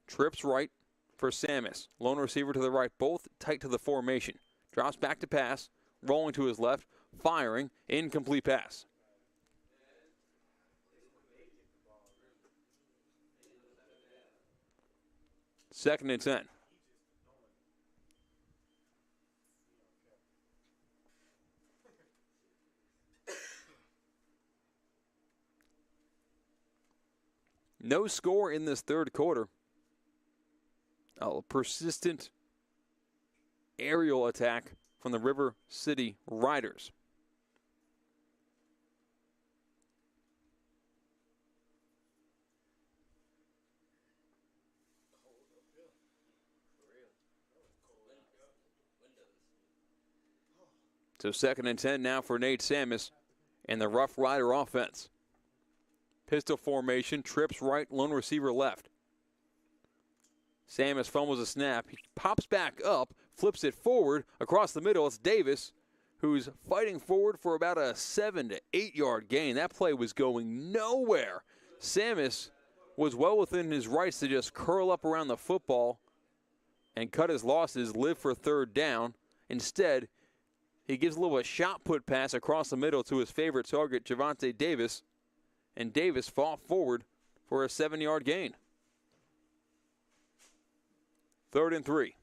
Trips right for Samus. Lone receiver to the right, both tight to the formation. Drops back to pass. Rolling to his left, firing, incomplete pass. Second and 10. No score in this third quarter. A persistent aerial attack from the River City Riders. So 2nd and 10 now for Nate Samus and the Rough Rider offense. Pistol formation, trips right, lone receiver left. Samus fumbles a snap. He pops back up, flips it forward across the middle. It's Davis, who's fighting forward for about a 7 to 8 yard gain. That play was going nowhere. Samus was well within his rights to just curl up around the football and cut his losses, live for 3rd down. Instead, he gives a little shot put pass across the middle to his favorite target, Javonte Davis, and Davis fought forward for a 7 yard gain. 3rd and 3.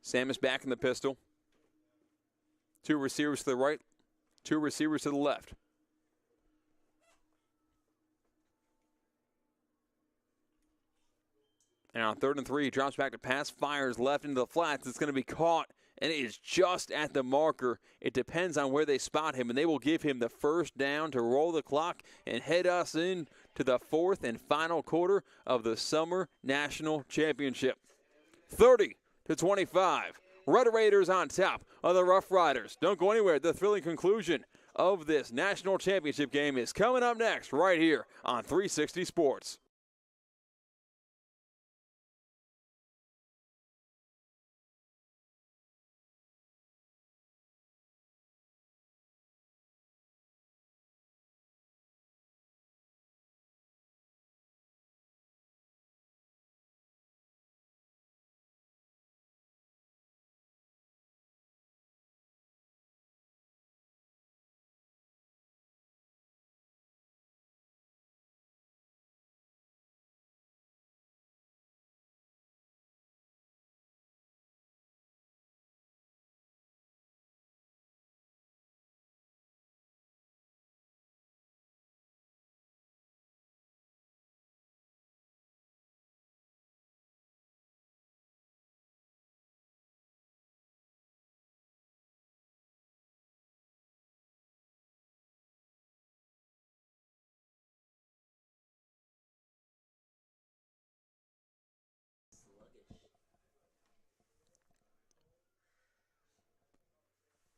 Samus back in the pistol. 2 receivers to the right, 2 receivers to the left. And on 3rd and 3, he drops back to pass, fires left into the flats. It's going to be caught, and it is just at the marker. It depends on where they spot him, and they will give him the 1st down to roll the clock and head us in to the 4th and final quarter of the Summer National Championship. 30-25. Red Raiders on top of the Rough Riders. Don't go anywhere. The thrilling conclusion of this national championship game is coming up next right here on 360 Sports.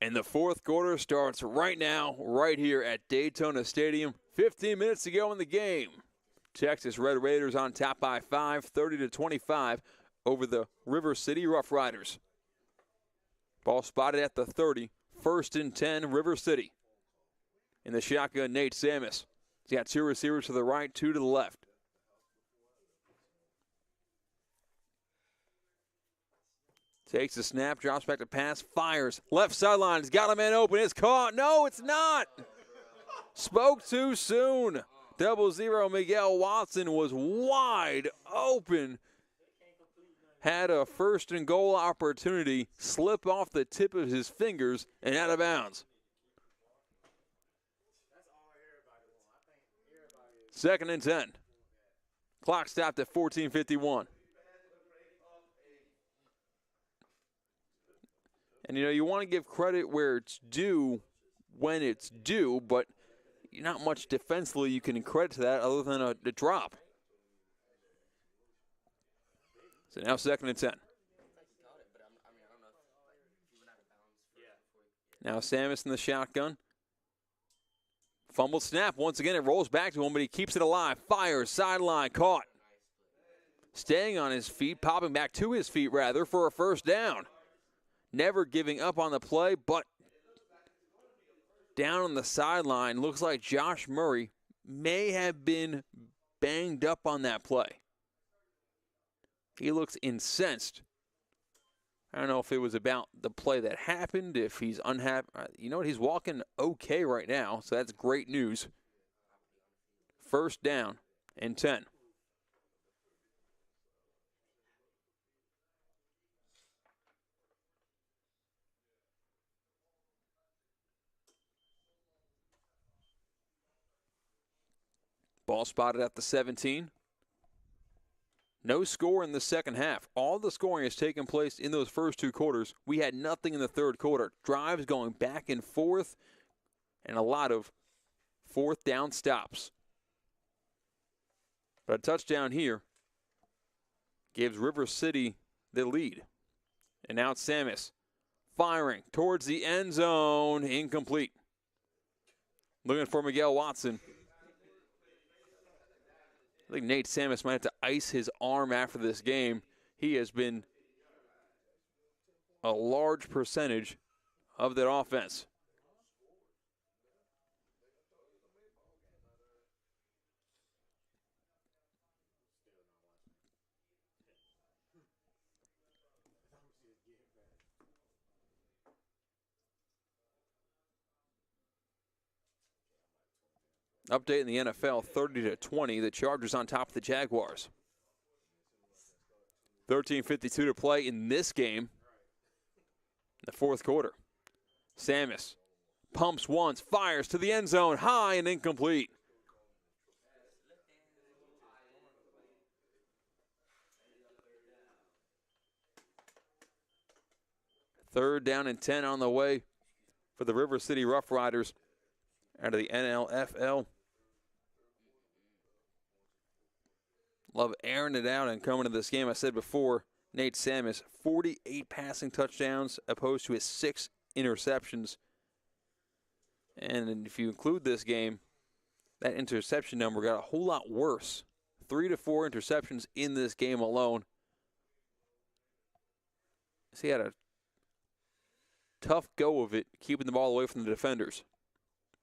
And the fourth quarter starts right now, right here at Daytona Stadium. 15 minutes to go in the game. Texas Red Raiders on top by 5, 30-25 over the River City Rough Riders. Ball spotted at the 30, 1st and 10, River City. In the shotgun, Nate Samus. He's got 2 receivers to the right, 2 to the left. Takes the snap, drops back to pass, fires. Left sideline, he's got a man open, it's caught. No, it's not. Spoke too soon. 0 Miguel Watson was wide open. Had a 1st and goal opportunity, slip off the tip of his fingers and out of bounds. 2nd and 10. Clock stopped at 14:51. And, you want to give credit where it's due when it's due, but not much defensively you can credit to that other than a drop. So now 2nd and 10. Now Samus in the shotgun. Fumble snap. Once again, it rolls back to him, but he keeps it alive. Fires, sideline, caught. Staying on his feet, popping back to his feet, rather, for a 1st down. Never giving up on the play, but down on the sideline, looks like Josh Murray may have been banged up on that play. He looks incensed. I don't know if it was about the play that happened, if he's unhappy. You know what? He's walking okay right now, so that's great news. 1st down and 10. Ball spotted at the 17. No score in the second half. All the scoring has taken place in those first 2 quarters. We had nothing in the 3rd quarter. Drives going back and forth and a lot of 4th down stops. But a touchdown here gives River City the lead. And now it's Samus firing towards the end zone. Incomplete. Looking for Miguel Watson. I think Nate Samus might have to ice his arm after this game. He has been a large percentage of that offense. Update in the NFL, 30-20. The Chargers on top of the Jaguars. 13:52 to play in this game. The 4th quarter. Samus pumps once, fires to the end zone, high and incomplete. Third down and 10 on the way for the River City Rough Riders out of the NLFL. Love airing it out and coming to this game. I said before, Nate Samus, 48 passing touchdowns opposed to his 6 interceptions. And if you include this game, that interception number got a whole lot worse. 3 to 4 interceptions in this game alone. So he had a tough go of it, keeping the ball away from the defenders.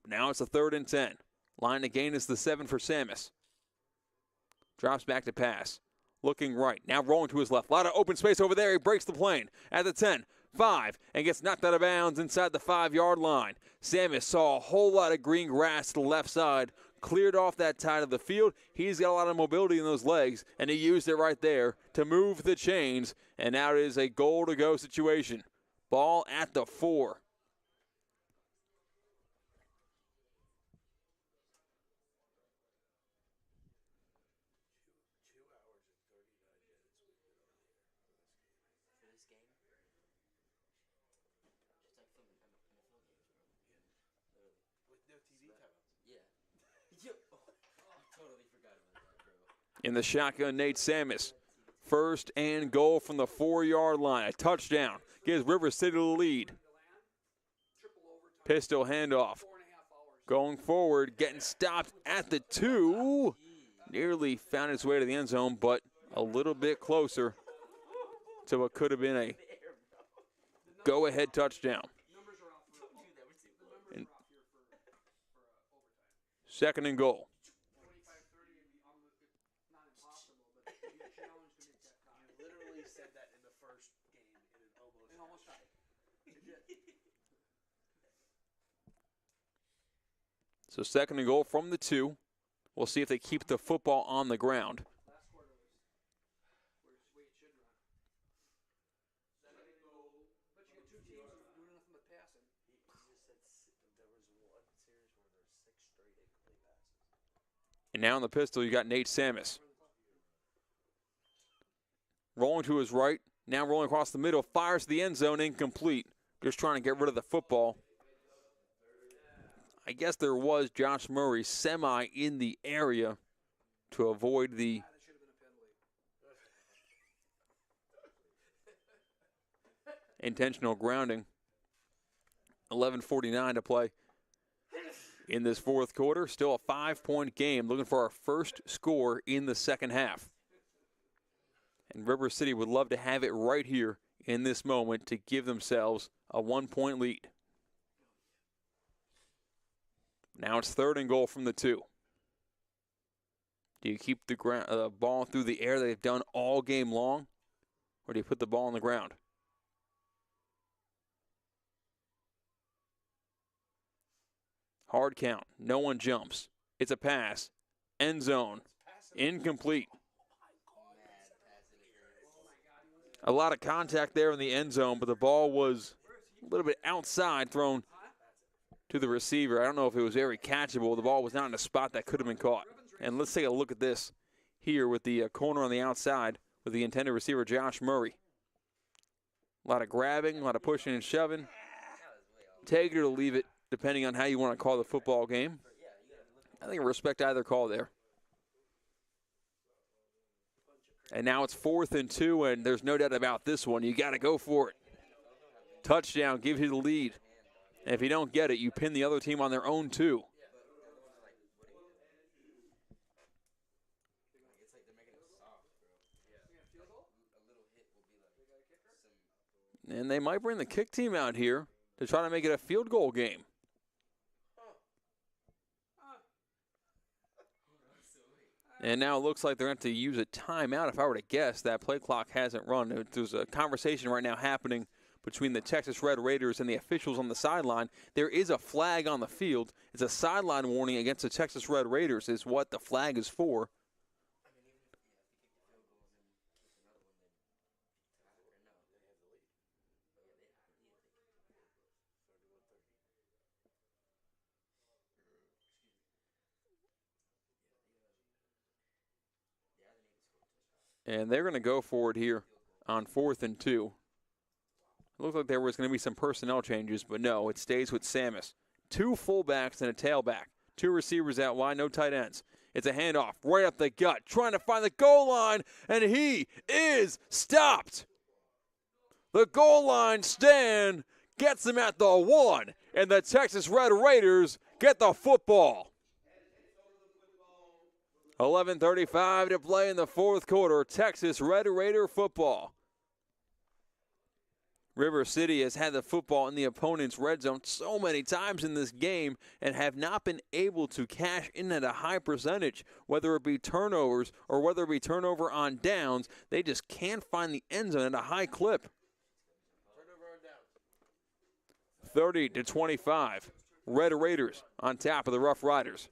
Now it's a 3rd and 10. Line to gain is the 7 for Samus. Drops back to pass. Looking right. Now rolling to his left. A lot of open space over there. He breaks the plane at the 10, 5, and gets knocked out of bounds inside the 5-yard line. Samus saw a whole lot of green grass to the left side. Cleared off that side of the field. He's got a lot of mobility in those legs, and he used it right there to move the chains. And now it is a goal-to-go situation. Ball at the 4. In the shotgun, Nate Samus. 1st and goal from the 4-yard line. A touchdown gives River City the lead. Pistol handoff. Going forward, getting stopped at the 2. Nearly found its way to the end zone, but a little bit closer to what could have been a go-ahead touchdown. And 2nd and goal. Literally said that in the first game, and it almost happened. So 2nd and goal from the 2. We'll see if they keep the football on the ground. Last quarter was where it should run. But you got 2 teams doing nothing but passing. He just said there was one series where there's 6 straight incomplete passes. And now in the pistol, you got Nate Samus. Rolling to his right, now rolling across the middle, fires to the end zone, incomplete. Just trying to get rid of the football. I guess there was Josh Murray semi in the area to avoid the intentional grounding. 11:49 to play in this 4th quarter. Still a 5-point game. Looking for our first score in the 2nd half. And River City would love to have it right here in this moment to give themselves a 1-point lead. Now it's 3rd and goal from the 2. Do you keep the ball through the air that they've done all game long, or do you put the ball on the ground? Hard count. No one jumps. It's a pass. End zone. Incomplete. A lot of contact there in the end zone, but the ball was a little bit outside, thrown to the receiver. I don't know if it was very catchable. The ball was not in a spot that could have been caught. And let's take a look at this here with the corner on the outside with the intended receiver, Josh Murray. A lot of grabbing, a lot of pushing and shoving. Take it or leave it, depending on how you want to call the football game. I think I respect either call there. And now it's 4th and 2, and there's no doubt about this one. You got to go for it. Touchdown, give you the lead. And if you don't get it, you pin the other team on their own 2. And they might bring the kick team out here to try to make it a field goal game. And now it looks like they're going to have to use a timeout. If I were to guess, that play clock hasn't run. There's a conversation right now happening between the Texas Red Raiders and the officials on the sideline. There is a flag on the field. It's a sideline warning against the Texas Red Raiders is what the flag is for. And they're going to go for it here on 4th and 2. It looked like there was going to be some personnel changes, but no, it stays with Samus. 2 fullbacks and a tailback. 2 receivers out wide, no tight ends. It's a handoff right up the gut, trying to find the goal line, and he is stopped. The goal line stand gets him at the 1, and the Texas Red Raiders get the football. 11:35 to play in the 4th quarter. Texas Red Raider football. River City has had the football in the opponent's red zone so many times in this game and have not been able to cash in at a high percentage, whether it be turnovers or whether it be turnover on downs. They just can't find the end zone at a high clip. 30-25. Red Raiders on top of the Rough Riders.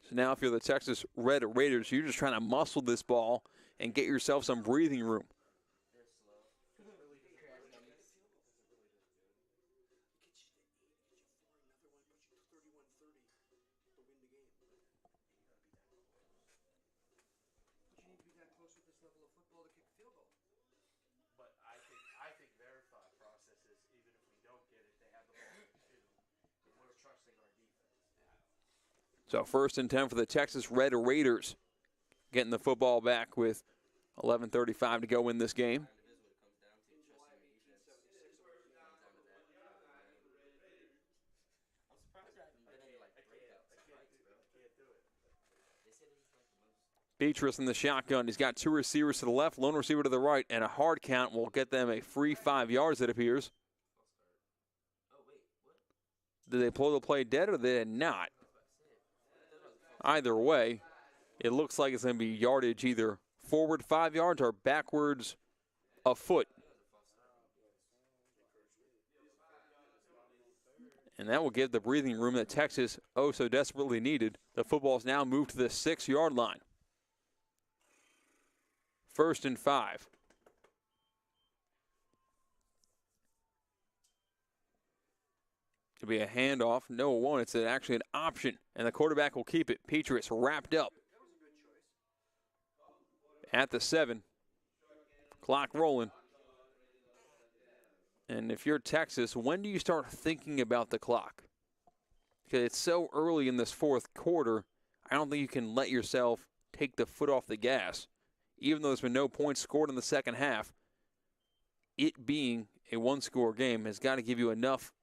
So now if you're the Texas Red Raiders, you're just trying to muscle this ball and get yourself some breathing room. But I think their thought process is even if we don't get it, they have the ball too. We're trusting our defense. So 1st and 10 for the Texas Red Raiders. Getting the football back with 11:35 to go in this game. Beatrice in the shotgun. He's got two receivers to the left, lone receiver to the right, and a hard count will get them a free 5 yards, it appears. Did they blow the play dead or did they not? Either way, it looks like it's going to be yardage either forward 5 yards or backwards a foot. And that will give the breathing room that Texas oh so desperately needed. The football's now moved to the 6-yard line. 1st and 5. It'll be a handoff. No, it won't. It's actually an option, and the quarterback will keep it. Petrus wrapped up at the 7. Clock rolling. And if you're Texas, when do you start thinking about the clock? Because it's so early in this 4th quarter, I don't think you can let yourself take the foot off the gas. Even though there's been no points scored in the second half, it being a one-score game has got to give you enough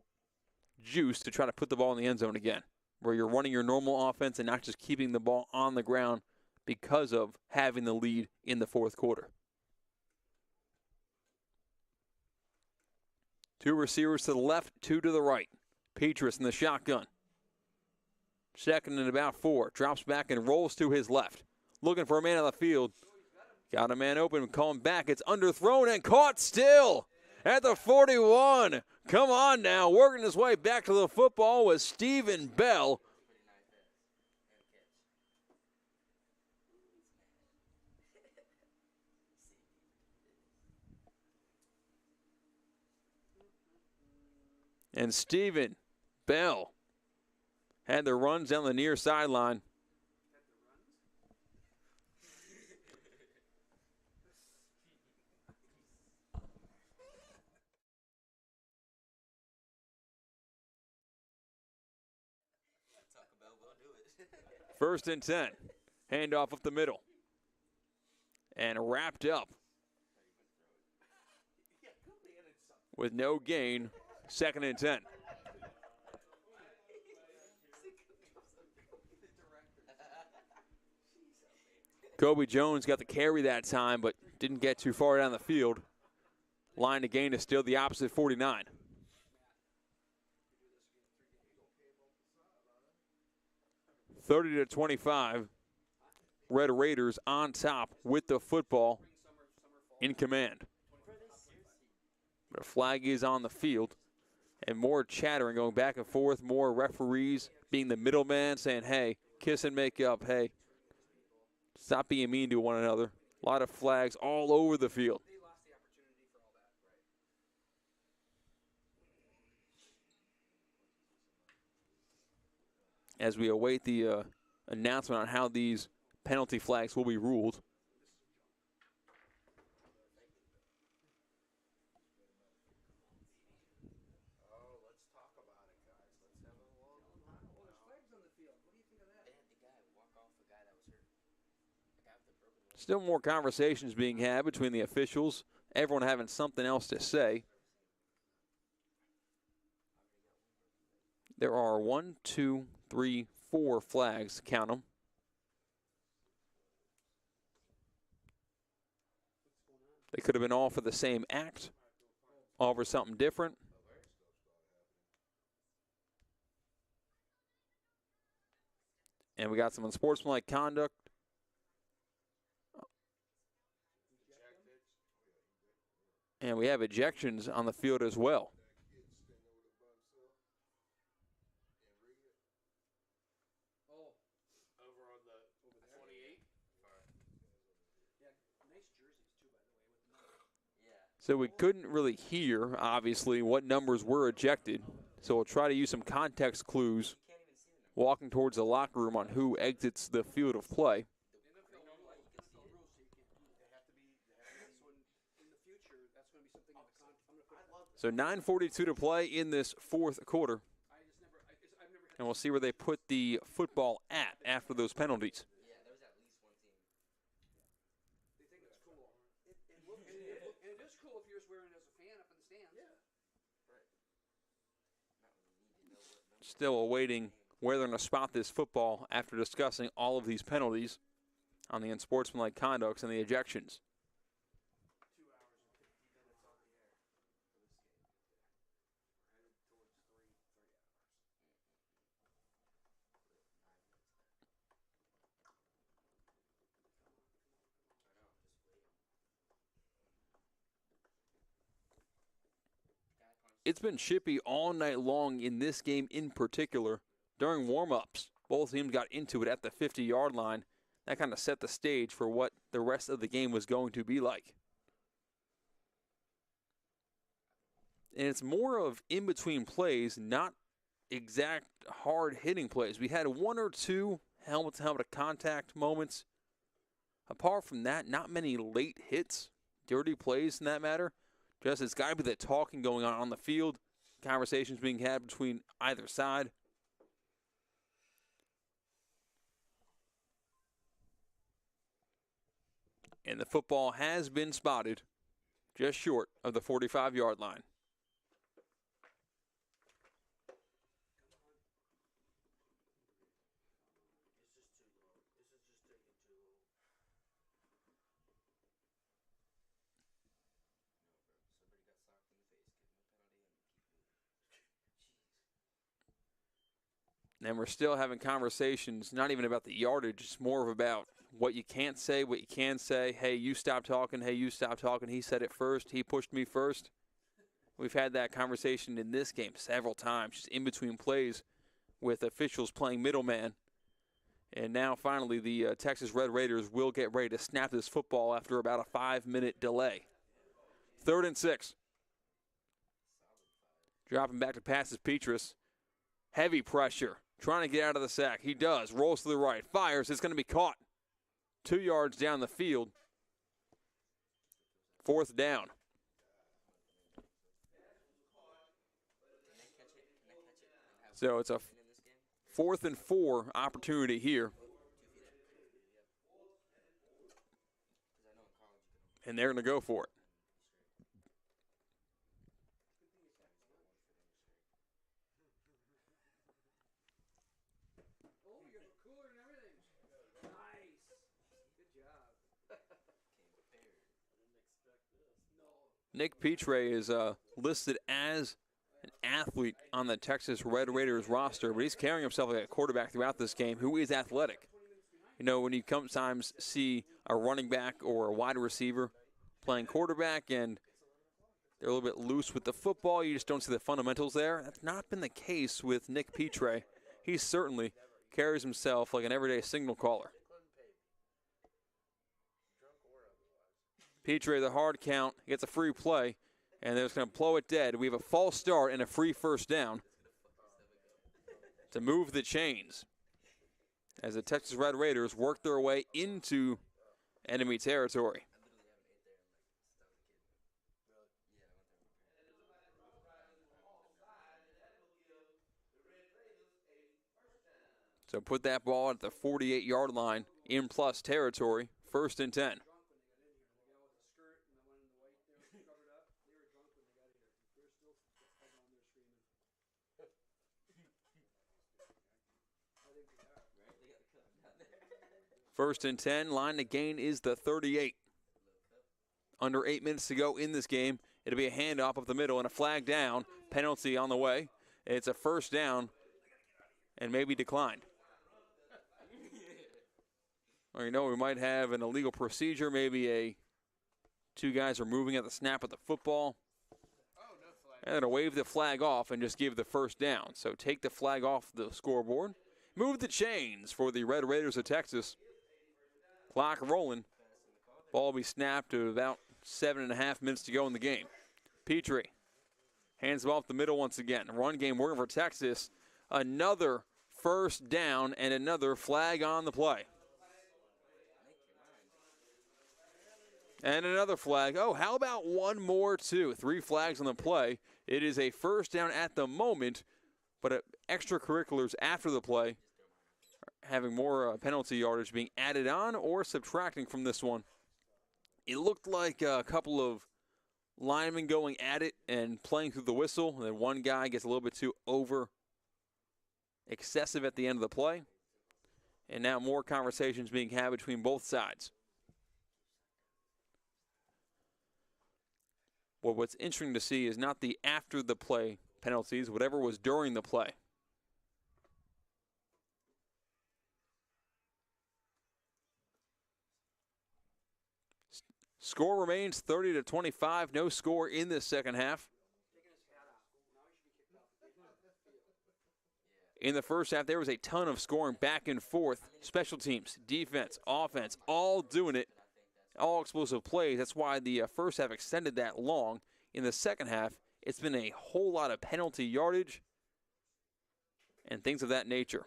juice to try to put the ball in the end zone again, where you're running your normal offense and not just keeping the ball on the ground because of having the lead in the 4th quarter. 2 receivers to the left, 2 to the right. Petrus in the shotgun. 2nd and about 4. Drops back and rolls to his left. Looking for a man on the field. Got a man open, calling back. It's underthrown and caught still at the 41. Come on now, working his way back to the football was Stephen Bell. And Stephen Bell had the runs down the near sideline. First and 10. Handoff up the middle. And wrapped up with no gain. 2nd and 10. Kobe Jones got the carry that time, but didn't get too far down the field. Line to gain is still the opposite 49. (30-25). Red Raiders on top with the football in command. But a flag is on the field. And more chattering going back and forth, more referees being the middleman saying, hey, kiss and make up, hey, stop being mean to one another. A lot of flags all over the field. As we await the announcement on how these penalty flags will be ruled. Still more conversations being had between the officials. Everyone having something else to say. There are 1, 2, 3, 4 flags. Count them. They could have been all for the same act, all for something different. And we got some unsportsmanlike conduct. And we have ejections on the field as well. So we couldn't really hear, obviously, what numbers were ejected. So we'll try to use some context clues walking towards the locker room on who exits the field of play. So 9:42 to play in this 4th quarter. And we'll see where they put the football at after those penalties. Still awaiting where they're going to spot this football after discussing all of these penalties on the unsportsmanlike conducts and the ejections. It's been chippy all night long in this game in particular. During warm-ups, both teams got into it at the 50-yard line. That kind of set the stage for what the rest of the game was going to be like. And it's more of in-between plays, not exact hard-hitting plays. We had one or two helmet-to-helmet contact moments. Apart from that, not many late hits, dirty plays in that matter. Just it's got to be the talking going on the field, conversations being had between either side. And the football has been spotted just short of the 45-yard line. And we're still having conversations, not even about the yardage, it's more of about what you can't say, what you can say. Hey, you stop talking. Hey, you stop talking. He said it first. He pushed me first. We've had that conversation in this game several times, just in between plays with officials playing middleman. And now, finally, the Texas Red Raiders will get ready to snap this football after about a 5-minute delay. 3rd and 6. Dropping back to pass is Petras. Heavy pressure. Trying to get out of the sack. He does. Rolls to the right. Fires. It's going to be caught. 2 yards down the field. 4th down. So it's a 4th and 4 opportunity here. And they're going to go for it. Nick Petrie is listed as an athlete on the Texas Red Raiders roster, but he's carrying himself like a quarterback throughout this game who is athletic. You know, when you sometimes see a running back or a wide receiver playing quarterback and they're a little bit loose with the football, you just don't see the fundamentals there. That's not been the case with Nick Petrie. He certainly carries himself like an everyday signal caller. Petrie, the hard count, gets a free play, and they're just going to blow it dead. We have a false start and a free 1st down to move the chains as the Texas Red Raiders work their way into enemy territory. So put that ball at the 48-yard line in plus territory, 1st and 10. First and 10, line to gain is the 38. Under 8 minutes to go in this game. It'll be a handoff up the middle and a flag down. Penalty on the way. It's a 1st down and maybe declined. Or, you know, we might have an illegal procedure. Maybe two guys are moving at the snap of the football. And they're going to wave the flag off and just give the 1st down. So take the flag off the scoreboard. Move the chains for the Red Raiders of Texas. Clock rolling. Ball will be snapped to about 7.5 minutes to go in the game. Petrie hands the ball up the middle once again. Run game working for Texas. Another 1st down and another flag on the play. And another flag. Oh, how about one more, too? 3 flags on the play. It is a 1st down at the moment, but extracurriculars after the play, having more penalty yardage being added on or subtracting from this one. It looked like a couple of linemen going at it and playing through the whistle, and then one guy gets a little bit too over excessive at the end of the play. And now more conversations being had between both sides. Well, what's interesting to see is not the after the play penalties, whatever was during the play. Score remains 30-25. No score in this second half. In the first half, there was a ton of scoring back and forth. Special teams, defense, offense, all doing it. All explosive plays. That's why the first half extended that long. In the second half, it's been a whole lot of penalty yardage and things of that nature.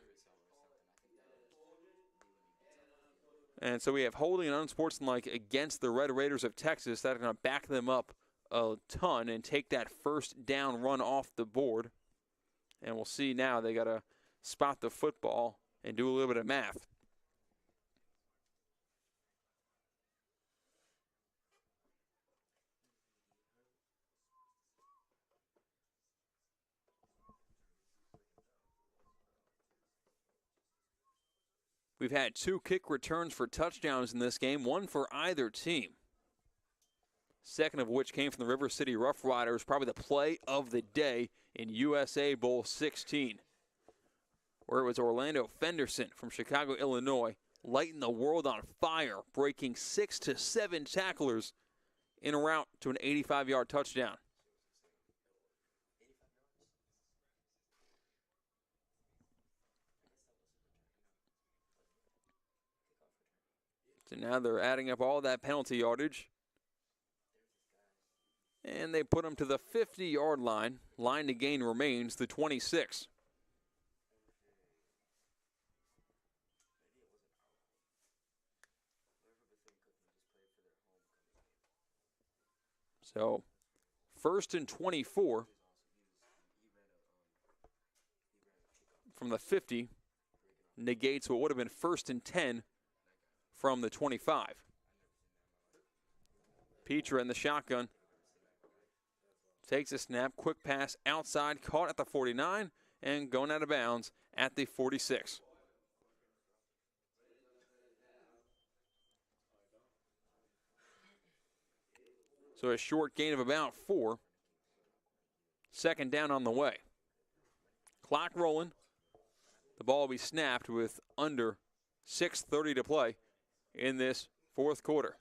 And so we have holding and unsportsmanlike against the Red Raiders of Texas. That's going to back them up a ton and take that first down run off the board. And we'll see now they got to spot the football and do a little bit of math. We've had 2 kick returns for touchdowns in this game, one for either team. Second of which came from the River City Rough Riders, probably the play of the day in USA Bowl 16, where it was Orlando Fenderson from Chicago, Illinois, lighting the world on fire, breaking 6 to 7 tacklers in a route to an 85-yard touchdown. So now they're adding up all that penalty yardage. And they put them to the 50-yard line. Line to gain remains the 26. So, 1st and 24 from the 50 negates what would have been 1st and 10 from the 25. Petra in the shotgun. Takes a snap, quick pass outside, caught at the 49, and going out of bounds at the 46. So a short gain of about 4. Second down on the way. Clock rolling. The ball will be snapped with under 6:30 to play in this fourth quarter.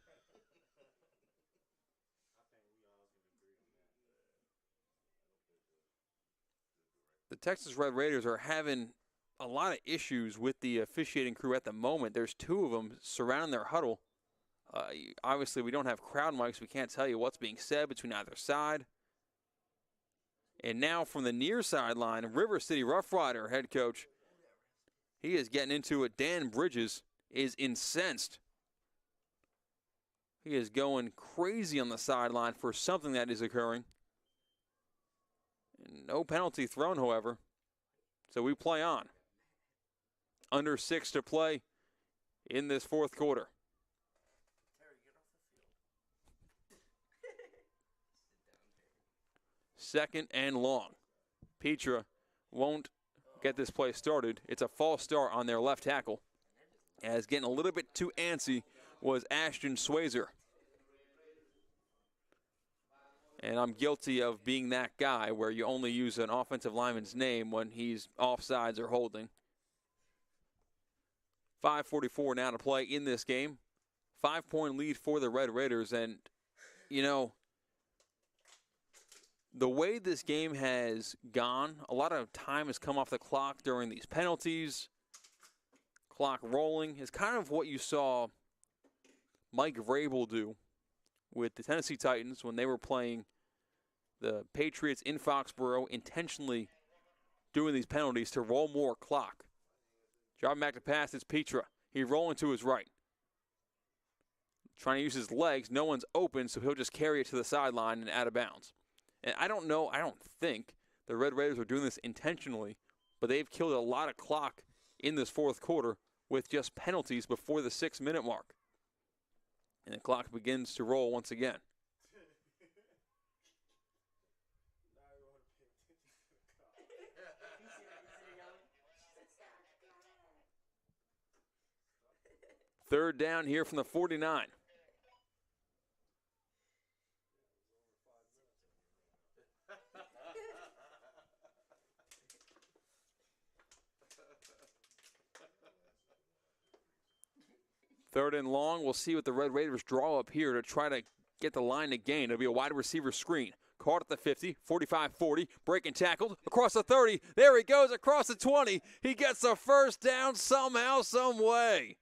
The Texas Red Raiders are having a lot of issues with the officiating crew at the moment. There's 2 of them surrounding their huddle. Obviously, we don't have crowd mics. We can't tell you what's being said between either side. And now from the near sideline, River City Rough Rider head coach, he is getting into it. Dan Bridges is incensed. He is going crazy on the sideline for something that is occurring. No penalty thrown, however. So we play on. Under 6 to play in this fourth quarter. Second and long. Petra won't get this play started. It's a false start on their left tackle. As getting a little bit too antsy was Ashton Swayzer. And I'm guilty of being that guy where you only use an offensive lineman's name when he's offsides or holding. 5:44 now to play in this game. 5-point lead for the Red Raiders. And, you know, the way this game has gone, a lot of time has come off the clock during these penalties. Clock rolling is kind of what you saw Mike Vrabel do with the Tennessee Titans when they were playing the Patriots in Foxborough, intentionally doing these penalties to roll more clock. Driving back to pass is Petra. He's rolling to his right. Trying to use his legs. No one's open, so he'll just carry it to the sideline and out of bounds. And I don't think the Red Raiders are doing this intentionally, but they've killed a lot of clock in this fourth quarter with just penalties before the 6-minute mark. And the clock begins to roll once again. Third down here from the 49. Third and long. We'll see what the Red Raiders draw up here to try to get the line to gain. It'll be a wide receiver screen. Caught at the 50, 45-40, breaking tackled, across the 30. There he goes, across the 20. He gets a first down somehow, some way.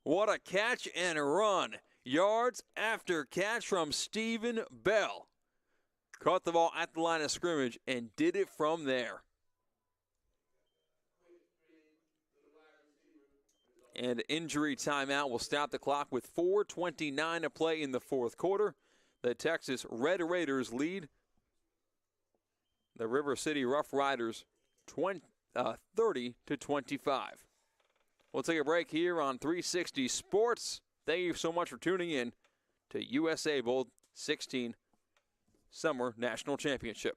What a catch and run. Yards after catch from Stephen Bell. Caught the ball at the line of scrimmage and did it from there. And injury timeout will stop the clock with 4:29 to play in the fourth quarter. The Texas Red Raiders lead the River City Rough Riders 30-25. We'll take a break here on 360 Sports. Thank you so much for tuning in to USA Bowl 16 Summer National Championship.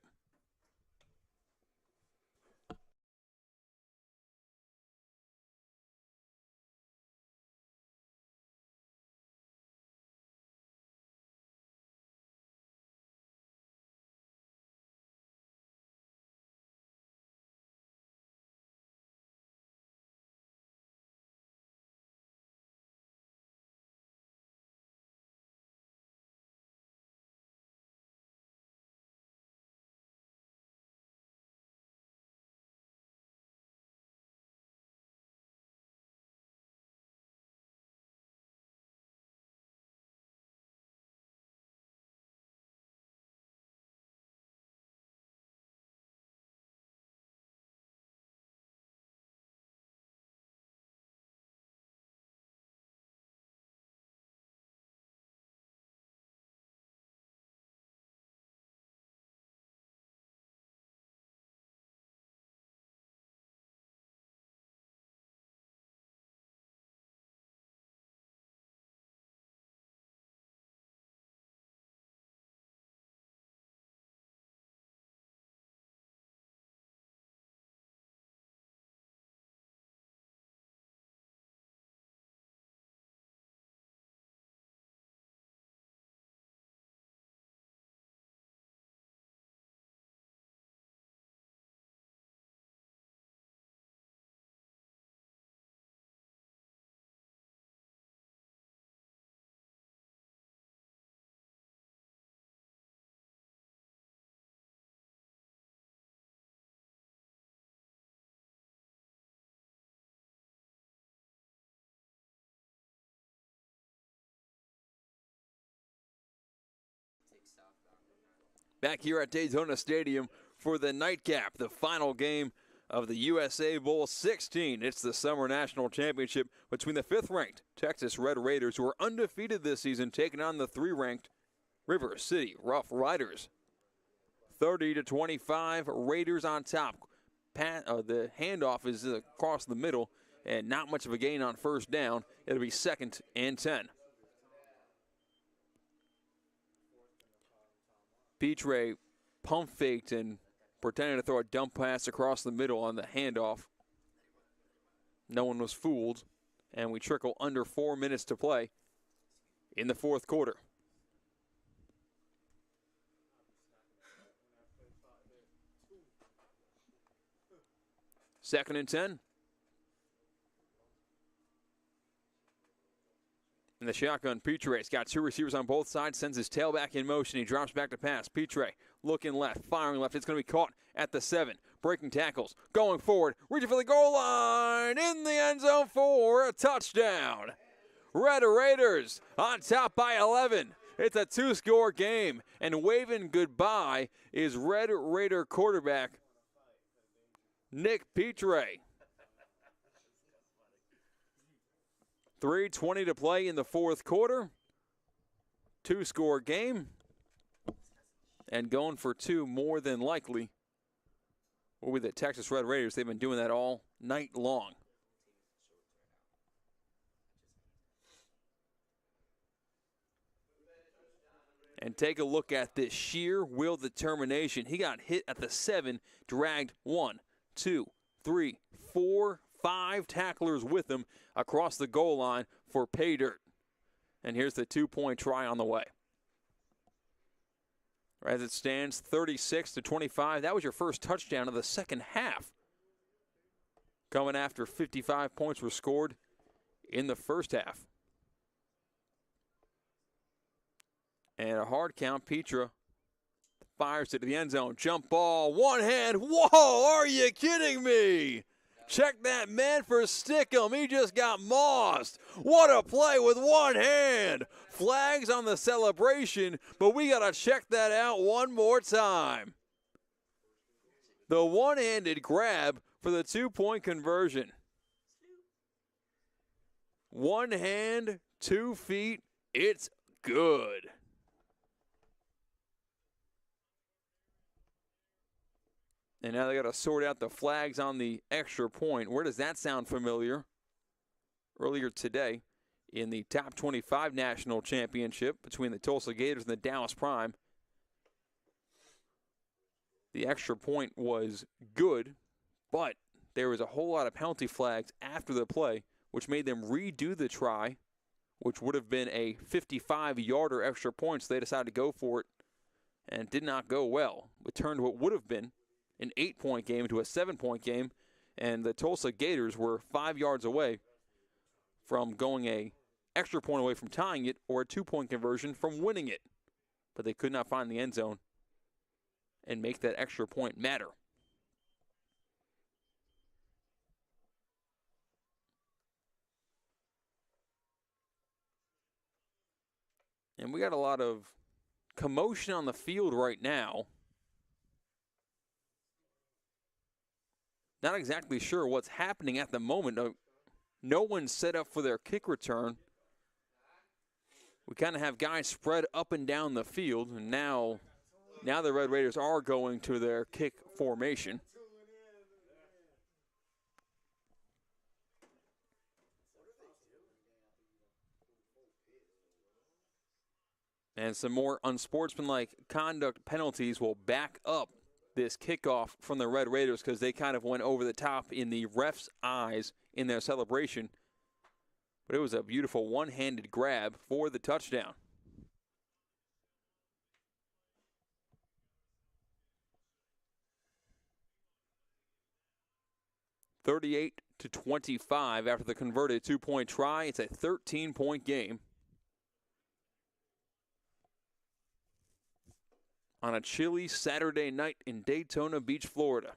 Back here at Daytona Stadium for the nightcap, the final game of the USA Bowl 16. It's the Summer National Championship between the 5th-ranked Texas Red Raiders, who are undefeated this season, taking on the 3rd-ranked River City Rough Riders. 30-25, Raiders on top. The handoff is across the middle, and not much of a gain on first down. It'll be 2nd and 10. Petre pump faked and pretended to throw a dump pass across the middle on the handoff. No one was fooled, and we trickle under 4 minutes to play in the fourth quarter. Second and 10. In the shotgun, Petre's got 2 receivers on both sides, sends his tailback in motion. He drops back to pass. Petre looking left, firing left. It's going to be caught at the 7. Breaking tackles, going forward, reaching for the goal line, in the end zone for a touchdown. Red Raiders on top by 11. It's a 2-score game, and waving goodbye is Red Raider quarterback Nick Petre. 3:20 to play in the fourth quarter. 2-score game. And going for 2 more than likely will be the Texas Red Raiders. They've been doing that all night long. And take a look at this sheer will determination. He got hit at the 7, dragged 1, 2, 3, 4, 5 tacklers with him across the goal line for pay dirt. And here's the 2-point try on the way. As it stands, 36-25. That was your first touchdown of the second half. Coming after 55 points were scored in the first half. And a hard count, Petra fires it to the end zone. Jump ball, one hand. Whoa, are you kidding me? Check that man for Stickum. He just got mossed. What a play with one hand. Flags on the celebration, but we got to check that out one more time. The one-handed grab for the 2-point conversion. One hand, 2 feet, it's good. And now they got to sort out the flags on the extra point. Where does that sound familiar? Earlier today, in the top 25 national championship between the Tulsa Gators and the Dallas Prime, the extra point was good, but there was a whole lot of penalty flags after the play, which made them redo the try, which would have been a 55-yarder extra point, so they decided to go for it, and it did not go well. It turned what would have been an 8-point game into a 7-point game, and the Tulsa Gators were 5 yards away from going a extra point away from tying it or a 2-point conversion from winning it. But they could not find the end zone and make that extra point matter. And we got a lot of commotion on the field right now. Not exactly sure what's happening at the moment. No one's set up for their kick return. We kind of have guys spread up and down the field, and now the Red Raiders are going to their kick formation. And some more unsportsmanlike conduct penalties will back up this kickoff from the Red Raiders because they kind of went over the top in the ref's eyes in their celebration. But it was a beautiful one-handed grab for the touchdown. (38-25) after the converted 2-point try. It's a 13-point game. On a chilly Saturday night in Daytona Beach, Florida.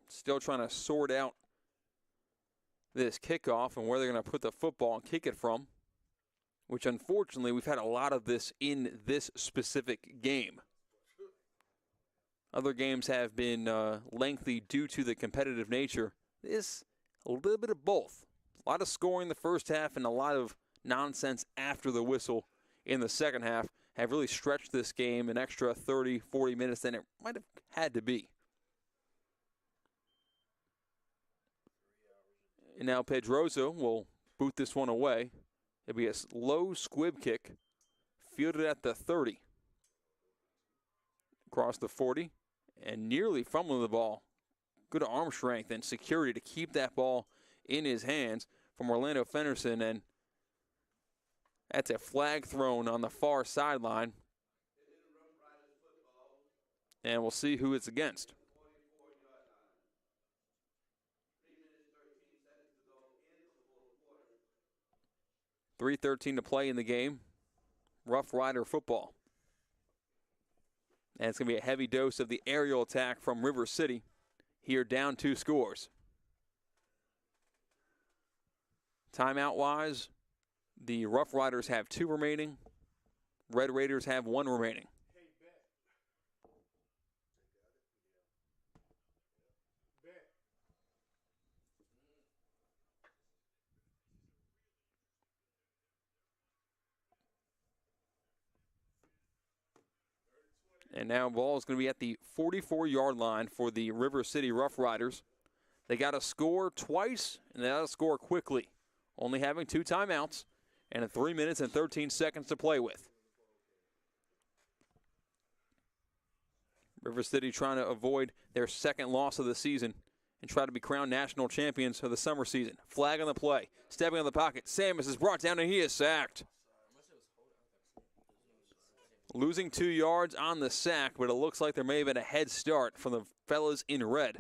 Still trying to sort out this kickoff and where they're going to put the football and kick it from, which unfortunately we've had a lot of this in this specific game. Other games have been lengthy due to the competitive nature. This, a little bit of both. A lot of scoring in the first half and a lot of nonsense after the whistle in the second half have really stretched this game an extra 30, 40 minutes than it might have had to be. And now Pedroza will boot this one away. It'll be a low squib kick, fielded at the 30. Across the 40. And nearly fumbling the ball. Good arm strength and security to keep that ball in his hands from Orlando Fenderson. And that's a flag thrown on the far sideline. And we'll see who it's against. 3:13 to play in the game. Rough Rider football. And it's going to be a heavy dose of the aerial attack from River City. Here down 2 scores. Timeout-wise, the Rough Riders have 2 remaining. Red Raiders have 1 remaining. And now ball is going to be at the 44-yard line for the River City Rough Riders. They got to score twice, and they got to score quickly. Only having 2 timeouts, and 3 minutes and 13 seconds to play with. River City trying to avoid their second loss of the season and try to be crowned national champions for the summer season. Flag on the play. Stepping on the pocket. Samus is brought down and he is sacked. Losing 2 yards on the sack, but it looks like there may have been a head start from the fellas in red.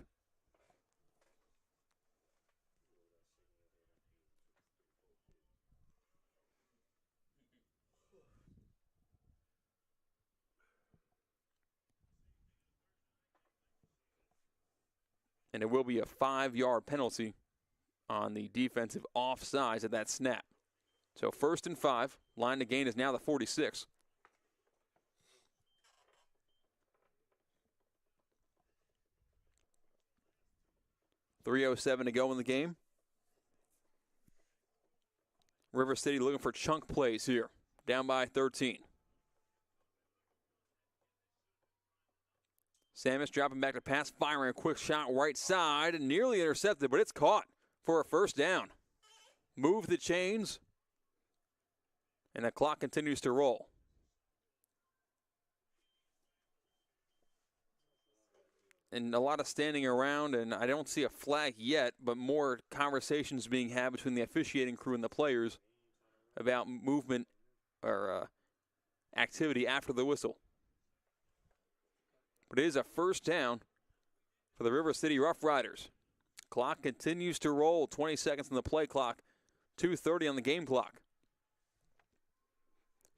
And it will be a 5-yard penalty on the defensive offsides at that snap. So 1st and 5. Line to gain is now the 46. .307 to go in the game. River City looking for chunk plays here. Down by 13. Samus dropping back to pass, firing a quick shot right side, and nearly intercepted, but it's caught for a 1st down. Move the chains, and the clock continues to roll. And a lot of standing around, and I don't see a flag yet, but more conversations being had between the officiating crew and the players about movement or activity after the whistle. But it is a 1st down for the River City Rough Riders. Clock continues to roll. 20 seconds on the play clock. 2:30 on the game clock.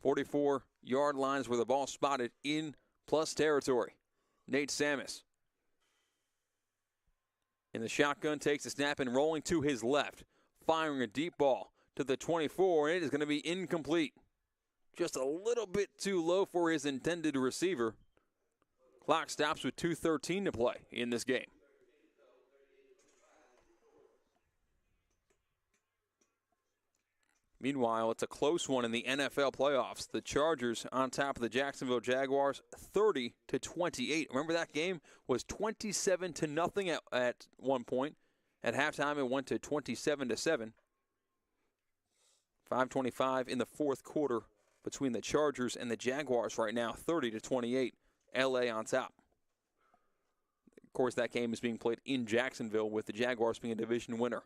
44-yard lines where the ball spotted in plus territory. Nate Samus in the shotgun takes a snap and rolling to his left. Firing a deep ball to the 24, and it is going to be incomplete. Just a little bit too low for his intended receiver. Clock stops with 2:13 to play in this game. Meanwhile, it's a close one in the NFL playoffs. The Chargers on top of the Jacksonville Jaguars, 30-28. Remember that game was 27-0 at one point. At halftime, it went to 27-7. 5:25 in the 4th quarter between the Chargers and the Jaguars right now, 30-28. LA on top. Of course, that game is being played in Jacksonville with the Jaguars being a division winner.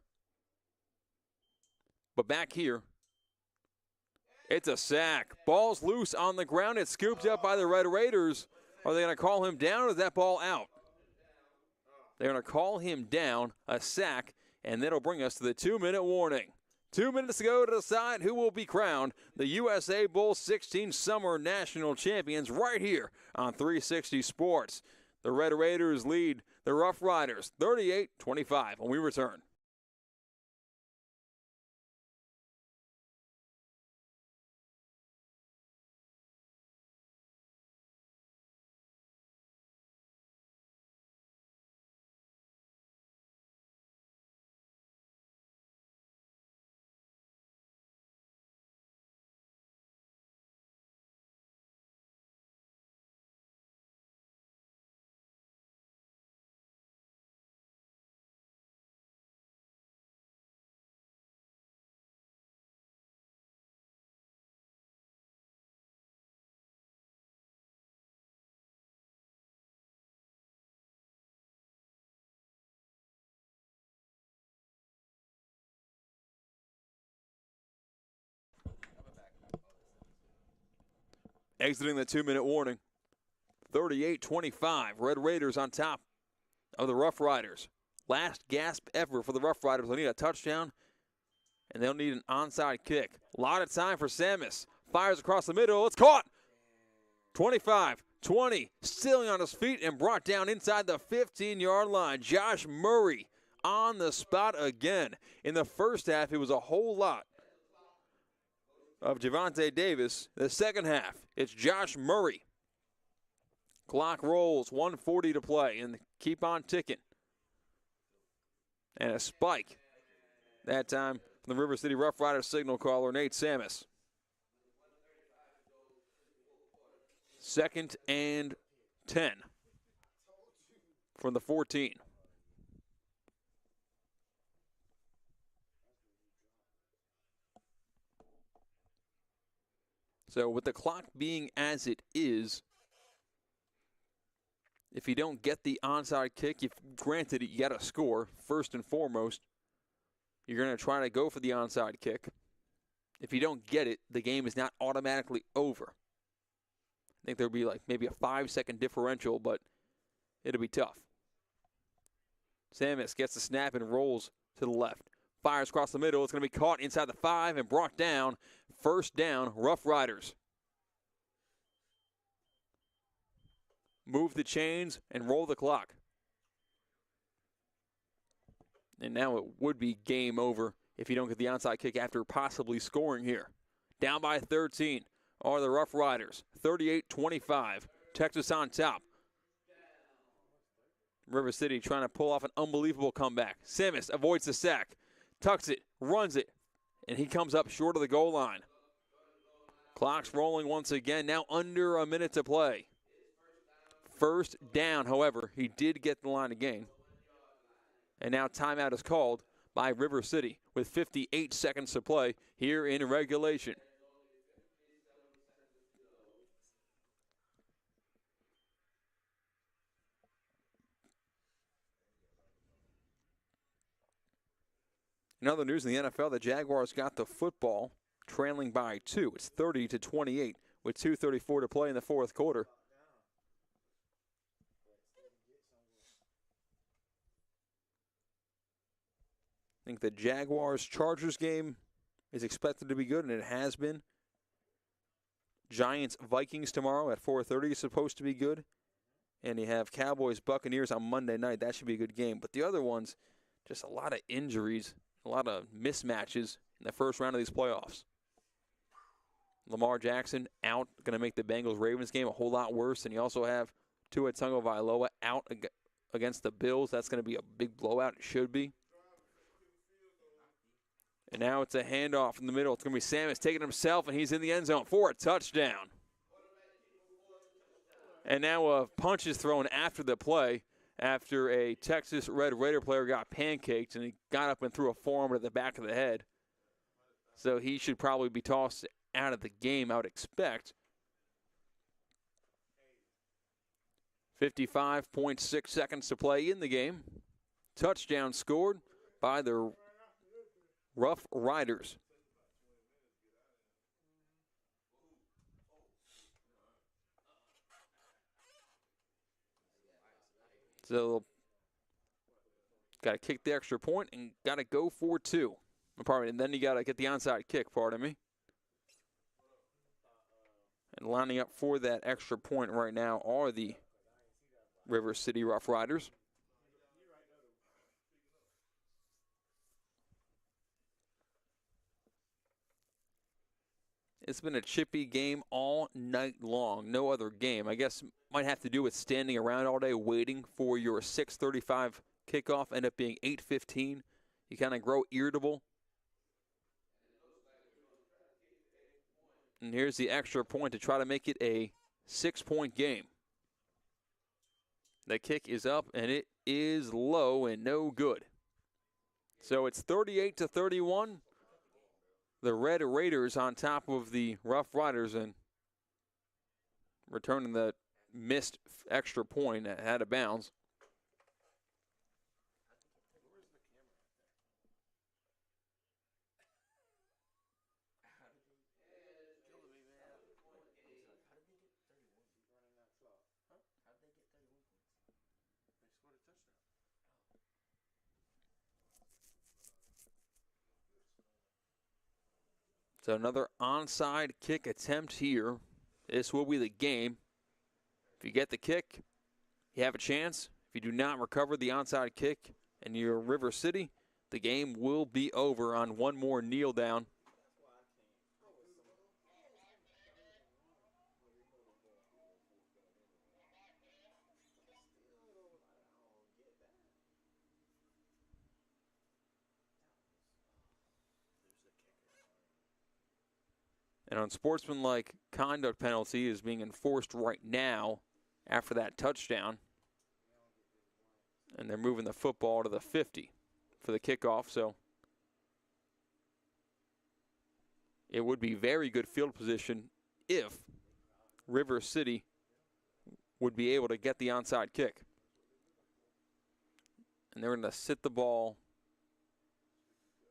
But back here, it's a sack. Ball's loose on the ground. It's scooped up by the Red Raiders. Are they going to call him down or is that ball out? They're going to call him down, a sack, and that'll bring us to the 2-minute warning. 2 minutes to go to decide who will be crowned the USA Bowl 16 Summer National Champions right here on 360 Sports. The Red Raiders lead the Rough Riders 38-25 when we return. Exiting the 2-minute warning, 38-25. Red Raiders on top of the Rough Riders. Last gasp ever for the Rough Riders. They'll need a touchdown, and they'll need an onside kick. A lot of time for Samus. Fires across the middle. It's caught. 25-20. Still on his feet and brought down inside the 15-yard line. Josh Murray on the spot again. In the first half, it was a whole lot of Javonte Davis. The second half, it's Josh Murray. Clock rolls, 1:40 to play, and keep on ticking. And a spike, that time from the River City Rough Riders signal caller, Nate Samus. 2nd and 10 from the 14. So with the clock being as it is, if you don't get the onside kick, granted you got to score first and foremost, you're going to try to go for the onside kick. If you don't get it, the game is not automatically over. I think there'll be like maybe a 5-second differential, but it'll be tough. Samus gets the snap and rolls to the left. Fires across the middle. It's going to be caught inside the 5 and brought down. First down, Rough Riders. Move the chains and roll the clock. And now it would be game over if you don't get the onside kick after possibly scoring here. Down by 13 are the Rough Riders. 38-25. Texas on top. River City trying to pull off an unbelievable comeback. Samus avoids the sack. Tucks it, runs it, and he comes up short of the goal line. Clock's rolling once again, now under a minute to play. First down, however, he did get the line of gain. And now timeout is called by River City with 58 seconds to play here in regulation. In other news in the NFL, the Jaguars got the football trailing by 2. It's 30-28 with 2:34 to play in the fourth quarter. I think the Jaguars-Chargers game is expected to be good, and it has been. Giants-Vikings tomorrow at 4:30 is supposed to be good. And you have Cowboys-Buccaneers on Monday night. That should be a good game. But the other ones, just a lot of injuries, a lot of mismatches in the first round of these playoffs. Lamar Jackson out, going to make the Bengals-Ravens game a whole lot worse. And you also have Tua Tagovailoa out against the Bills. That's going to be a big blowout. It should be. And now it's a handoff in the middle. It's going to be Samus taking himself, and he's in the end zone for a touchdown. And now a punch is thrown after the play after a Texas Red Raider player got pancaked, and he got up and threw a forearm at the back of the head. So he should probably be tossed out of the game, I would expect. 55.6 seconds to play in the game. Touchdown scored by the Rough Riders. So, got to kick the extra point and got to go for 2. And then you got to get the onside kick, pardon me. And lining up for that extra point right now are the River City Rough Riders. It's been a chippy game all night long. No other game. I guess might have to do with standing around all day waiting for your 6:35 kickoff. End up being 8:15. You kind of grow irritable. And here's the extra point to try to make it a 6-point game. The kick is up, and it is low and no good. So it's 38-31. The Red Raiders on top of the Rough Riders and returning the missed extra point out of bounds. So another onside kick attempt here. This will be the game. If you get the kick, you have a chance. If you do not recover the onside kick and you're River City, the game will be over on one more kneel down. And unsportsmanlike conduct penalty is being enforced right now after that touchdown. And they're moving the football to the 50 for the kickoff. So it would be very good field position if River City would be able to get the onside kick. And they're going to sit the ball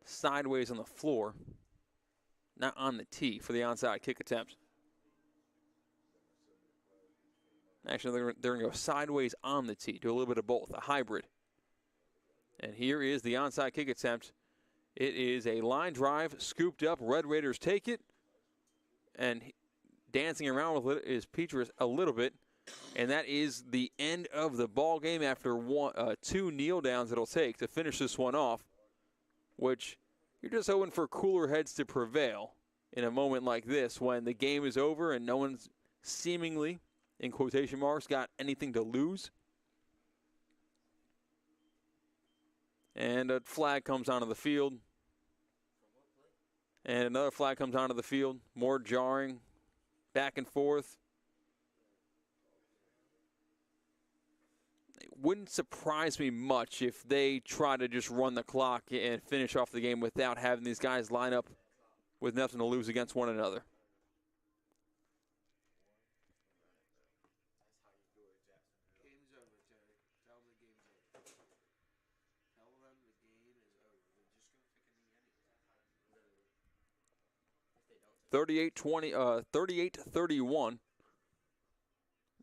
sideways on the floor, not on the tee, for the onside kick attempt. Actually, they're going to go sideways on the tee, do a little bit of both, a hybrid. And here is the onside kick attempt. It is a line drive, scooped up. Red Raiders take it. And dancing around with it is Petrus a little bit. And that is the end of the ball game after two kneel downs it'll take to finish this one off, which you're just hoping for cooler heads to prevail in a moment like this when the game is over and no one's seemingly, in quotation marks, got anything to lose. And a flag comes onto the field. And another flag comes onto the field. More jarring, back and forth. It wouldn't surprise me much if they try to just run the clock and finish off the game without having these guys line up with nothing to lose against one another. Game's over, Terry. Tell them the game's over. Tell them the game is over. They're just going to pick a knee anyway. 38-31.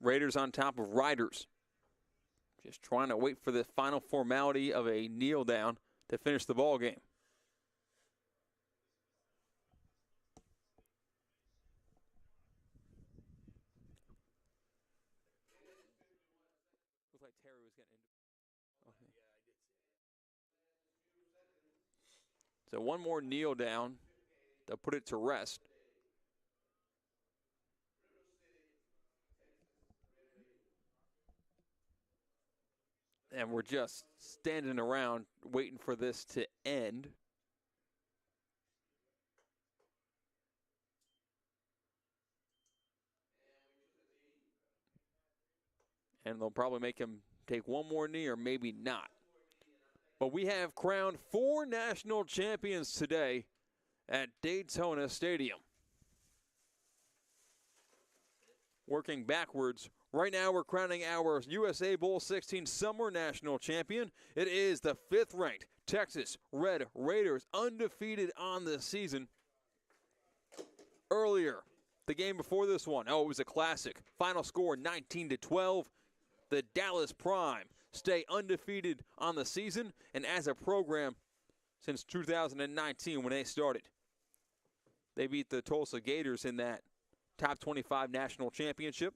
Raiders on top of Riders. Just trying to wait for the final formality of a kneel down to finish the ball game. Looks like Terry was getting into. Okay. So one more kneel down to put it to rest. And we're just standing around waiting for this to end. And they'll probably make him take one more knee or maybe not. But we have crowned 4 national champions today at Daytona Stadium. Working backwards, right now we're crowning our USA Bowl 16 Summer National Champion. It is the 5th-ranked Texas Red Raiders, undefeated on the season. Earlier, the game before this one, it was a classic. Final score 19-12. The Dallas Prime stay undefeated on the season and as a program since 2019 when they started. They beat the Tulsa Gators in that Top 25 National Championship.